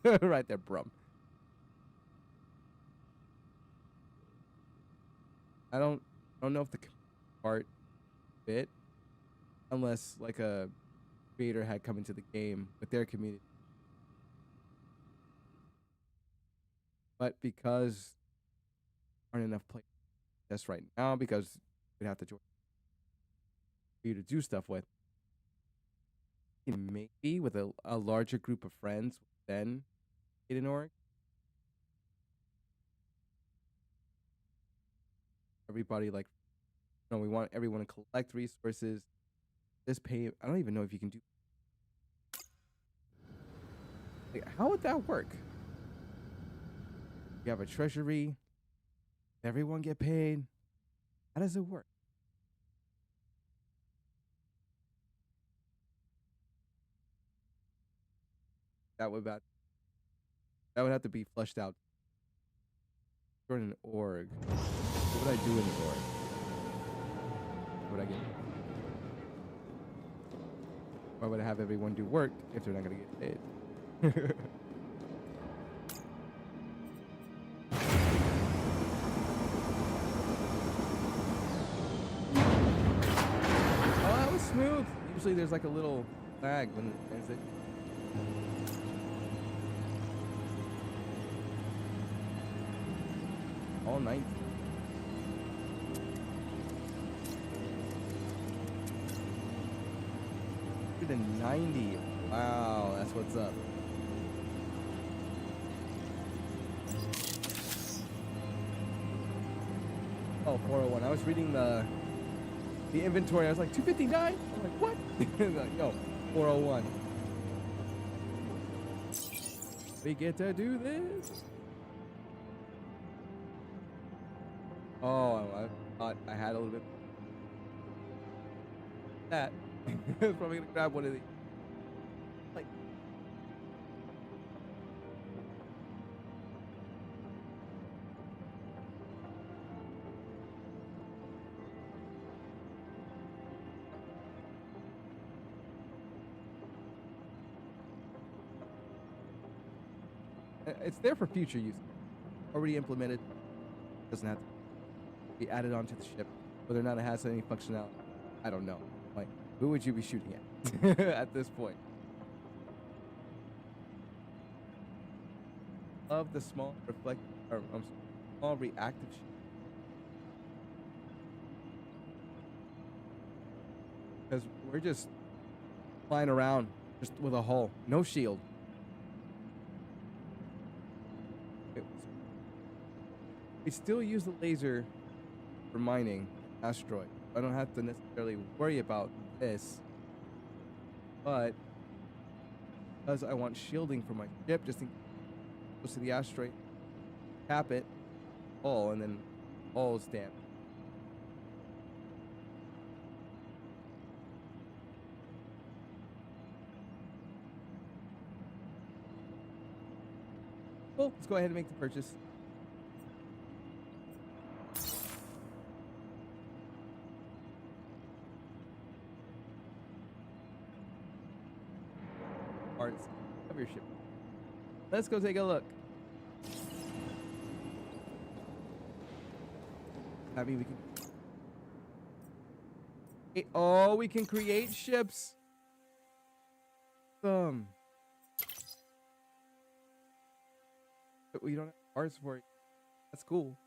Right there, Brum. I don't know if the part fit unless like a creator had come into the game with their community. But because there aren't enough players just right now, because we'd have to join for you to do stuff with. Maybe with a larger group of friends, then get an org. Everybody like, no, we want everyone to collect resources. This pay, I don't even know if you can do. Like, how would that work? You have a treasury. Everyone get paid. How does it work? That would have to be flushed out. Join an org. What would I do in the org? What would I get? Why would I have everyone do work if they're not gonna get paid? Oh, that was smooth. Usually there's like a little lag when is it. All 19. 190. Wow, that's what's up. Oh, 401. I was reading the inventory. I was like, 259? I'm like, what? Like, no, 401. We get to do this. Oh, I thought I had a little bit. That. I was probably gonna grab one of these. Like. It's there for future use. Already implemented. Doesn't have to be added onto the ship. Whether or not it has any functionality, I don't know. Like, who would you be shooting at at this point? Love the small small reactive ship. Because we're just flying around just with a hull, no shield. We still use the laser for mining asteroid. I don't have to necessarily worry about this, but because I want shielding for my ship, just in close to the asteroid, tap it, all, and then all is damaged. Cool. Let's go ahead and make the purchase. Parts of your ship. Let's go take a look. I mean, we can create ships. But we don't have parts for it. That's cool.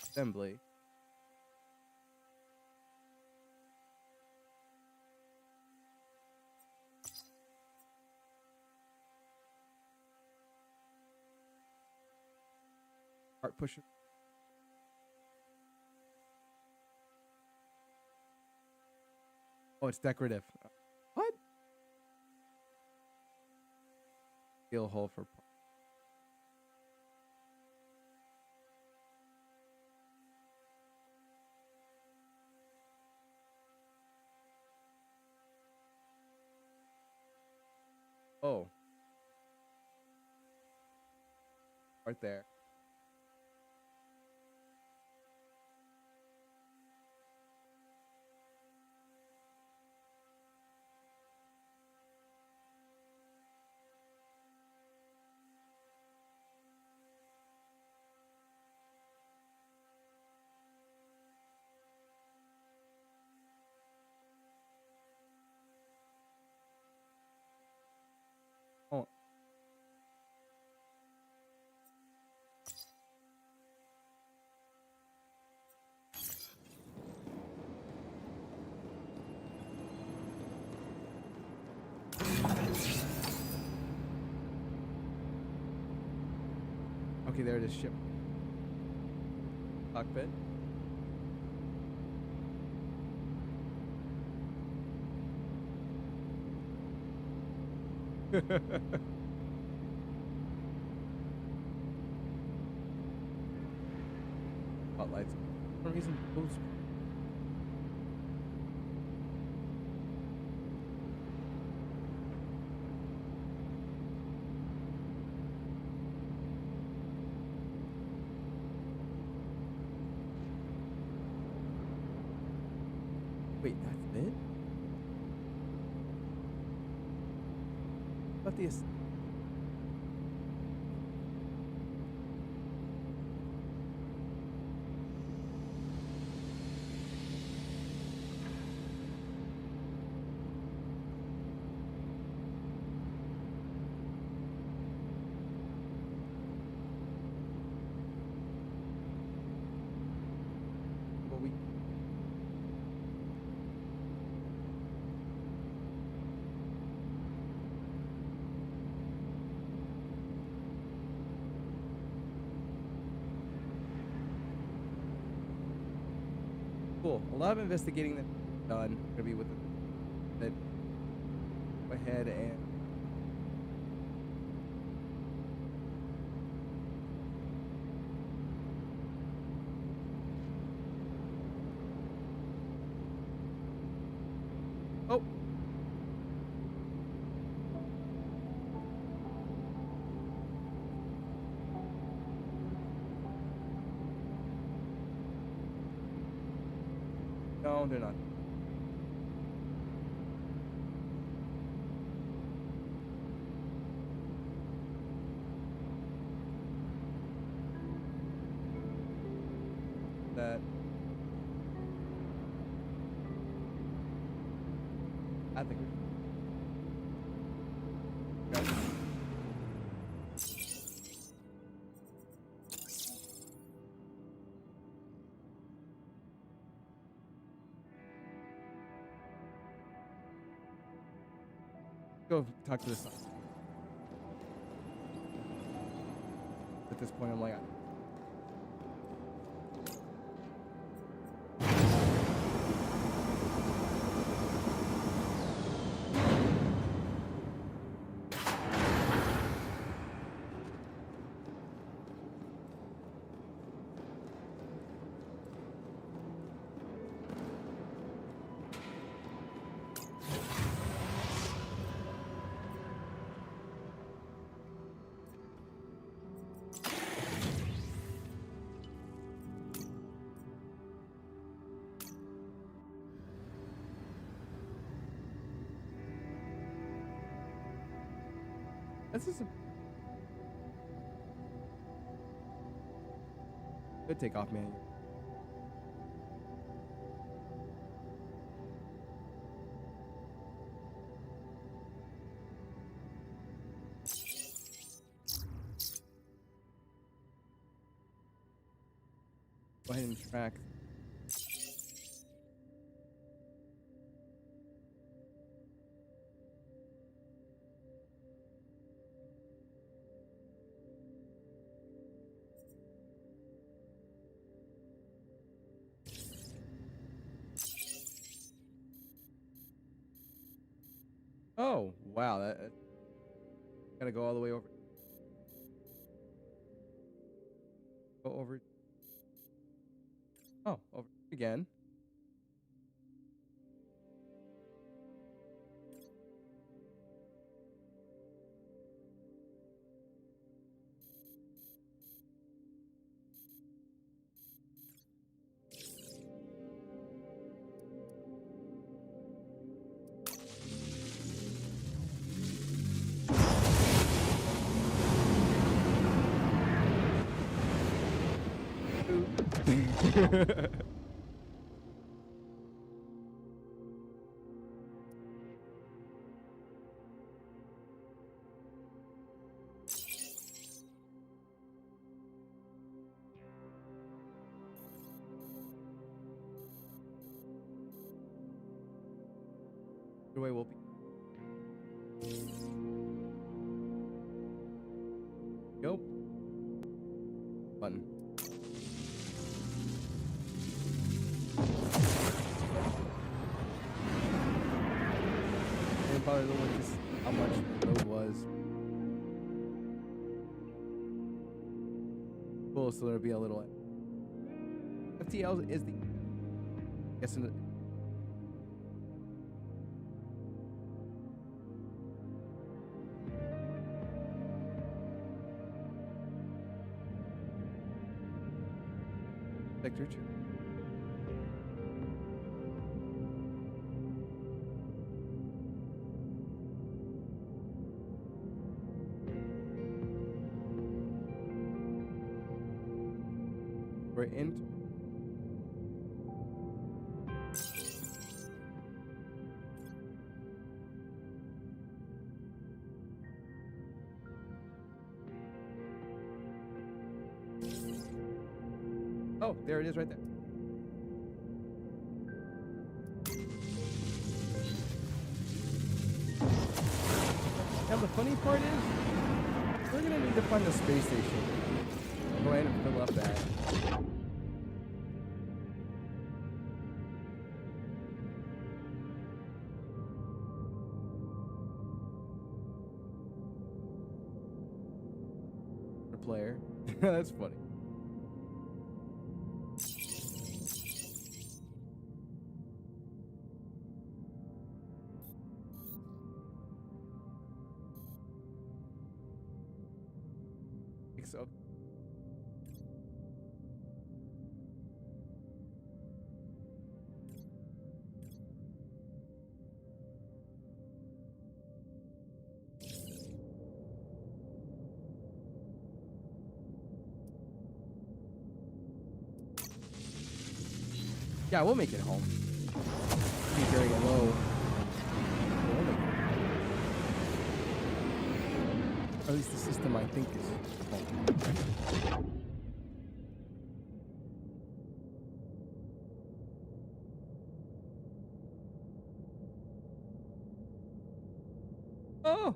Assembly. Part pusher. Oh, it's decorative. What? Steel hole for. Oh. Right there. Oh. Okay, there it is. Ship. Cockpit. Spotlights. For some reason, those. Wait, that's it? What this? What we? Cool. A lot of investigating that's done. Gonna be with the go ahead and oh. No, they're not. That. I think we should. Okay. Go talk to the sun. At this point, I'm like, this is a good takeoff, man. Go ahead and track. Oh, wow. That gotta go all the way over. Go over. Oh, over again. The way will be. Go. Button. And probably look at this, how much the load was. Cool, so there'll be a little. FTL is the. Guessing. Sector 2. We're in. Oh, there it is right there. Now the funny part is, we're gonna need to find the space station. Go ahead and fill up that. For player. That's funny. So Yeah, we'll make it home. Be very low. We'll make it. Or at least the system I think is home. Oh!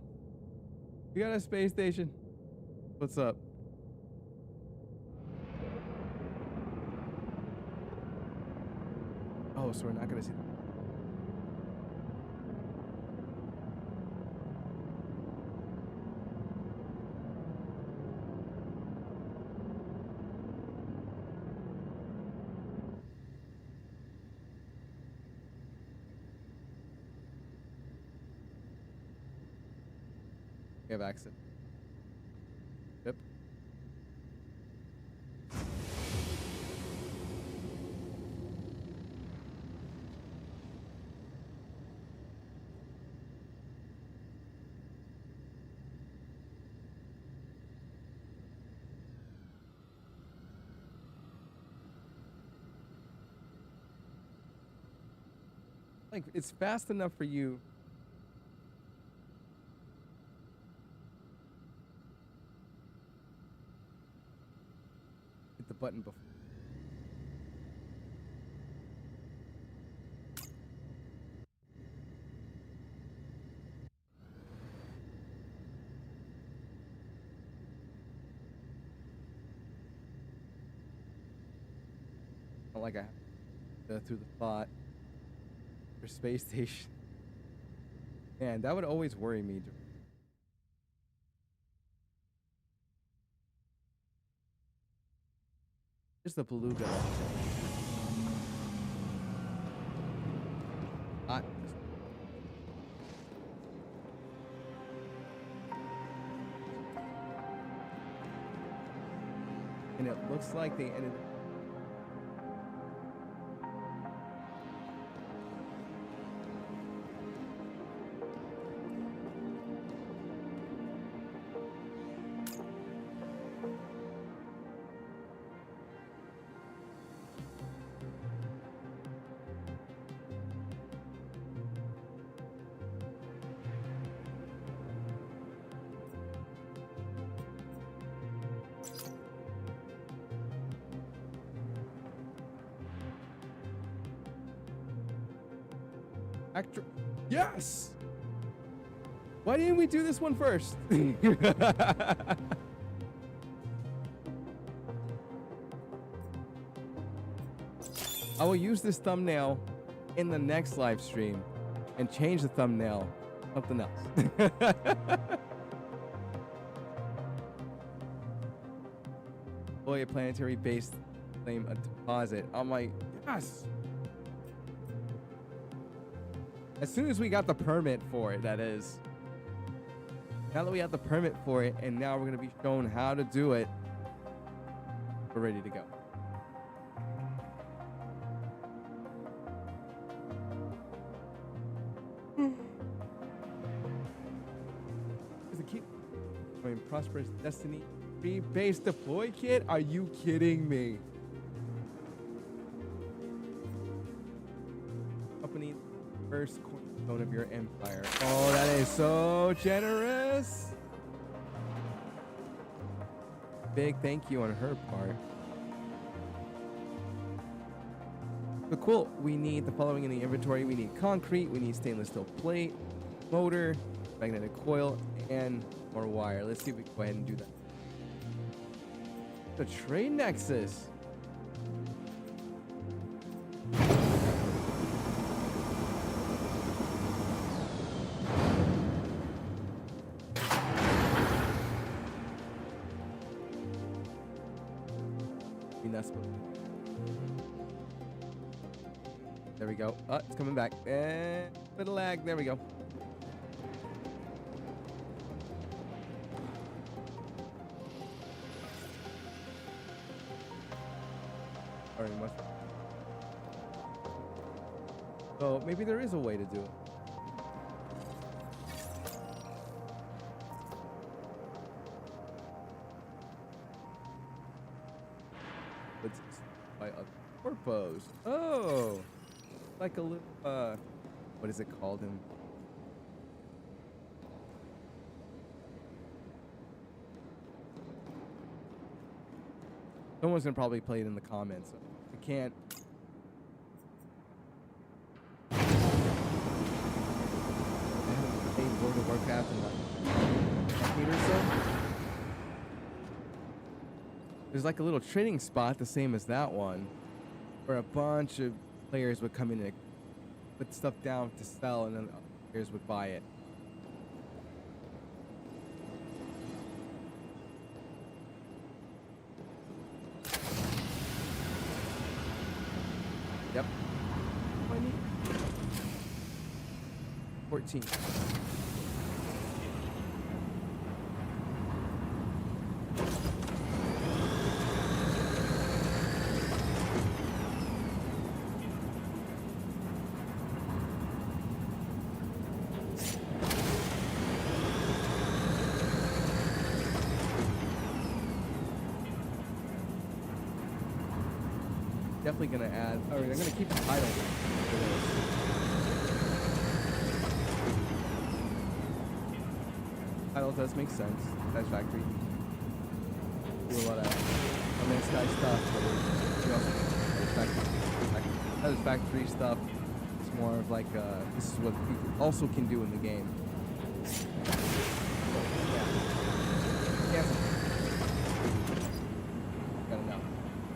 We got a space station. What's up? Oh, so we're not gonna see. We have access. Yep. Like, it's fast enough for you. Hit the button before. Not like I have to go through the thought for space station. Man, that would always worry me. Just the beluga. Hot. And it looks like they ended. Yes! Why didn't we do this one first? I will use this thumbnail in the next live stream and change the thumbnail something else. Boy, a planetary base claim a deposit. I'm like, yes! As soon as we got the permit for it, that is. Now that we have the permit for it, and now we're going to be shown how to do it, we're ready to go. Is it keep going prosperous destiny free base deploy kit? Are you kidding me? Company first cornerstone of your empire. Oh, that is so generous. Big thank you on her part. But cool, we need the following in the inventory. We need concrete, we need stainless steel plate, motor, magnetic coil, and more wire. Let's see if we can go ahead and do that. The trade nexus. There we go. Oh, it's coming back. And a bit of lag. There we go. Alright, much. So maybe there is a way to do it. Let's by other. Corpos. Oh, like a little what is it called in? Someone's gonna probably play it in the comments. I can't. I haven't played World of Warcraft in like a decade or so. There's like a little trading spot, the same as that one, where a bunch of players would come in and put stuff down to sell, and then other players would buy it. Yep. 14. Definitely gonna add, or I'm gonna keep the title for this. Title does make sense. Satisfactory. Do a lot of Man's Sky stuff, but we also Satisfactory stuff. It's more of like this is what people also can do in the game. So, yeah. Cancel. Got enough.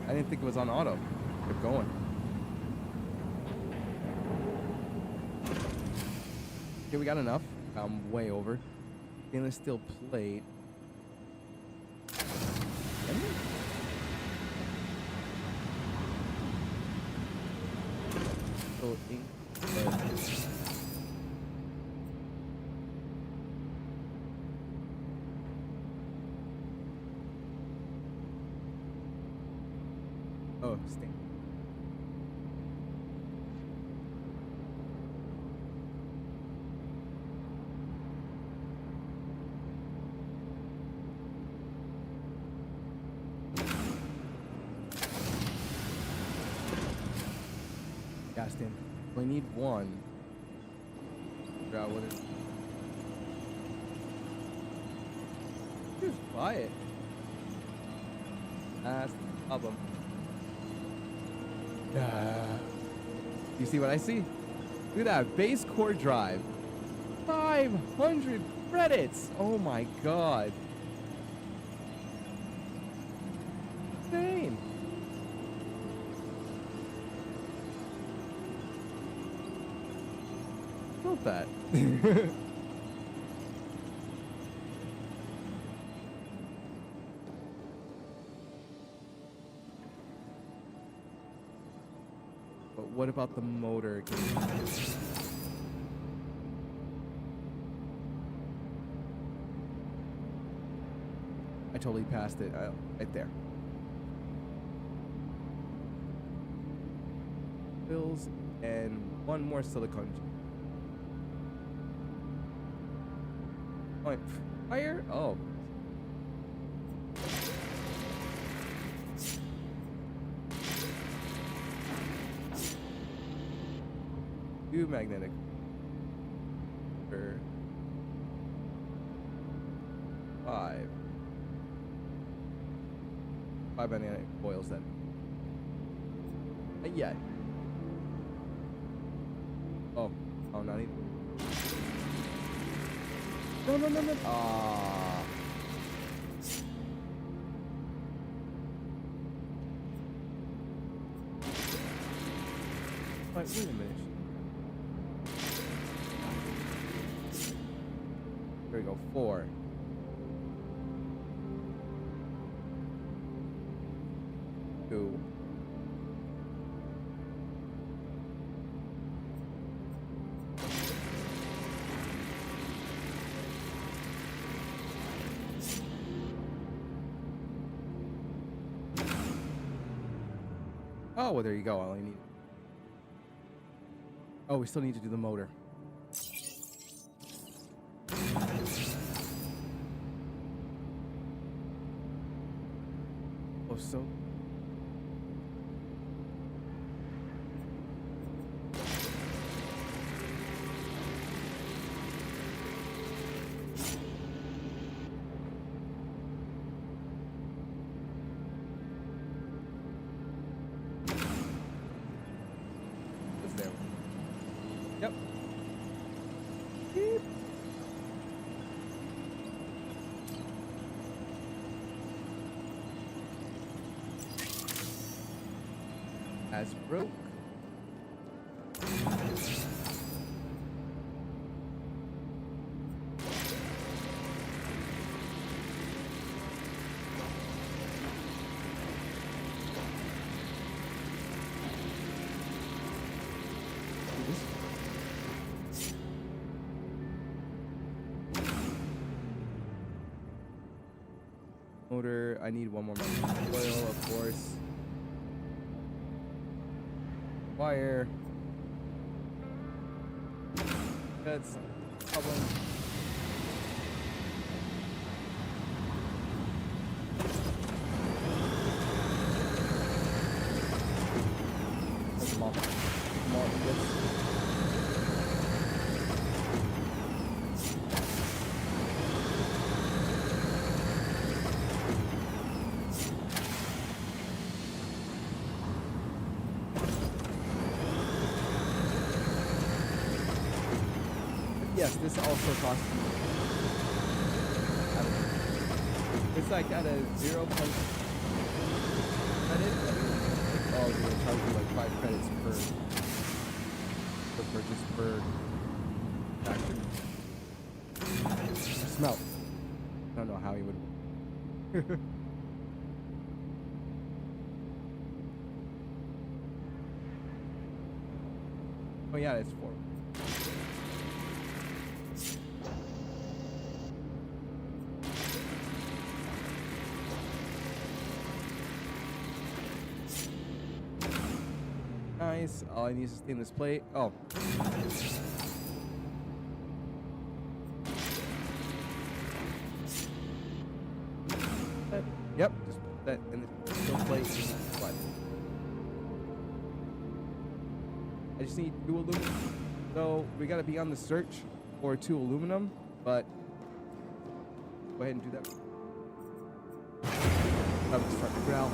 I didn't think it was on auto. Kept going. Okay, we got enough. I'm way over. Stainless steel plate. So ink. Oh, stain. Gas tank. We need one. Figure out what it is. Just buy it. That's the problem. You see what I see? Look at that base core drive. 500 credits. Oh my god. Insane. Built that. But what about the motor? I totally passed it. Right there. Bills and one more silicone. Oh, fire? Oh. Two magnetic. For 5 magnetic coils then. Yeah. Oh, not even. No. Ah. Wait a minute. There we go. 4. Two. Oh, well, there you go. All I need. Oh, we still need to do the motor. Oh, so. as broke. Motor, I need one more oil, of course. Wire. That's a problem. Come on. Come on, yes. Yes, this also costs me. I don't know. It's like at a 0 credit. Oh, they're gonna charge you like 5 credits per purchase per factory. Smell. I don't know how he would. Oh yeah, it's 4. Nice. All I need is a stainless plate. Oh. Yep. Just put that in the steel plate. But I just need 2 aluminum. So we gotta be on the search for 2 aluminum, but go ahead and do that. I'll just start to growl.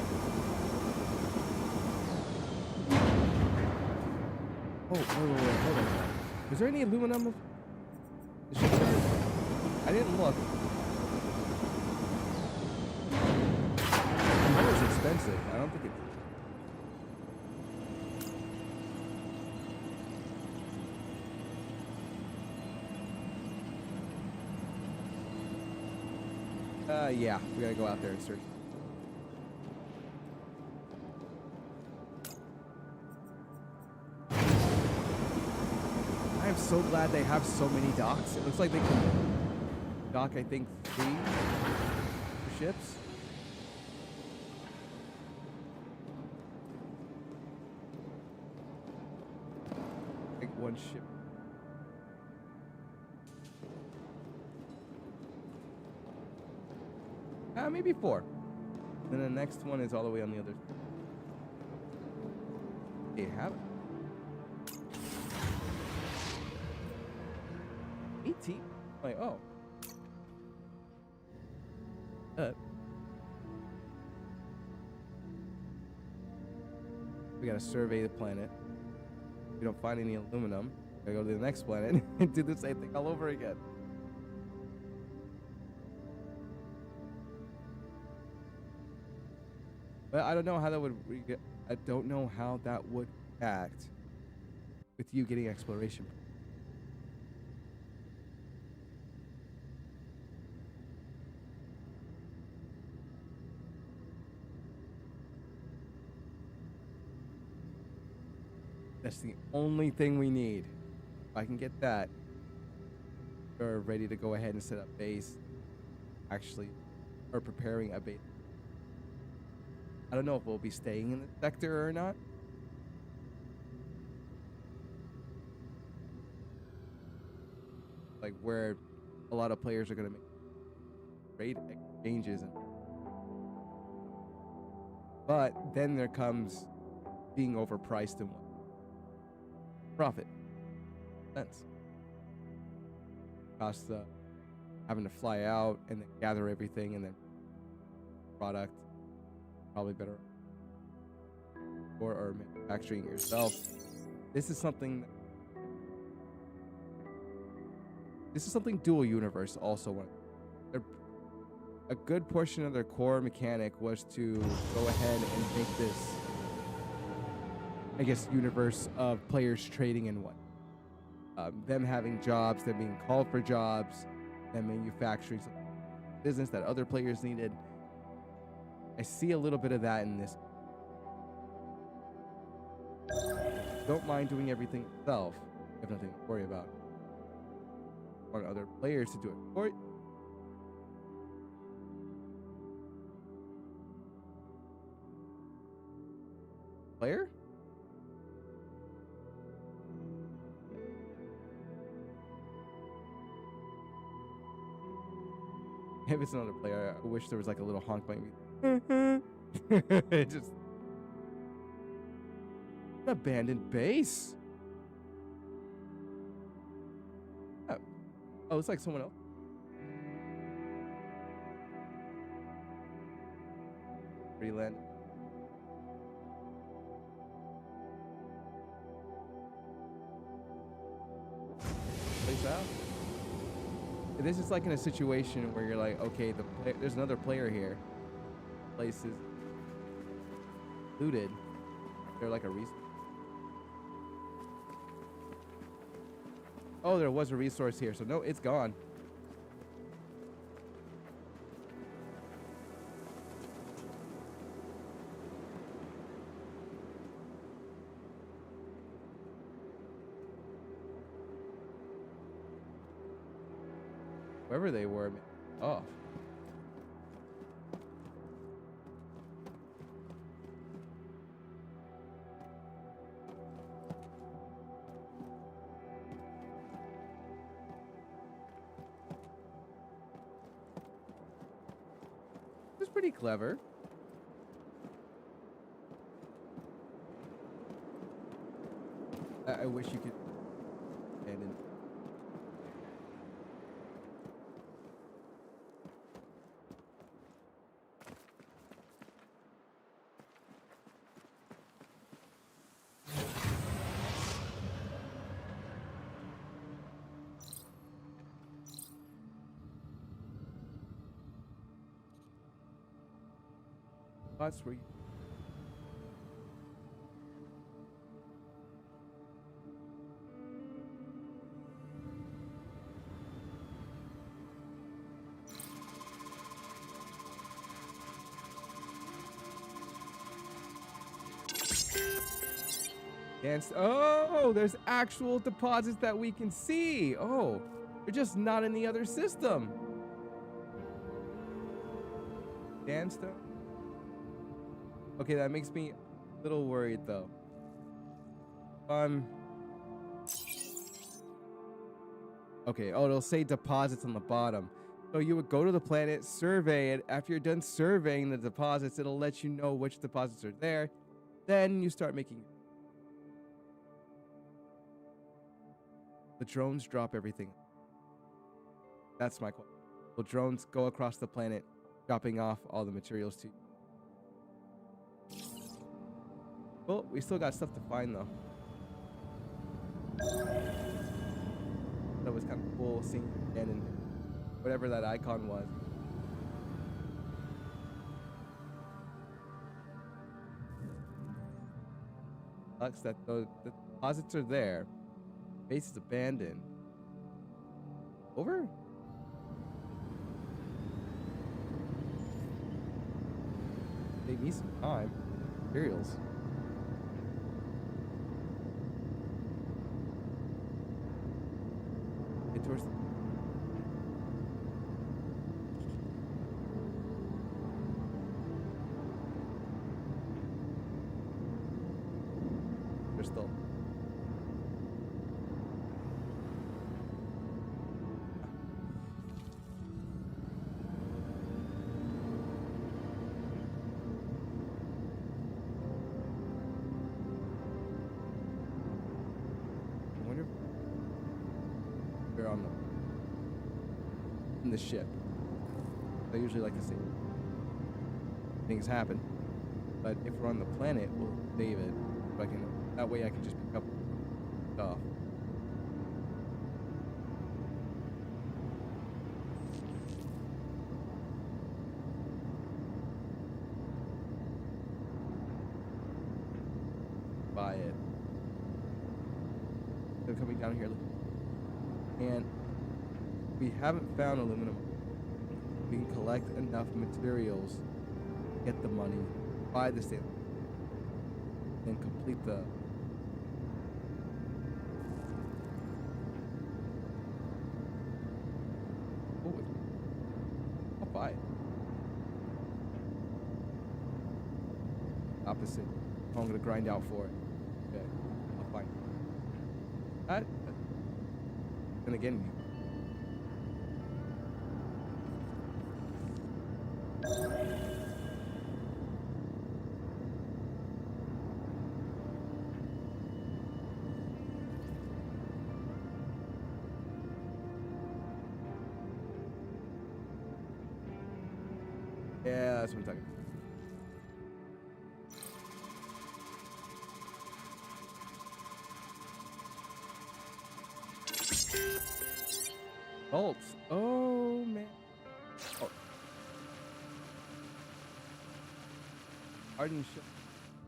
Oh, wait, hold on. Was there any aluminum? I didn't look. That was expensive. I don't think it. Yeah, we gotta go out there and search. I'm so glad they have so many docks. It looks like they can dock, I think, 3 ships. Like 1 ship. Maybe 4. Then the next one is all the way on the other. They have it. 18? Like, oh. We gotta survey the planet. If we don't find any aluminum, we gotta go to the next planet and do the same thing all over again. But I don't know how that would. I don't know how that would act with you getting exploration. That's the only thing we need. If I can get that, we're ready to go ahead and set up base. Actually, or preparing a base. I don't know if we'll be staying in the sector or not. Like where a lot of players are going to make trade exchanges. But then there comes being overpriced and what? Profit. Sense. Costs having to fly out and then gather everything and then product. Probably better or manufacturing it yourself. This is something Dual Universe also wanted. A good portion of their core mechanic was to go ahead and make this I guess, universe of players trading and what. Them having jobs, them being called for jobs, them manufacturing some business that other players needed. I see a little bit of that in this. Don't mind doing everything yourself. You have nothing to worry about. Want other players to do it for you. Player? If it's another player, I wish there was like a little honk by me. It just an abandoned base. Oh, it's like someone else. Freeland. Place out. This is like in a situation where you're like, okay, there's another player here. Place is looted. They're like a resource. Oh, there was a resource here, so no, it's gone. Wherever they were, off. It's pretty clever. I wish you could stand in. Spots where you dance. Oh, there's actual deposits that we can see. Oh, they're just not in the other system. Sandstone. Okay, that makes me a little worried though. Okay, oh, it'll say deposits on the bottom. So you would go to the planet, survey it. After you're done surveying the deposits, it'll let you know which deposits are there. Then you start making. The drones drop everything. That's my question. Will drones go across the planet, dropping off all the materials to you? Well, we still got stuff to find though. That was kind of cool seeing again and whatever that icon was. Sucks that the deposits are there. Base is abandoned. Over? Save me some time. Materials. Get towards the crystal. On the ship. I usually like to see things happen, but if we're on the planet, we'll save it. So that way I can just pick up stuff. buy it. They're coming down here, and we haven't found aluminum. We can collect enough materials, get the money, buy the state, and complete the. Oh, I'll buy it. Opposite. I'm gonna grind out for it. Okay, I'll find that. And again. Yeah, that's what I'm talking about. Bolts. Oh man. Oh. Hardened ship.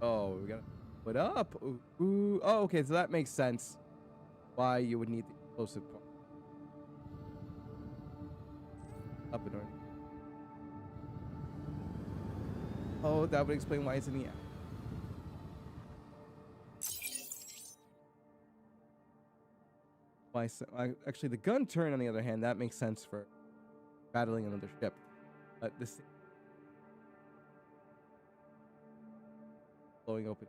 Oh, we gotta put up. Ooh, ooh. Oh, okay. So that makes sense. Why you would need the explosive part. Up and on. Oh, that would explain why it's in the air. Why? Actually, the gun turn, on the other hand, that makes sense for battling another ship. But this blowing open.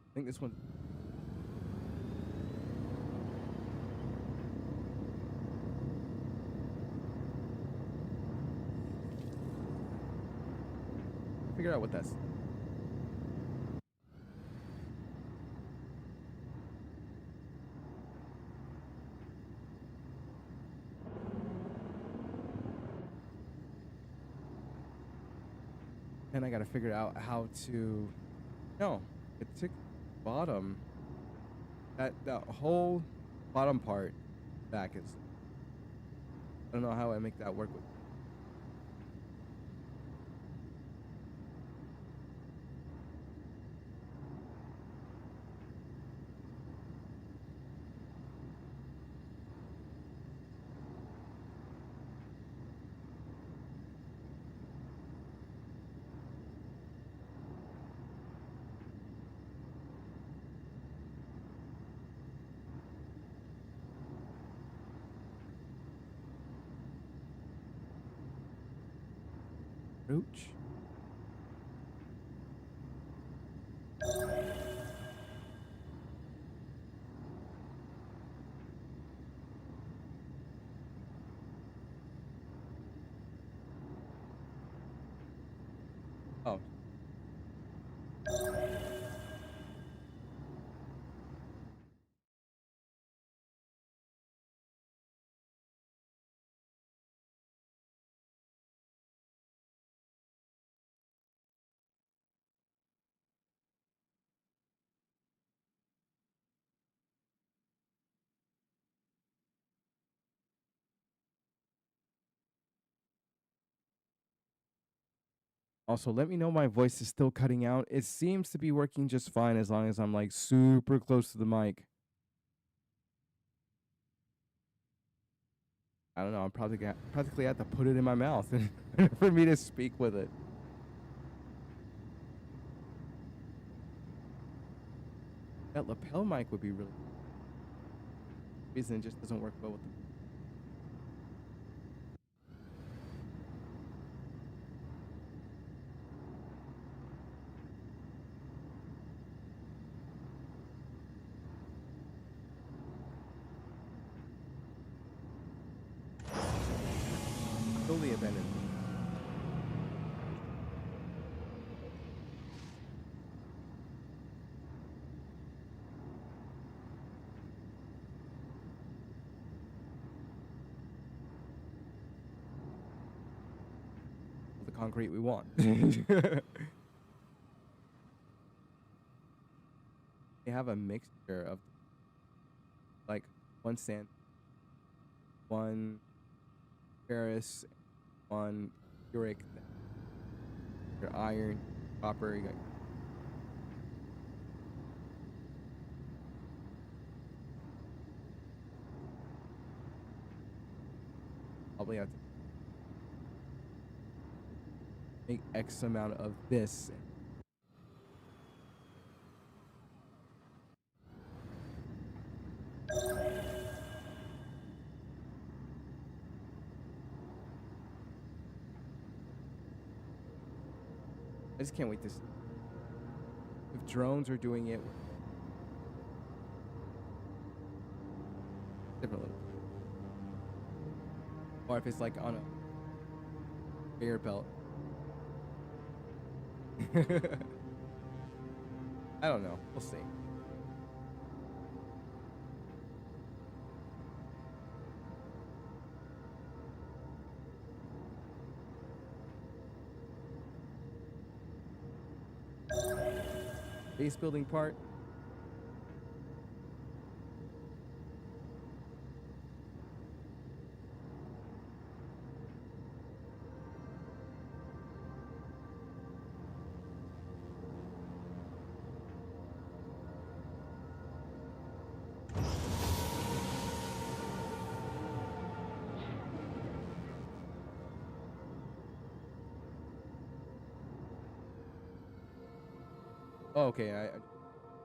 I think this one. Figure out what that's. And I gotta figure out how to. No, it took bottom. That whole bottom part back is. I don't know how I make that work with. Roach. Oh. Also, let me know my voice is still cutting out. It seems to be working just fine as long as I'm like super close to the mic. I don't know. I'm probably gonna practically have to put it in my mouth for me to speak with it. That lapel mic would be really. Reason it just doesn't work well with the. totally abandoned. The concrete we want. They have a mixture of like one sand, one ferrous, one uric, your iron, copper. You got probably have to make X amount of this. I just can't wait to see if drones are doing it differently, or if it's like on a air belt. I don't know. We'll see. Base building part. Oh, okay. I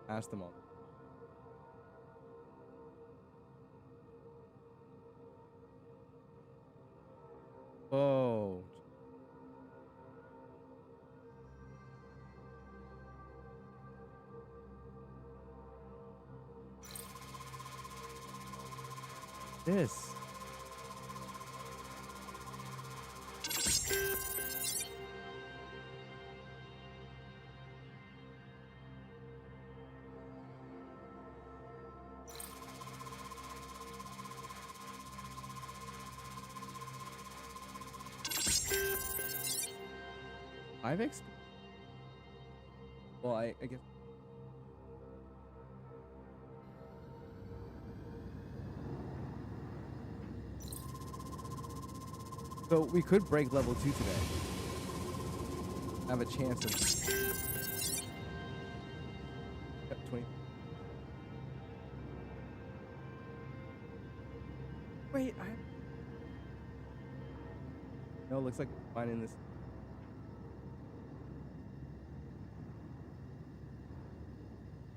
asked them all. Oh. This. IVEX? Well, I guess. So we could break level 2 today. Have a chance of. Yep, 20. Wait, no, looks like we're finding this.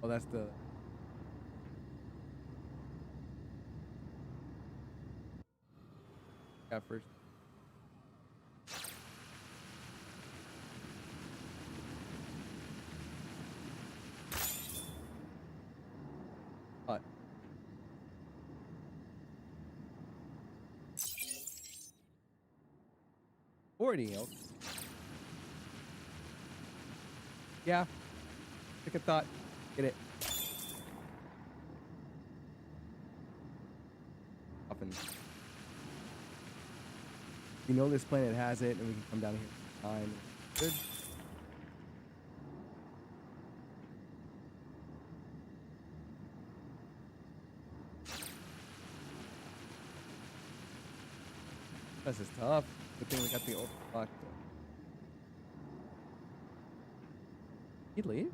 Oh, that's the. Got first. What? Already, okay. Yeah. Take a thought. Get it. Often. You know this planet has it, and we can come down here. Fine. Good. This is tough. Good thing we got the old clock. He'd leave?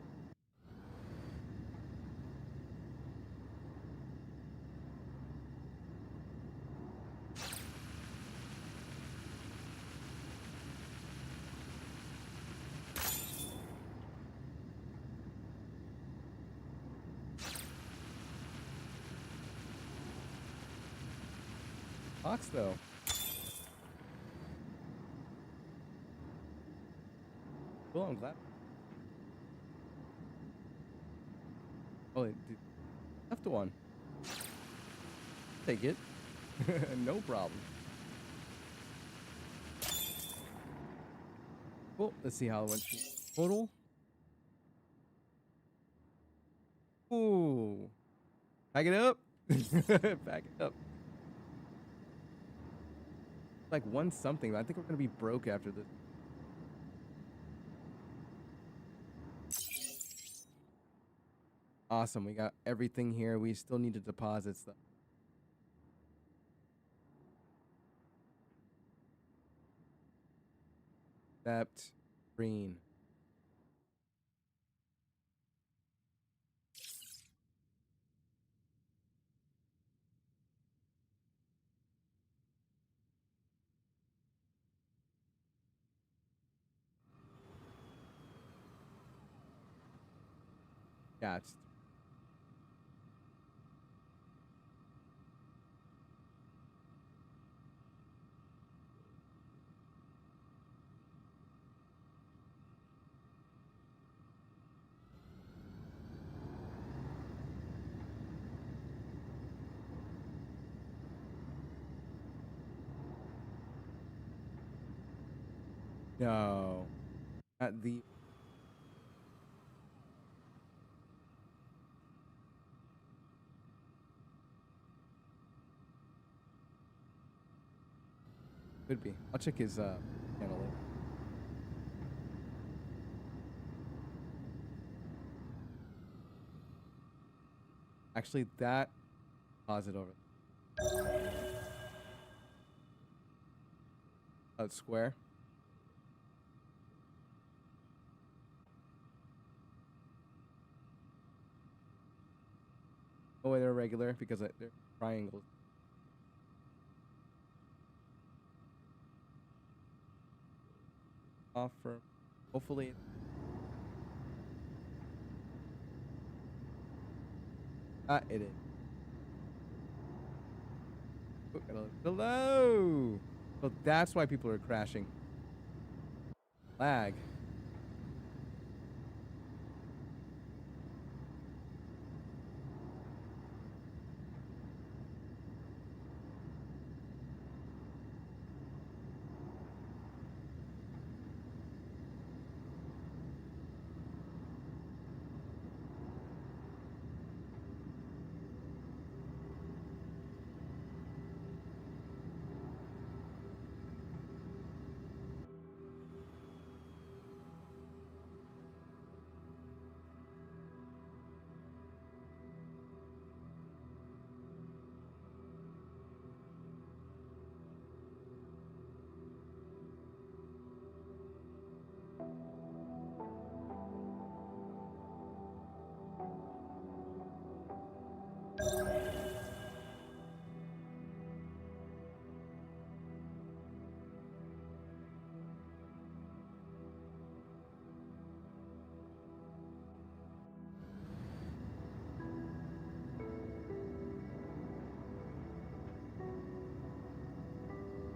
Fox, though. Cool, I'm glad. Oh, dude. Left one. Take it. No problem. Cool. Let's see how much total. Ooh. Back it up. Back it up. Like one something, but I think we're gonna be broke after this. Awesome. We got everything here. We still need to deposit stuff. Accept. Green. Yeah, it's no. Not the could be. I'll check his channel later. Actually, that pause it over. Oh, it's square. Oh, they're regular because they're triangles. Offer. Hopefully. It is. Oh, got a little low. So that's why people are crashing. Lag.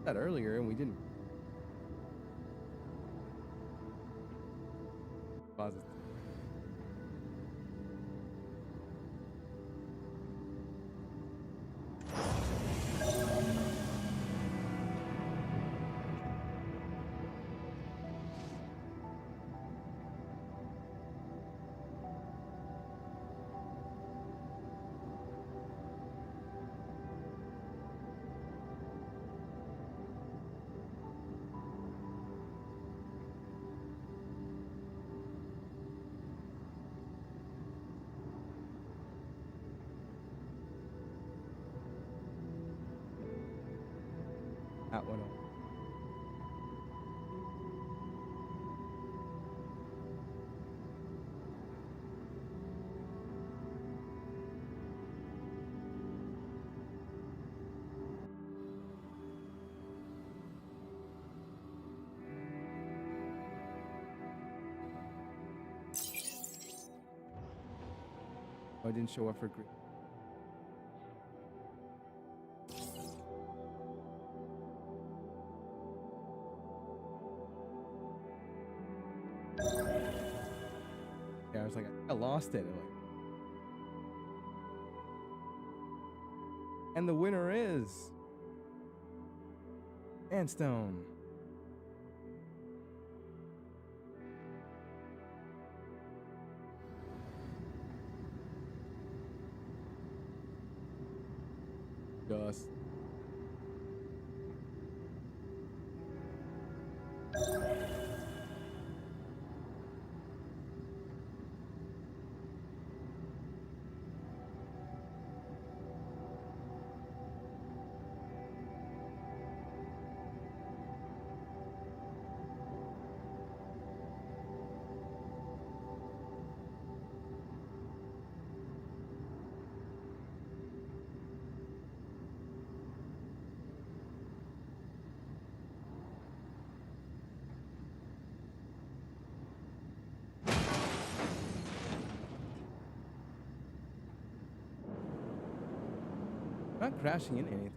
That earlier and we didn't pause it. That one. Oh, I didn't show up for green. Yeah, I was like, I lost it. Like, and the winner is Sandstone. Just not crashing into anything.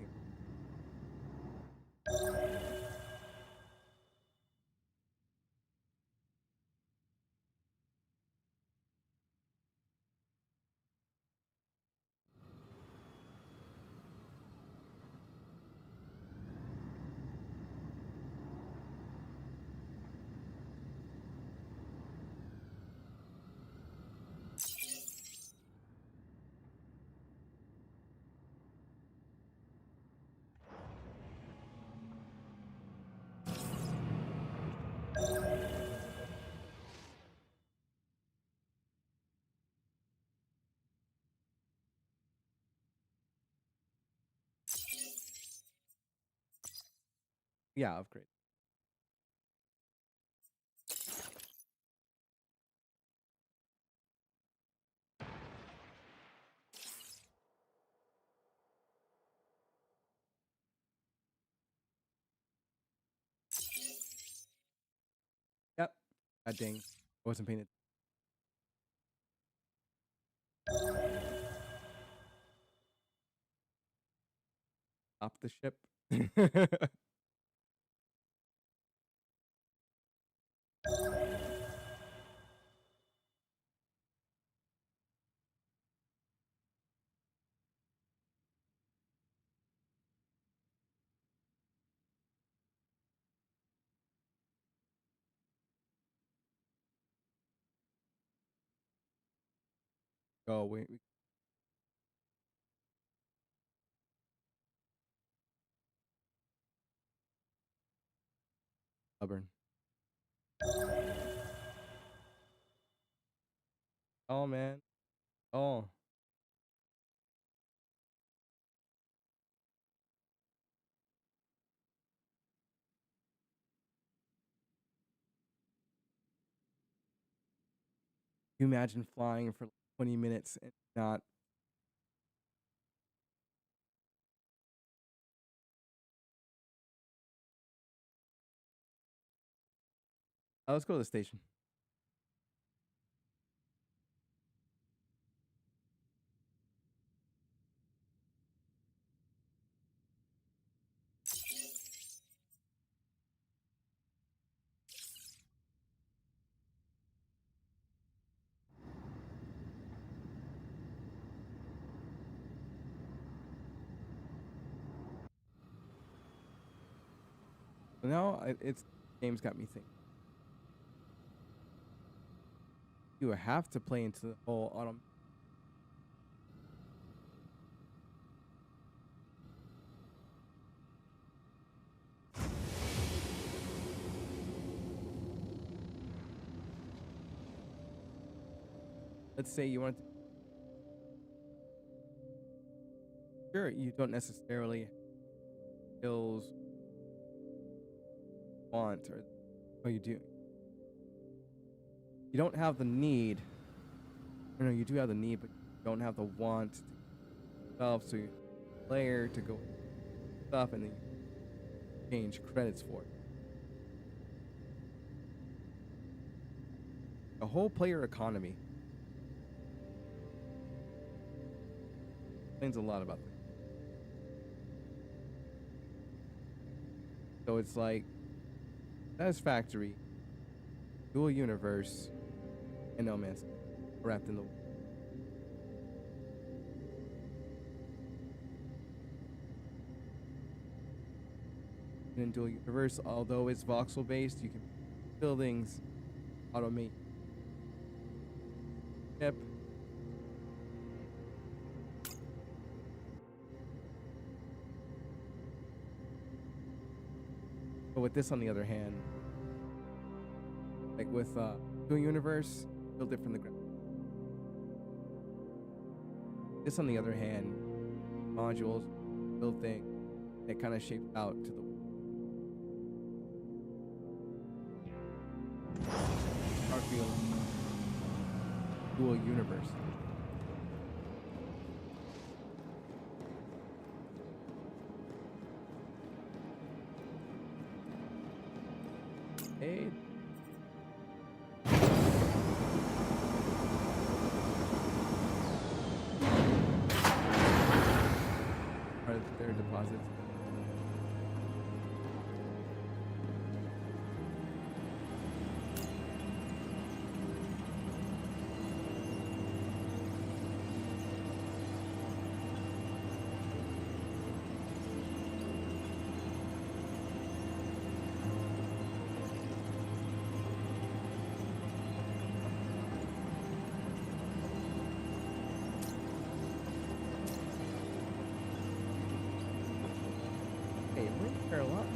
Yeah, upgrade. Yep. God dang. I wasn't paying it. Stop the ship. Oh, wait. Stubborn. Oh, man. Oh. Can you imagine flying for like 20 minutes and not? Oh, let's go to the station. So now it's game's got me thinking. You have to play into the whole autumn. Let's say you want to. Sure, you don't necessarily skills want, or what you do. You don't have the need. Or no, you do have the need, but you don't have the want to yourself. So you player to go stuff and then you change credits for it. The whole player economy explains a lot about this. So it's like Satisfactory, dual universe, and No Man's Sky wrapped in the. In dual universe, although it's voxel based, you can buildings, automate ship. But with this, on the other hand, like with doing universe, build it from the ground. This, on the other hand, modules, build thing, it kind of shapes out to the Garfield dual universe. Hey. Part of their deposits. Hey, we're here a lot.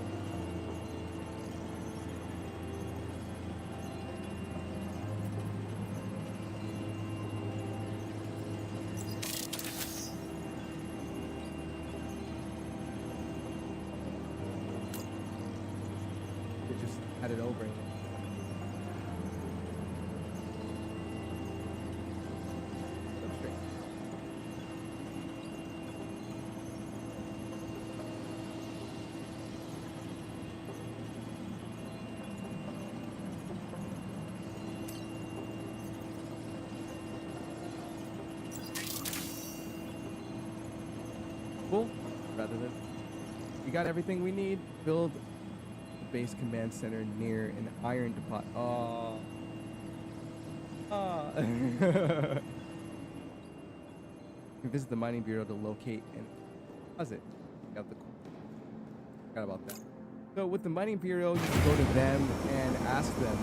They just had it over. Straight. Cool. Rather than we got everything we need. Build a base command center near an iron deposit. Oh. Ah. You visit the mining bureau to locate and deposit. Got the forgot about that. So with the mining bureau, you can go to them and ask them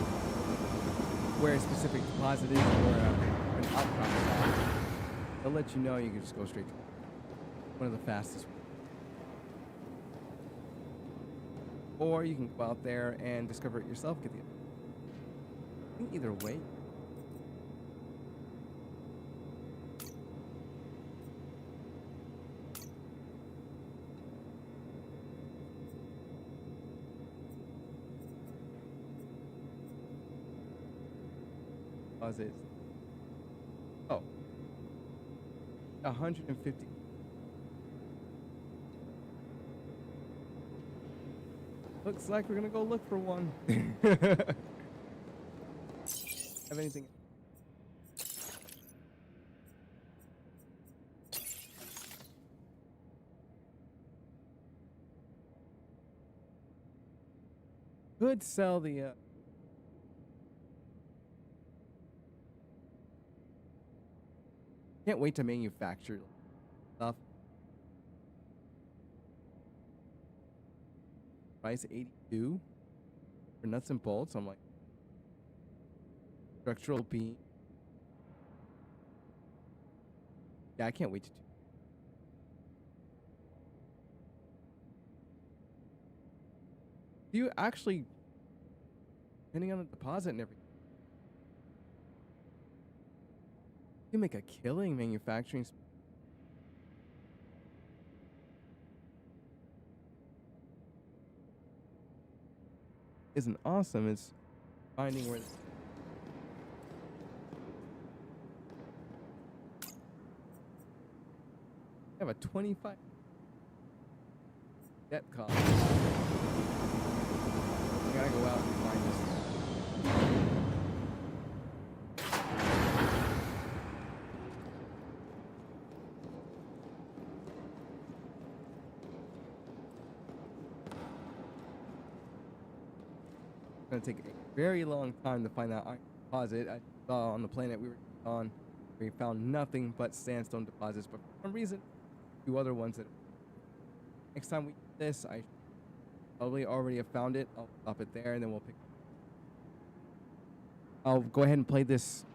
where a specific deposit is or an outcrop is at. They'll let you know. You can just go straight to one of the fastest. Or you can go out there and discover it yourself. Get the. I think either way. Deposits. Oh. 150. Looks like we're gonna go look for one. Have anything? Could sell the can't wait to manufacture stuff. Price 82 for nuts and bolts. I'm like structural beam. Yeah, I can't wait to do. Do you actually, depending on the deposit and everything, you make a killing manufacturing. Isn't awesome. It's finding where. I have a 25 debt cost. I gotta go out and find this. It's gonna take a very long time to find that iron deposit. I saw on the planet we were on, we found nothing but sandstone deposits, but for some reason, two other ones that next time we do this, I probably already have found it. I'll stop it there and then we'll pick. I'll go ahead and play this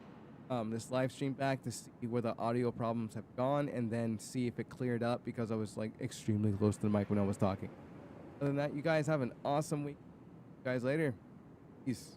this live stream back to see where the audio problems have gone and then see if it cleared up because I was like extremely close to the mic when I was talking. Other than that, you guys have an awesome week. Guys later. Peace.